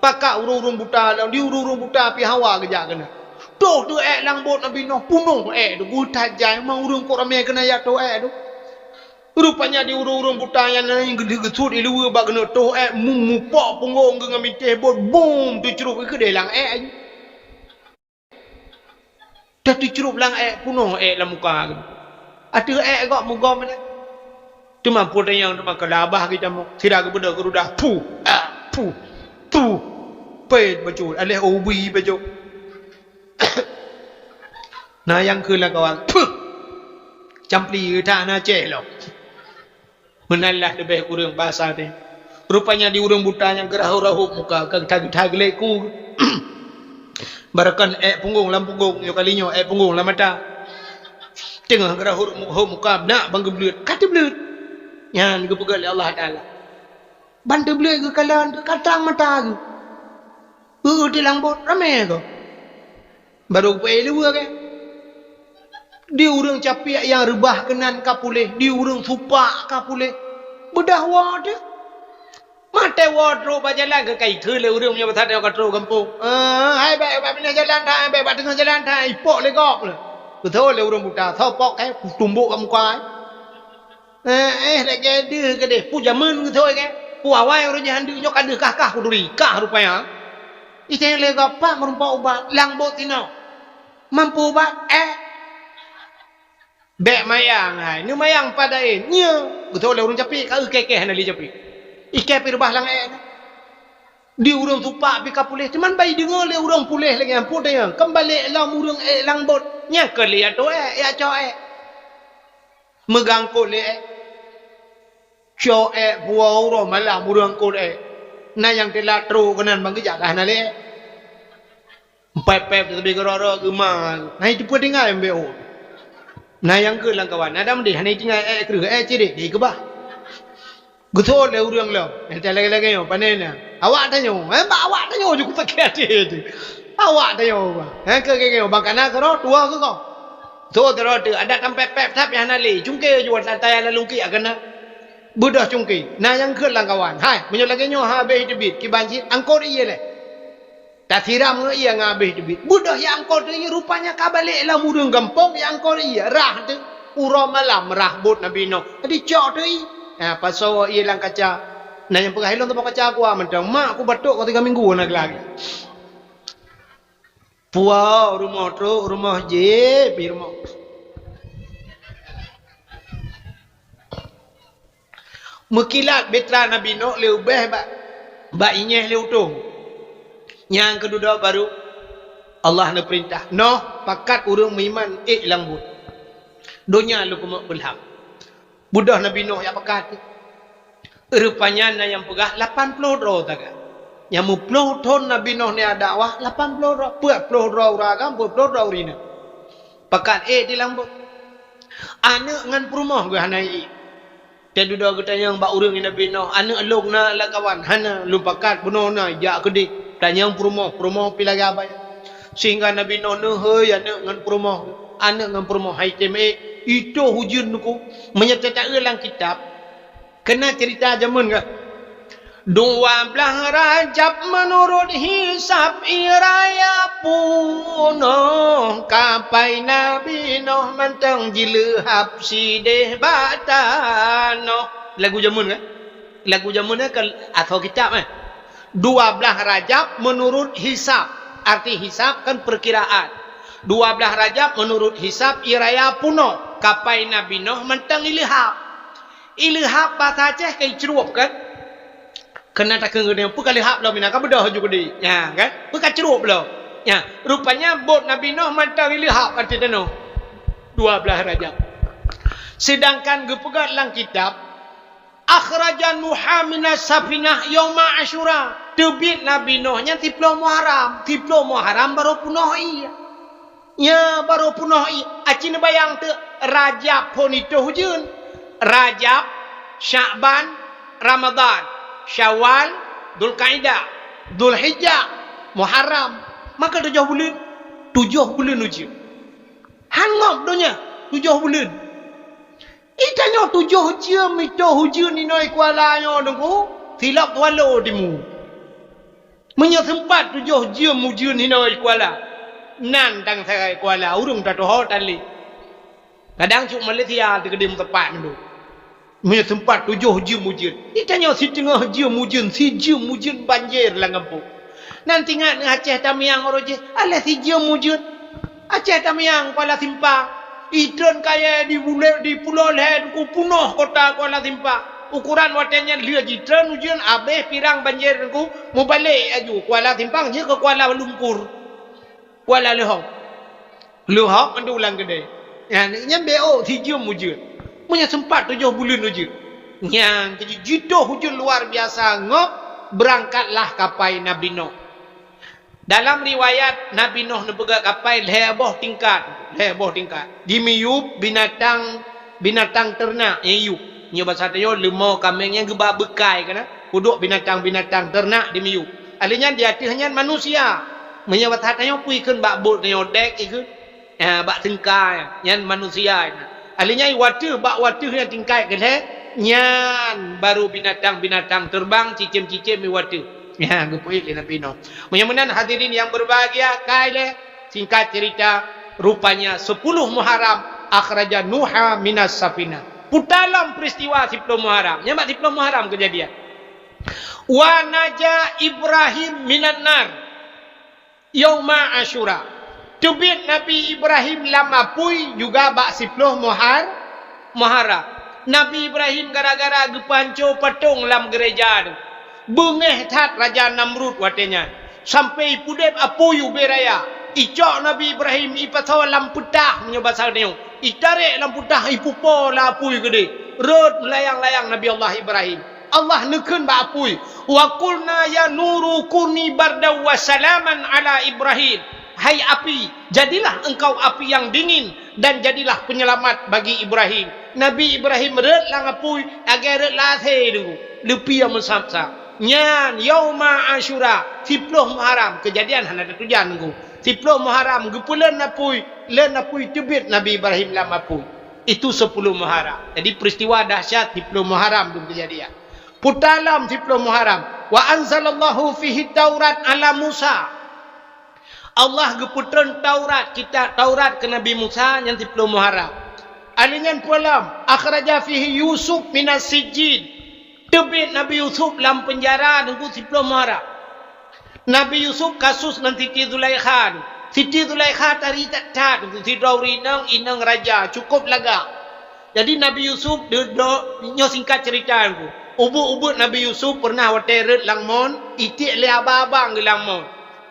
pakat urang buta lang di urang buta pi hawa kerja kena doh tu lang bot nabi noh punuh tu gutat jai mang urang ko rame kena ya tu tu rupanya di urang buta yang gede-gede ilu ba kena tu mumu pok punggung dengan mitih bot boom tu cerup ke delang dah dicerup lang punuh lah muka gitu. Ada kok muka mana? Tu mampu yang tu makan labah kita mau. Tidak kepada kerudah. Pu. Pet baju. Alih ubi baju. Nah yang ke lah kawan. Campli tak nak cek lo. Menalah lebih kurang bahasa ni. Rupanya di urang buta yang gerah-rahup muka. Kang tag-tag ku. Barakan punggung lam punggung yo kalinyo punggung lam mata tengah gerah muka nak bang geblut kata belut yan ge pegal Allah taala bantu belut ge kalan katang mata ge di langbot rame go baru pe lu ke di urang capi yang rebah kenan kapuleh di urang supa kapuleh bedah wad mate wardrobe bajalan ke kai ke le urang punya batat ka tro kampung hai ba bina jalan dah ba tengah jalan dah ipok le gok le betul le urang buta thau pok cái tumbuk kat muka dak ke de ke de pu jamun ke thôi ke pu awai urang jahan de nyok ada kah ku duri kah rupanya ite le ga pak merumpa ubat lang bot tino mampu ubat bek mayang hai ni mayang padain nya betul le urang capi ka kekeh na li capi ikai pi rebah lang di urang tupak pi kapuleh cuman bai dengar le urang puleh lagi ampun dia kembali lang urang lang bot nya ke le tu ya cho megang ko le cho buau ro malam urang ko na yang telah tro kanan bang kerja dah na le pep tapi ro ma hai tu pun dengar MBO na yang ke lang kawan ada mendih hani tinggal ke ciri di ke bah Gutul le urang lo. Ente lagi-lagi yo panena. Awak tanya, mbak awak tanya je ku tak kira awak tanya ba. Ke bang kana karo dua ke kau. Tu terus ada tempat pep tap yang nali. Cungke jual santai lalu ki agana. Budah cungke. Na yang ke lang kawan. Hai, menyo lagi nyo habis debit ki banjir angkor iye le. Tak tiram nge iya ngabih debit. Budah yang angkor tu rupanya ka balik lah murung gampong yang angkor iya rah tu. Ura malam rah bot Nabi Noh. Tadi cok tu pasal ia lang kaca. Nah yang penghilong tu kaca aku mentang mak aku batuk kau 3 minggu nak lagi. Puau rumah tu rumah je pi rumah. Mekilat betra Nabi Noh leu beh ba inyeh leu tung. Yang kedua baru Allah nak perintah. Noh pakat urang miman langbut. Dunia lu kumak belham. Budah Nabi Nuh yang pakat. Rupanya na yang pegah 80 ro taga. Yang mu 10 ton Nabi Nuh ni ada dakwah 80 ro. 40 ro ragam 40 ro rina. Pakat di lambut. Anak ngan perumah gua hanai. Dan duda kita yang bak urang Nabi Nuh, anak log na la kawan hana lu pakat bunuh na ja kedik. Dan yang perumah pilih abai. Sehingga Nabi Nuh heuy anak ngan perumah. Anak ngan perumah hai teme itu hujun ku menyertai dalam kitab kena cerita zaman ke 12 Rajab menurut hisab iraya punoh kapai Nabi Nuh mentang jilehap sideh batano lagu zaman ke lagu zaman ke atau kitab 12 Rajab menurut hisab arti hisab kan perkiraan 12 Rajab menurut hisab iraya puno kapai Nabi Nuh mentang ilhab bahasa Aceh kai cerup kan kena tak kena pu kali hab lo minaka bedah juga di ya kan pu ka cerup lo ya rupanya bot Nabi Nuh mentang ilhab arti dano 12 Rajab sedangkan gepegat lang kitab akhrajan Nuh minas safinah yauma asyura tebit Nabi Nuh nya tiplo Muharram baru punoh iya ya baru punoh acin bayang tu Rajab pun itu hujun Rajab Sya'ban, Ramadan, Syawal, Dzulqa'dah, Dzulhijjah, Muharram. Maka 7 bulan. 7 bulan uji. Hangop dunia 7 bulan. Itanya 7 jam itu hujan ni noi kuala nyo dengku. Silap walo dimu. Menya sempat 7 jam hujan ni noi kuala. Nan tang saya kuala urung tak tahu tali. Kadang cuk Malaysia dekedim tepat tu. Menya sempat 7 jam hujan. Itanya setengah jam hujan, si jam hujan banjir lah kampung. Nanti ingat dengan Aceh Tamiang roje. Alah si jam hujan. Aceh Tamiang Kuala Simpang. Idron kaya di pulau lain ku punah kota Kuala Simpang. Ukuran watanya dia jitran hujan habis pirang banjir ku mau balik aju Kuala Simpang je ke Kuala Lumpur. Kuala Luhok. Luhok anda ulang gede. Yang BO si jam hujan. Punya sempat 7 bulan hujan. Yang jidoh hujan luar biasa ngok berangkatlah kapal Nabi Nuh. Dalam riwayat Nabi Nuh nepegak kapal heboh tingkat. Dimiyup binatang ternak yang yuk. Nya bahasa tayo lemau kambing yang geba bekai kana. Uduk binatang ternak dimiyup. Alinya dia hanya manusia. Nya bahasa tayo puikeun bak bot tayo dek ikut. Bak tingkai yang manusia. Alinya bak watu yang tingkai ke nyan baru binatang terbang cicim-cicim watu. Ya, gepuik Nabi Nuh. Mudah-mudahan hadirin yang berbahagia, kaile singkat cerita, rupanya 10 Muharram akhraja Nuha minas safina. Dalam peristiwa 10 Muharram. Nyambak 10 Muharram kejadian. Wa naja Ibrahim minan nar yauma Asyura. Tubit Nabi Ibrahim lama pui juga bak 10 Muharram. Nabi Ibrahim gara-gara gepanco patung dalam gereja tu. Bengeh tat Raja Namrud watenya. Sampai pudep apuyu beraya. Icok Nabi Ibrahim ipasawa lamputah menyebasal neo. Itarik lamputah ipupo la apuyu gede. Rod layang-layang Nabi Allah Ibrahim. Allah nekun ba apuyu. Wa qulna ya nuru kuni barda wa salaman ala Ibrahim. Hai api, jadilah engkau api yang dingin dan jadilah penyelamat bagi Ibrahim. Nabi Ibrahim red lang apuy agar red lathe dulu. Lepi yang mensapsa. Nyan yauma Asyura 10 Muharram kejadian hana tujuan nunggu 10 Muharram gepulen apuy len apuy tebit Nabi Ibrahim lam apuy itu 10 Muharram. Jadi peristiwa dahsyat 10 Muharram tu kejadian. Putalam 10 Muharram wa anzalallahu fihi Taurat ala Musa. Allah geputran Taurat kita Taurat ke Nabi Musa yang 10 Muharram. Alingan pulam akhraja fihi Yusuf minas sijjin. Tebit Nabi Yusuf dalam penjara nunggu 10 Muharram. Nabi Yusuf kasus nan Siti Zulaikha. Siti Zulaikha tari tak si Dauri inang raja cukup laga. Jadi Nabi Yusuf nyo singkat cerita aku. Ubut Nabi Yusuf pernah wateret langmon itik le abang langmon.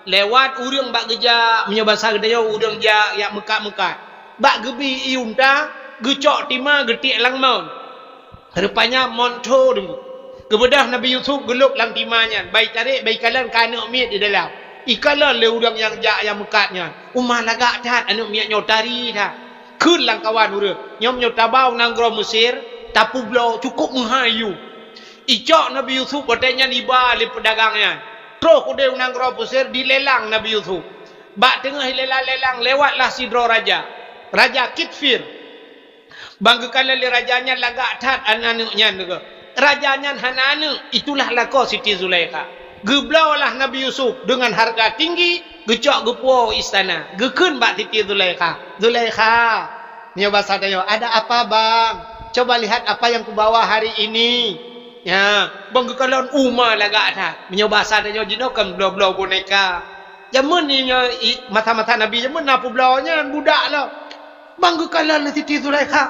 Lewat urang bak geja menyabasa gedaya urang ja yak mekat-mekat. Bak gebi iunta gecok tima getik langmon. Rupanya monto dulu. Kebedah Nabi Yusuf geluk dalam timanya. Baik tarik, baik kalan ke anak miat di dalam. Ikalah le udang yang jak yang mekatnya. Umah lagak tat anak miat nyotari tat. Kun lang kawan ura. Nyom nyotabau nanggro Mesir. Tapu blau cukup menghayu. Icok Nabi Yusuf bertanya liba li pedagangnya. Terus kuda nanggro Mesir dilelang Nabi Yusuf. Bak tengah lelang lewatlah sidro raja. Raja Kitfir. Bangga kala li rajanya lagak tat anak-anaknya juga. Rajanya hanana itulah lako Siti Zulaikha. Geblaulah Nabi Yusuf dengan harga tinggi, gecok gepuo istana. Gekun bak Siti Zulaikha. Zulaikha, nya bahasa tayo, ada apa bang? Coba lihat apa yang kubawa hari ini. Ya, bang gekalon umma lagak tat. Nya bahasa tayo jinokam blau-blau boneka. Jamun ni mata-mata Nabi jamun napu blaunya budak lah. Bang gekalon Siti Zulaikha.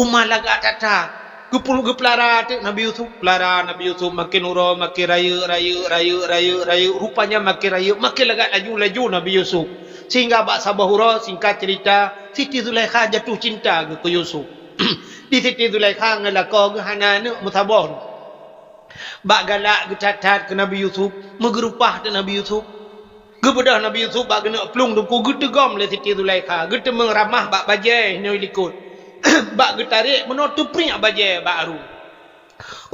Umma lagak tat. Gepul geplara Nabi Yusuf, pelara Nabi Yusuf makin uro, makin rayu, rupanya makin rayu, makin laju Nabi Yusuf. Sehingga bak sabahura singkat cerita, Siti Zulaikha jatuh cinta ke Yusuf. Di Siti Zulaikha ngelako ke hanana mutabor. Bak galak gecatat ke Nabi Yusuf, megerupah ke Nabi Yusuf. Gebedah Nabi Yusuf bak kena pelung dengku getegam le Siti Zulaikha, getemeng ramah bak bajai ni likut. Bak getarik menutup pring abaje baru.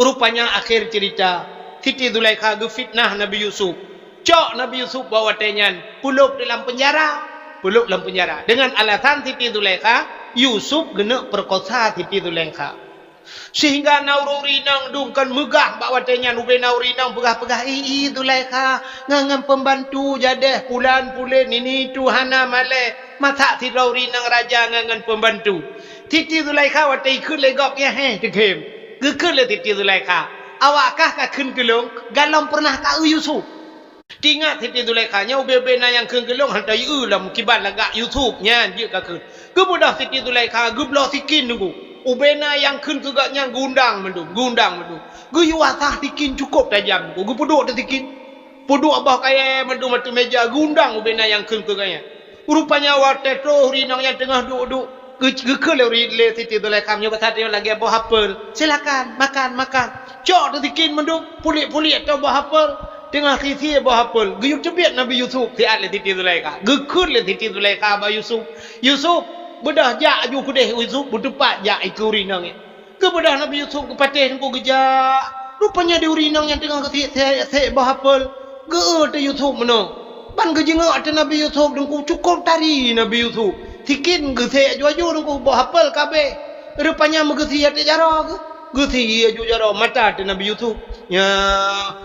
Rupanya akhir cerita Siti Zulaikha fitnah Nabi Yusuf. Cok Nabi Yusuf bawa tenyan puluk dalam penjara. Puluk dalam penjara. Dengan alasan Siti Zulaikha, Yusuf kena perkosa Siti Zulaikha. Sehingga naururi nang dungkan megah bawa tenyan ube nauri nang pegah-pegah Zulaikha ngangan pembantu jadeh pulan-pulen ini Tuhana malek. Masa si nauri nang raja ngangan pembantu. Siti Zulaikha watai ikut legok ya tekem. Gekun le Siti Zulaikha. Awakkah ka khun gelung galong pernah ka Yusuf. Tingat Siti Zulaikha nya ube-ube na yang khun gelung hantai lam kibat lagak Yusuf nya je ka khun. Kemudah Siti Zulaikha geblo sikin nunggu. Ube na yang khun kegak nya gundang mendu. Gu yuasah sikin cukup tajam nunggu. Gu puduk te sikin. Puduk abah kaya mendu matu meja gundang ube na yang khun kegaknya. Rupanya wate troh rinang yang tengah duduk. Gekul le Siti Zulaikha nya pasal lagi abah hafal. Silakan makan. Cok dikin menduk pulik-pulik atau abah hafal. Tengah sisi abah hafal. Guyuk cebiat Nabi Yusuf siat le Siti Zulaikha. Gekul le Siti Zulaikha abah Yusuf. Yusuf bedah jak aju kudeh Yusuf berdepat jak itu rinang. Kebedah Nabi Yusuf kepatih ku gejak. Rupanya di rinang yang tengah sisi abah hafal. Ge Yusuf meno. Ban gejengak ate Nabi Yusuf dengku cukup tari Nabi Yusuf. Sikin gesek aju-aju nunggu bawa hafal kabeh. Rupanya megesi ate jaro ke. Gesi aju jaro mata ate Nabi Yusuf. Ya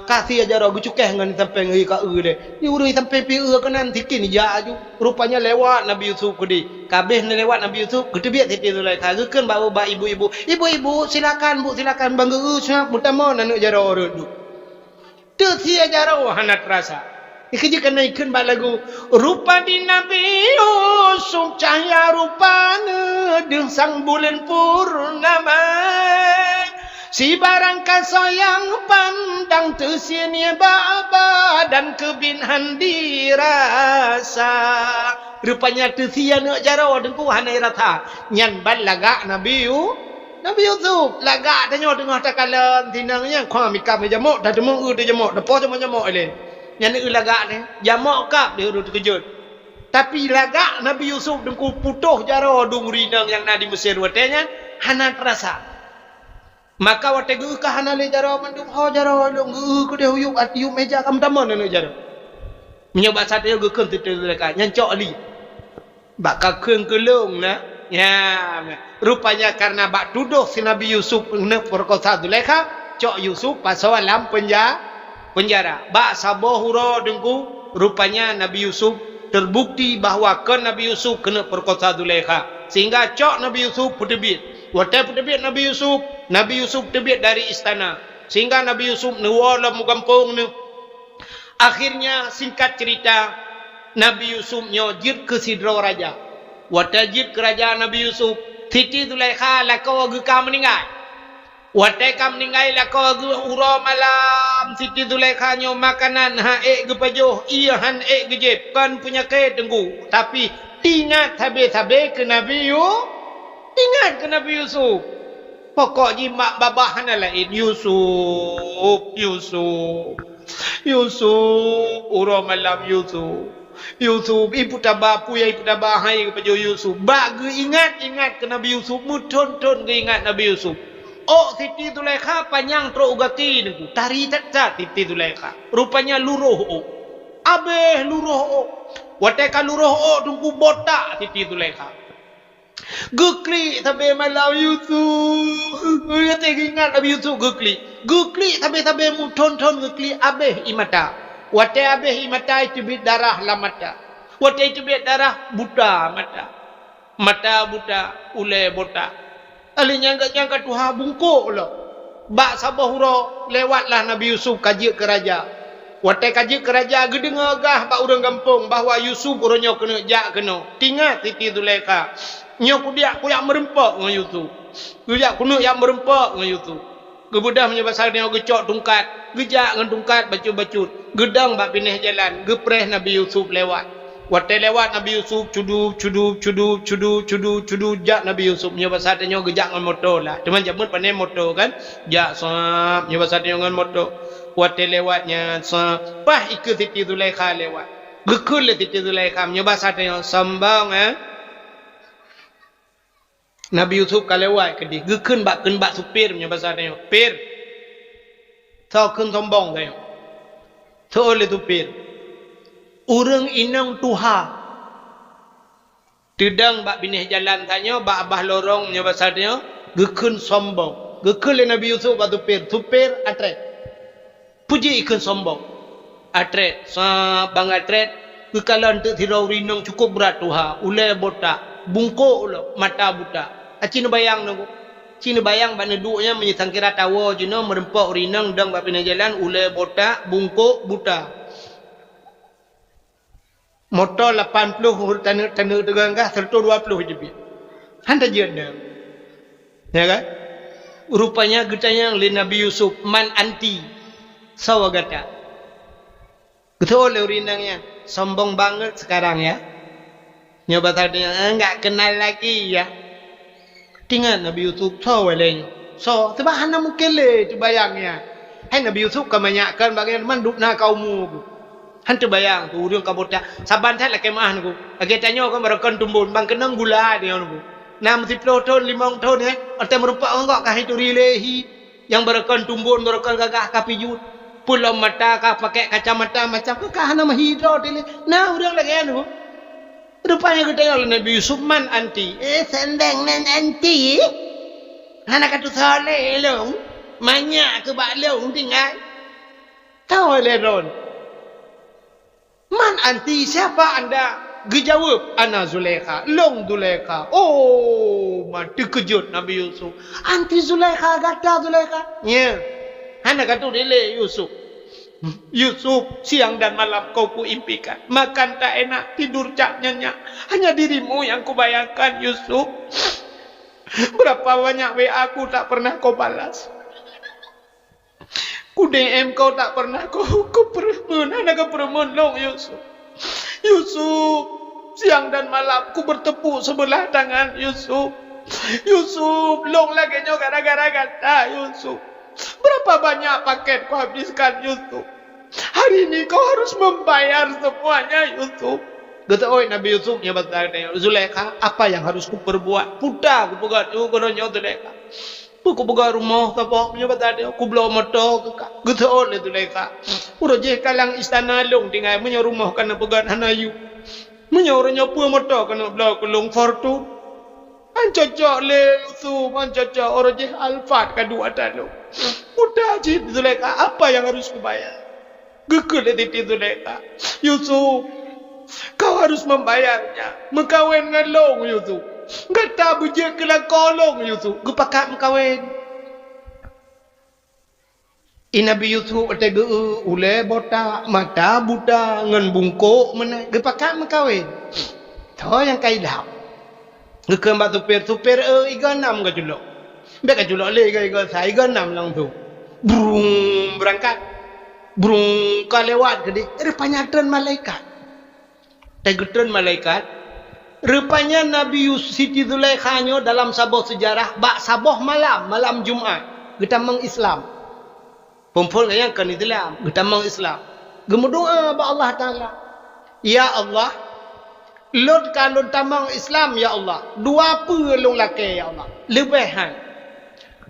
kasih jaro gucukeh ngan sampai ngi ka de. Ni urui sampai pi kanan sikin ja aju. Rupanya lewat Nabi Yusuf kudi. Kabeh ni lewat Nabi Yusuf ketebiat Siti Zulaikha gekeun bawa ibu-ibu. Ibu-ibu silakan Bu silakan bangga usah mutama nanu jaro redu. Teu sia jaro hanat rasa. Ikejikan naikkan balagu rupa di Nabi Yusuf cahaya rupanya dengan sang bulan purnama si barang kasayang pandang tersinya baba dan kebinhan dirasa rupanya tersia nak jaro dengku hanai rata nyan balaga Nabi Yusuf lagak tanya tengah takalan tinangnya kau mikap jamuk dah demuk jamuk dah po jamuk ele yang ni lagak ni jamak kap dia urut kejut tapi lagak Nabi Yusuf dengku putuh jaro dung rinang yang nadi Mesir watenya hana terasa maka wate gu ka hana le jaro mandung ho jaro dung ku dia huyuk ati meja kam tamon nu jaro menyoba sate gu keun titu leka nyancok ali bak ka keung kelung na ya rupanya karena bak tuduh si Nabi Yusuf nak perkosa Zulaikha cok Yusuf pasal alam penjara. Bak sabohuro dengku rupanya Nabi Yusuf terbukti bahawa Nabi Yusuf kena perkosa Zulaikha. Sehingga cok Nabi Yusuf putebit. Watai putebit Nabi Yusuf tebit dari istana. Sehingga Nabi Yusuf nuwala mugampung ni. Akhirnya singkat cerita Nabi Yusuf nyojir ke sidro raja. Watai jir kerajaan Nabi Yusuf. Siti Zulaikha lakau agakah meninggal. Watai kam meninggal lakau uro malam Siti Zulaikha nyo makanan haek gepajoh iya han ek gejep kan punya ke tenggu tapi ingat habis-habis ke Nabi Yusuf pokok jimak babahan lain Yusuf uro malam Yusuf ibu tabapu ya ibu tabahai gepajoh Yusuf bak ge ingat ke Nabi Yusuf muton-ton ge ingat Nabi Yusuf. Oh Siti Zulaikha panjang teruk ugati niku. Tari cacat Siti Zulaikha. Rupanya luruh. Abeh luruh. Wateka luruh tunggu botak Siti Zulaikha. Gukli sampai malam Yusuf. Ya ingat Nabi Yusuf gukli sampai muton-ton gukli abeh imata. Wate abeh imata itu bit darah la mata. Wate itu bit darah buta mata. Mata buta ule botak. Ali nyangka Tuhan bungkuk lah. Bak sabahura lewatlah Nabi Yusuf kaji ke raja. Watai kaji ke raja gedengar gah bak orang kampung bahawa Yusuf orangnya kena jak kena. Tingat Siti Zulaikha. Nyo kudiak kuyak merempak dengan Yusuf. Kuyak kuno yang merempak dengan Yusuf. Kebudah menyebasar dia gecok tungkat. Gejak dengan tungkat bacut-bacut. Gedang bak pindah jalan. Gepreh Nabi Yusuf lewat. Watai lewat Nabi Yusuf cudu jak Nabi Yusuf nyoba satenya gejak dengan motor lah. Teman jamun pandai motor kan. Jak sap nyoba satenya dengan motor. Watai lewatnya sap. Pah ikut Siti Zulaikha lewat. Gekul Siti Zulaikha nyoba satenya sambang Nabi Yusuf kalewai ke dia. Gekeun bak supir punya bahasa dia. Pir. Tau keun sombong dia. Tau oleh tu pir. Urang inang tuha. Tedang bak binih jalan tanya, bak abah lorong punya bahasa dia. Gekeun sombong. Gekeun le Nabi Yusuf bak tu pir. Supir atret. Puji ikan sombong. Atret. Bang atret. Kekalan tu tirau rinang cukup berat tuha. Ulai botak. Bungkuk ulo, mata buta. Cina bayang nunggu. Cina bayang bak neduknya menyitang kira tawa jino merempak rinang dang bak pindah jalan ulai botak, bungkuk buta. Motor 80 tanda tegang kah 120 je bi. Hanta je dah. Ya kan? Rupanya getanya le Nabi Yusuf man anti sawa gata. Betul le rinangnya. Sombong banget sekarang ya. Nyoba tadi enggak kenal lagi ya. Tinggal Nabi Yusuf so welenya. So sebab hana mungkin le tu bayangnya. Hai Nabi Yusuf kebanyakan bagian manduk na kaummu. Han tu bayang tu urang kabota. Saban tak lah kemah aku. Lagi tanya kau merekon tumbun bang kenang gula dia aku. 60 tahun 5 tahun ya. Atau merupak enggak kah itu rilehi yang merekon tumbun merekon gagah kapijut. Pulau mata kah pakai kacamata macam kah hana mahidro dile. Nah urang lagi aku. Rupanya kita oleh Nabi Yusuf man anti. Sendang nan anti. Anak kata soleh long. Banyak ke bak long tinggal. Tahu oleh Ron. Man anti siapa anda? Gejawab ana Zulaikha. Long Zulaikha. Oh, mati kejut Nabi Yusuf. Anti Zulaikha kata Zulaikha. Ya. Anak kata dile Yusuf. Yusuf, siang dan malam kau kuimpikan. Makan tak enak, tidur tak nyenyak. Hanya dirimu yang kubayangkan Yusuf. Berapa banyak WA aku tak pernah kau balas. Ku DM kau tak pernah kau peremun. Anak peremun long Yusuf. Yusuf, siang dan malam ku bertepuk sebelah tangan Yusuf. Yusuf, long lagi nyo gara-gara kata Yusuf. Berapa banyak paket kau habiskan Yusuf. Hari ini kau harus membayar semuanya Yusuf. Kata oi Nabi Yusuf nya bertanya, Zulaikha, apa yang harus ku perbuat? Putar ku pegat ku kononya Zulaikha. Ku pegat rumah apa nya bertanya, ku belo motor ke. Kata oi Zulaikha. Uro je kalang istana long tinggal menyo rumah kana pegat hanayu. Menyo orangnya pu motor kana belo kulung fortune. An cocok le Yusuf, an cocok orang je Alfat kedua talo. Udah je Zulaikha, apa yang harus ku bayar? Gekul titi Zulaikha. Yusuf, kau harus membayarnya. Mengkawin dengan long Yusuf. Kata bujak kelak kolong Yusuf. Gepakat mengkawin. Nabi Yusuf tega ule botak, mata buta, ngan bungkuk mana. Gepakat mengkawin. Tahu yang kaidah. Gekam batu supir iganam ke julok. Bek julok le ke saya iganam lang tu. Brung berangkat. Brung kalewat ke dia. Rupanya tren malaikat. Tegetren malaikat. Rupanya Nabi Yusuf Siti Zulaikha nyo dalam sabuh sejarah bak sabuh malam Jumaat. Getamang Islam. Perempuan yang kan Islam, getamang Islam. Gemudoa ba Allah Taala. Ya Allah, Lord kalau tamang Islam ya Allah. Dua apa long laki ya Allah. Lebihan.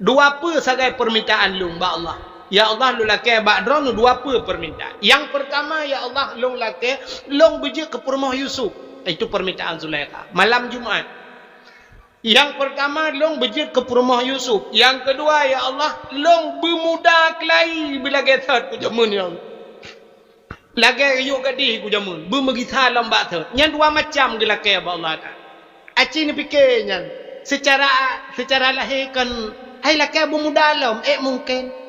Dua apa sagai permintaan long ba Allah. Ya Allah lu laki ba drone dua apa permintaan. Yang pertama ya Allah long laki long beje ke rumah Yusuf. Itu permintaan Zulaikha. Malam Jumaat. Yang pertama long beje ke rumah Yusuf. Yang kedua ya Allah long bermuda kelai bila getat ku jamun ya Allah. Lagi yuk gadih ku jamun. Bermegisa lomba tu. Yang dua macam ke laki ba Allah ta. Aci ni fikirnya secara lahir kan hai laki bermuda lom mungkin.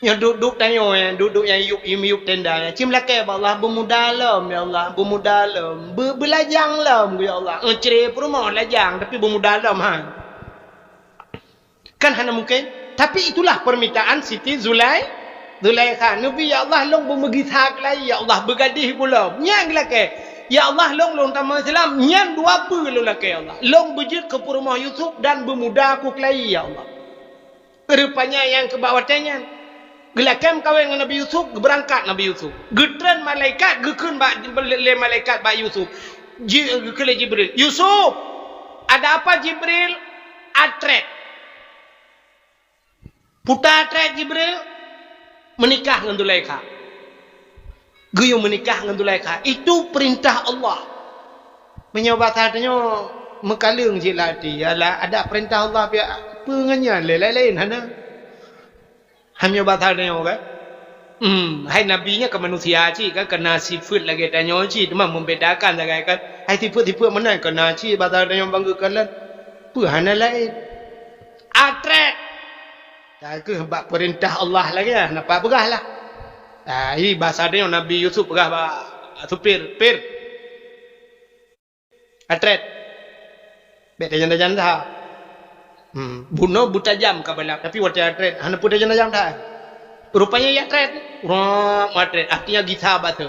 Yang duduk tanya duduk yang yuk tenda cim laki ba Allah bermuda lom ya Allah bermuda lom belajang lom ya Allah cerai rumah lajang tapi bermuda lom kan hanya mungkin tapi itulah permintaan Siti Zulaikha Nabi ya Allah long bermegithak lagi ya Allah bergadih pula nyang laki ya Allah long tamang Islam nyang dua apa long laki ya Allah long berjit ke rumah Yusuf dan bermuda aku kelai ya Allah rupanya yang kebawatannya gelakam kawin dengan Nabi Yusuf, berangkat Nabi Yusuf. Getran malaikat, gekun le malaikat ba Yusuf. Gekele Jibril. Yusuf, Ada apa Jibril? Atret. Putar atret Jibril menikah dengan Zulaikha. Guyung menikah dengan Zulaikha. Itu perintah Allah. Menyobat hatinya mekalung je lah dia. Ada perintah Allah biar penganyan lain-lain hana. Hanya batal tanya kan? Hai nabinya ke manusia cik kan kena sifat lagi tanya cik cuma membedakan lagi kan. Hai tipe-tipe mana kena cik batal tanya banggakan lah. Hana lain. Atret. Tak ke bak perintah Allah lagi lah. Nampak pegah lah. Ini bahasa dia Nabi Yusuf pegah bak supir. Pir. Atret. Bek tajam-tajam dah. Bunuh buta jam kabalap. Tapi waktu atret. Hana pun tajam-tajam dah. Rupanya ya atret. Atret. Artinya gisah batu.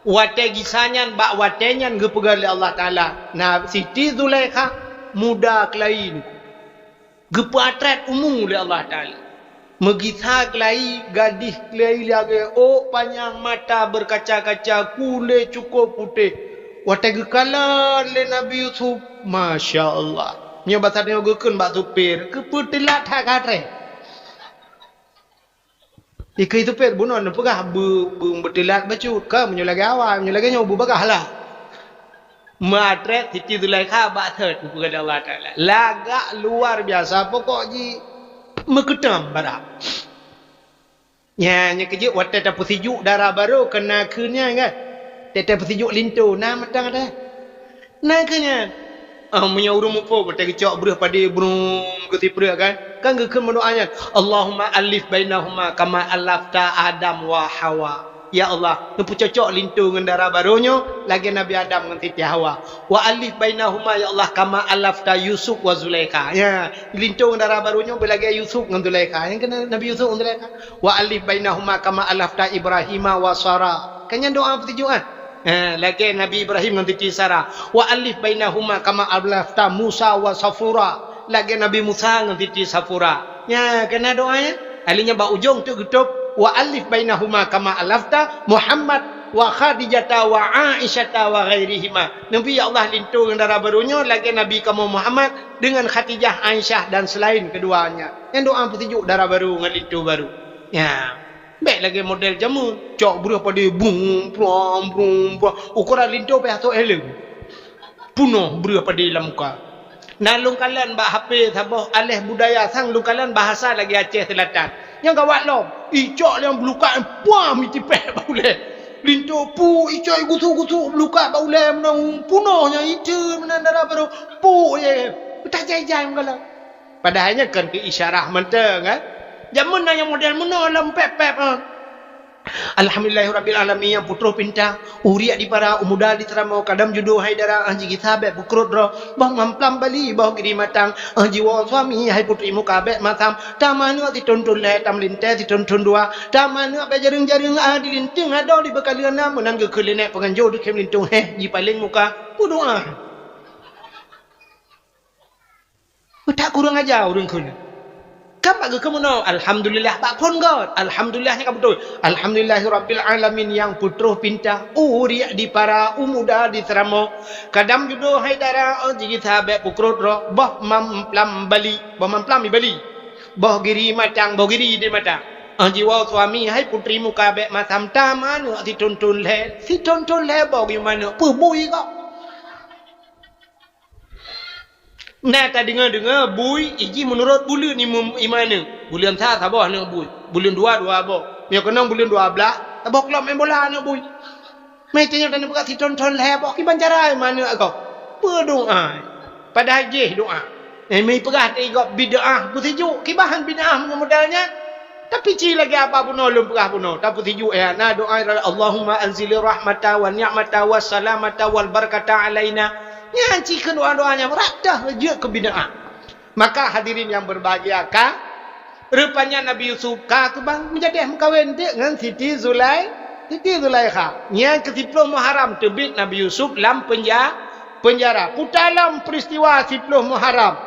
Wate gisahnya bak watenya gepegal oleh Allah Ta'ala. Nah Siti Zulaikha muda kelain. Gepa atret umum oleh Allah Ta'ala. Megisah kelai gadis kelai lagi. Oh panjang mata berkaca-kaca. Kulit cukup putih. Wate gekalan le Nabi Yusuf. Masya Allah. Nya bahasa dia gekun bak supir. Keputilat hak atret. Ika itu pet bunuh nak pegah bertilat bacut ke menyulagi awal menyulagi nyobu bagah lah. Matret Siti Zulaikha bak third kepada Allah Ta'ala. Lagak luar biasa pokok ji meketam barak. Nya kerja waktu tak persijuk darah baru kena kena kan. Tak persijuk lintu nah matang ada. Nah kena. Menyauruh mupo betul kecok berah pada burung ketipra kan. Kan gekun mendoanya Allahumma alif bainahuma kama alafta Adam wa Hawa. Ya Allah, tu cocok lintu dengan darah barunya lagi Nabi Adam dengan Siti Hawa. Wa alif bainahuma ya Allah kama alafta Yusuf wa Zulaikha. Ya, lintu dengan darah barunya belagi Yusuf dengan Zulaikha. Yang kena Nabi Yusuf dengan Zulaikha. Wa alif bainahuma kama alafta Ibrahim wa Sarah. Kan yang doa pertujuan. Lagi Nabi Ibrahim dengan Siti Sarah. Wa alif bainahuma kama alafta Musa wa Safura. Lagi Nabi Musa dengan Siti Safura. Ya, kena doanya. Alinya bak ujung tu getup. Wa alif bainahuma kama alafta Muhammad wa Khadijata wa Aisyata wa ghairihima. Nabi ya Allah lintu dengan darah barunya lagi Nabi kamu Muhammad dengan Khadijah, Aisyah dan selain keduanya. Yang doa pertujuk darah baru dengan lintu baru. Ya. Baik lagi model jamu. Cok berah pada bung prom. Ukuran lintu pe atau elem. Punuh berah pada dalam muka. Nah lungkalan bak HP sabah alih budaya sang lungkalan bahasa lagi Aceh Selatan. Yang gawat lo, icok yang belukat puam itipeh bauleh. Lintu pu icok gusu-gusu belukat bauleh menang punohnya itu menandara baru pu ye. Tak jai-jai mengalah. Padahalnya kan ke isyarah menteng kan. Jamun yang model meno lempep-pep. Alhamdulillahirabbil alamin yang putra pinta uriak di para umuda di teramau kadam judo haidara anji kitabet bukrut ro bah mamplam bali bah giri matang jiwa suami hai putri mukabe matam tamanu dituntun le tam linte dituntun dua tamanu be jaring-jaring di linting ada di bekalian menan ke kelene penganjo di kem lintung ji paling muka doa tak kurang aja urang kun. Kan bagi kamu no, alhamdulillah pak pun god, alhamdulillahnya kamu betul, alhamdulillahirabbil alamin yang putra pinta, uriak di para umuda di teramo, kadam judo haidara jigi sahabat pukrut roh, bah mamplam bali, bah giri matang, bah giri di matang, jiwa suami hai putri muka bek masam taman, si tuntun le, bah gimana, bui kok. Nah tak dengar bui iji menurut bulan ni imana bulan sah sabah ni bui bulan dua abah dia kena bulan 12 abah kelab main bola ni bui mai tanya dan buka si tonton lebok ki bancara mana kau berdoa pada haji doa mai perah igop bidah bersejuk ki bahan bidah modalnya tapi ci lagi apa pun belum perah pun tak bersejuk ya nah doa Allahumma anzilir rahmata wa ni'mata wa salamata wal barakata alaina. Nyanci ke doa-doanya merata je ke bid'ah. Maka hadirin yang berbahagia kah? Rupanya Nabi Yusuf kah bang menjadi mengkawin dengan Siti Zulaikha. Yang ke-10 Muharram terbit Nabi Yusuf dalam penjara. Putalam peristiwa 10 Muharram.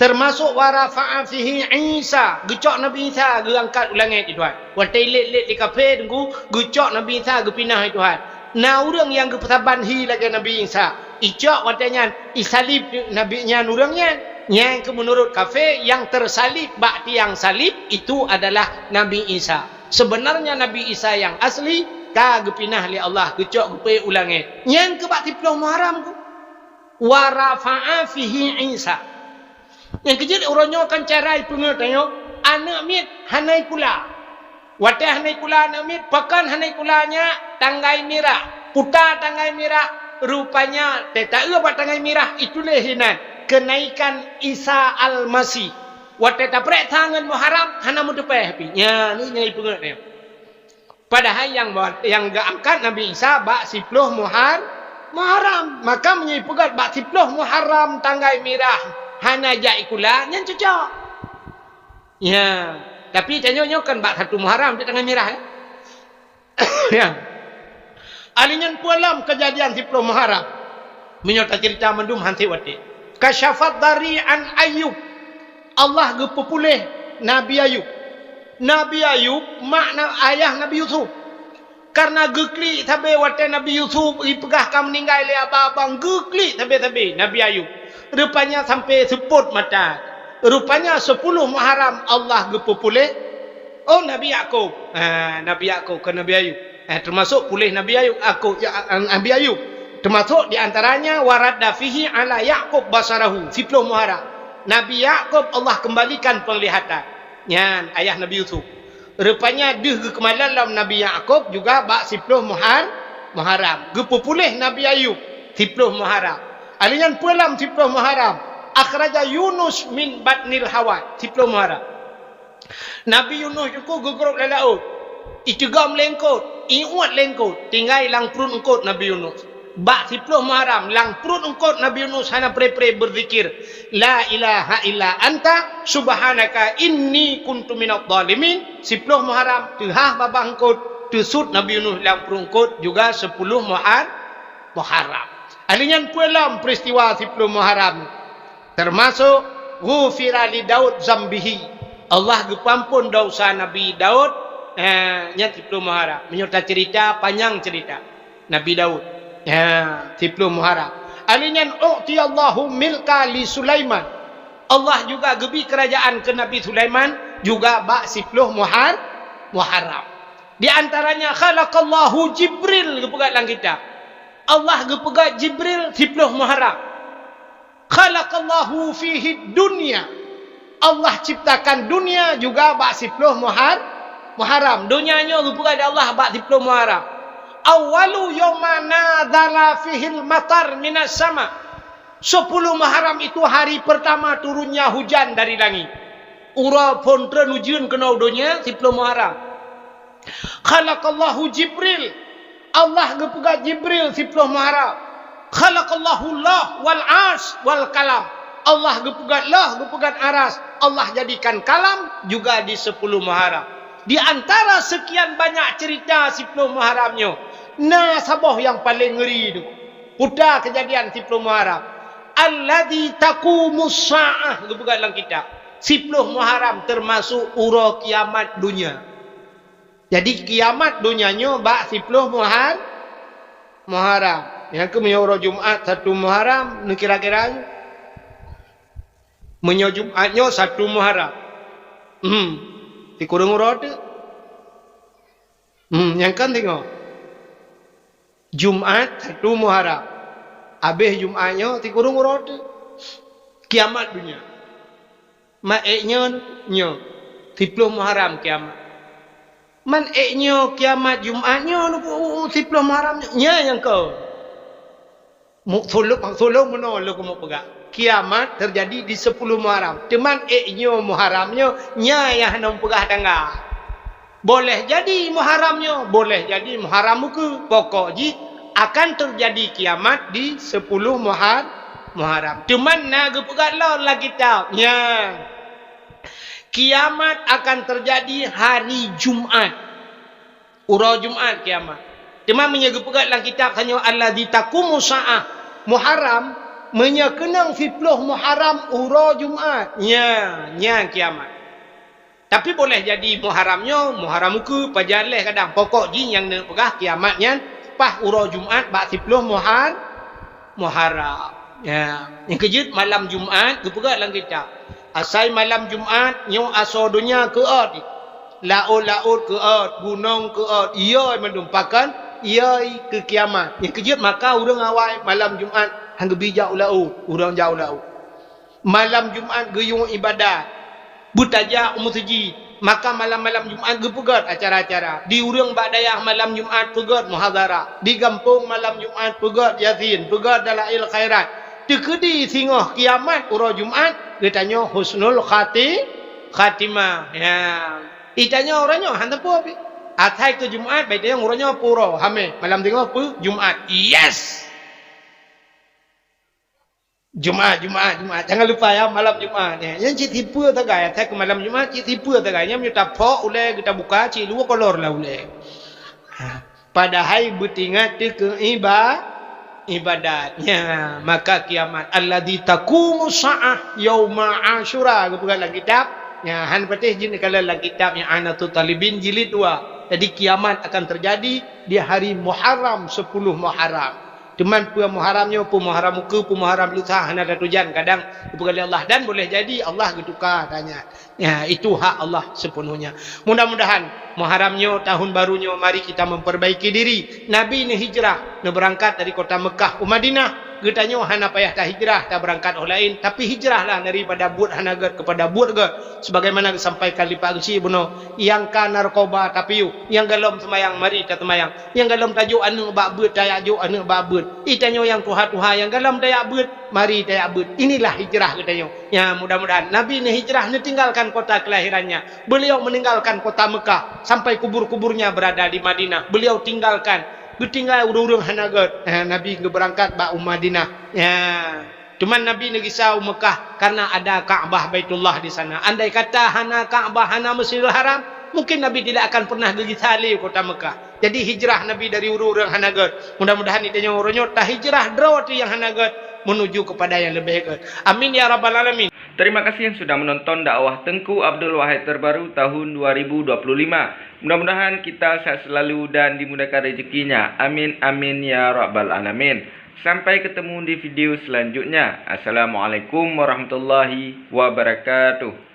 Termasuk warafa'a fihi Isa. Gecok Nabi Isa geangkat ulangit Tuhan. Waktu lit-lit di kafe tunggu gecok Nabi Isa gepinah Tuhan. Nah orang yang kepesaban hi lagi Nabi Isa. Icak watanya isalib nabi nya nurangnya. Yang menurut kafir yang tersalib bak tiang salib itu adalah Nabi Isa. Sebenarnya Nabi Isa yang asli kagak pinah li Allah kecok gepe ulangi. Yang ke bak tiploh Muharram ku. Wa rafa'a fihi Isa. Yang kejil orangnya akan carai pengertiannya anak mit hanai kula. Watah hanai kula anak mit pakan hanai kulanya tanggai mirah. Putar tanggai mirah. Rupanya tak apa tanggai mirah itu lehinan kenaikan Isa Al-Masih. Waktu tak prek tangan Muharram hana mu depai happy. Ya ni nyai pengat ni. Padahal yang gak angkat Nabi Isa bak 10 Muharram. Maka menyai pegat bak 10 Muharram tanggai mirah hana jai kula nyan cocok. Ya, tapi tanya kan bak 1 Muharram di tanggai mirah ya. Ya. Alinyan pualam kejadian 10 Muharram. Menyota cerita mendum hanti wati. Kasyafat dari an Ayub. Allah gepupulih Nabi Ayub. Nabi Ayub makna ayah Nabi Yusuf. Karena gekli tabe wati Nabi Yusuf ipegah kam meninggal le abang gekli tabe Nabi Ayub. Rupanya sampai seput mata. Rupanya 10 Muharram Allah gepupulih oh Nabi Yakub. Nabi Yakub ke Nabi Ayub. Termasuk pulih Nabi Ayub Nabi Ayub termasuk di antaranya waradda fihi ala Yaqub basarahu 10 Muharram. Nabi Yaqub Allah kembalikan penglihatan. Nyan ayah Nabi Yusuf. Rupanya deh kekemalan dalam Nabi Yaqub juga bak 10 Muharram. Gepupulih Nabi Ayub 10 Muharram. Alian pulam 10 Muharram. Akhraja Yunus min batnil hawa 10 Muharram. Nabi Yunus juga gugur dalam laut. Icegam lengkot, iuat lengkot, tinggal lang perut engkot Nabi Yunus. Bak 10 Muharram lang perut engkot Nabi Yunus hana pre-pre berzikir la ilaha illa anta subhanaka inni kuntu minadh dhalimin. 10 Muharram tehah babah engkot tesut Nabi Yunus lang perut engkot juga 10 Muharram. Alinyan puelam peristiwa 10 Muharram termasuk ghufira li Daud zambihi. Allah gepampun dosa Nabi Daud. Nya 10 Muharram menyerta cerita panjang cerita Nabi Daud. 10 Muharram. Alinyan u'tiyallahu milka li Sulaiman. Allah juga gebi kerajaan ke Nabi Sulaiman juga bak 10 Muharram. Di antaranya khalaqallahu Jibril gepegat lang kita. Allah gepegat Jibril 10 Muharram. Khalaqallahu fihi dunya. Allah ciptakan dunia juga bak 10 Muharram. Dunianya gepegat Allah bak 10 Muharram. Awalu yawma nadzala fihil matar minas sama. 10 Muharram itu hari pertama turunnya hujan dari langit. Ura pontren ujian kena dunia 10 Muharram. Khalaqallahu Jibril. Allah gepegat Jibril 10 Muharram. Khalaqallahu Allah wal ars wal kalam. Allah gepegat lah, gepegat aras. Allah jadikan kalam juga di 10 Muharram. Di antara sekian banyak cerita 10 Muharramnya, nah sabah yang paling ngeri itu. Putar kejadian 10 Muharram. Alladzi taqumus saah gepegat dalam kitab. 10 Muharram termasuk ura kiamat dunia. Jadi kiamat dunianya bak 10 Muharram. Yang ke menyoro Jumat 1 Muharram, kira-kira menyo Jumatnya 1 Muharram. Dikurung urut. Yang kan tengok. Jumat 1 Muharram. Habis Jumatnya dikurung urut. Kiamat dunia. Maeknya nyo 10 Muharram kiamat. Man eknya kiamat Jumatnya 10 Muharram nya yang kau. Sulung menolak mau pegang. Kiamat terjadi di 10 Muharram. Cuman eknya Muharramnya nya yang hendak pegah tangga. Boleh jadi Muharramnya, boleh jadi Muharram muka. Pokoknya akan terjadi kiamat di 10 Muharram. Cuman nak pegah lah kita. Ya. Kiamat akan terjadi hari Jumat. Ura Jumat kiamat. Cuman menjaga pegat dalam kitab hanya allazi taqumu sa'ah. Muharram menyakenang 10 Muharram ura Jumat. Nya kiamat. Tapi boleh jadi Muharramnya, Muharram muka pajaleh kadang. Pokok jin yang nak pegah kiamatnya pas ura Jumat bak 10 Muharram. Ya, yang kejut malam Jumaat tu pegat dalam kitab. Asai malam Jumaat nyo aso dunia ke ot. Laut ke ot, gunung ke ot. Ia mendumpakan ia ke kiamat. Yang kejut maka urang awal malam Jumaat hang bijak laut, urang jauh laut. Malam Jumaat geyung ibadat. Butajak masjid. Maka malam-malam Jumaat ge pegat acara-acara. Di urang Badayah malam Jumaat pegat muhadharah. Di kampung malam Jumaat pegat yasin, pegat dalail khairat. Tekedi singoh kiamat uro Jumaat, ditanya husnul khatimah. Ya. Itanya orangnya hantar apa? Atai ke Jumaat, baik dia orangnya puro. Hame malam tengok pu Jumaat. Yes. Jumaat. Jangan lupa ya malam Jumaat. Ya. Yang cik tipu tak gaya. Atai ke malam Jumaat cik tipu tak gaya. Yang kita pok ulai kita buka cik luar kolor lah ulai. Padahal betingat ke ibadatnya maka kiamat alladzi taqumu sa'ah yauma asyura kebukan dalam kitab ya han patih jin kalau dalam kitab yang Anatul Talibin jilid 2. Jadi kiamat akan terjadi di hari Muharram 10 Muharram. Cuman pu Muharramnya pu Muharram muka pu Muharram lusa han ada tujuan kadang kebukan Allah dan boleh jadi Allah getukar tanya. Ya itu hak Allah sepenuhnya. Mudah-mudahan Muharramnya tahun barunya mari kita memperbaiki diri. Nabi ni hijrah, ni berangkat dari kota Mekah ke Madinah. Getanya hana payah tak hijrah, tak berangkat orang lain, tapi hijrahlah daripada buat hanagat kepada buat ge. Sebagaimana disampaikan di Pak Gesi Buno, yang kan narkoba tapi yang galom semayang mari kita semayang. Yang galom tajuk anu bak beut tayak juk anu bak beut. Itanya yang tuha-tuha yang galom tayak beut, mari tayak beut. Inilah hijrah getanya. Ya mudah-mudahan Nabi ni hijrah ni tinggalkan kota kelahirannya. Beliau meninggalkan kota Mekah sampai kubur-kuburnya berada di Madinah. Beliau tinggalkan bertinggal urung-urung hanagat. Nabi berangkat bak Madinah. Ya. Cuman Nabi ni risau Mekah karena ada Kaabah Baitullah di sana. Andai kata hana Kaabah, hana Masjidil Haram, mungkin Nabi tidak akan pernah pergi salih kota Mekah. Jadi hijrah Nabi dari urung-urung hanagat. Mudah-mudahan itanya orangnya tak hijrah drawati yang hanagat menuju kepada yang lebih baik. Amin ya rabbal alamin. Terima kasih yang sudah menonton dakwah Tengku Abdul Wahid terbaru tahun 2025. Mudah-mudahan kita sehat selalu dan dimudahkan rezekinya. Amin amin ya rabbal alamin. Sampai ketemu di video selanjutnya. Assalamualaikum warahmatullahi wabarakatuh.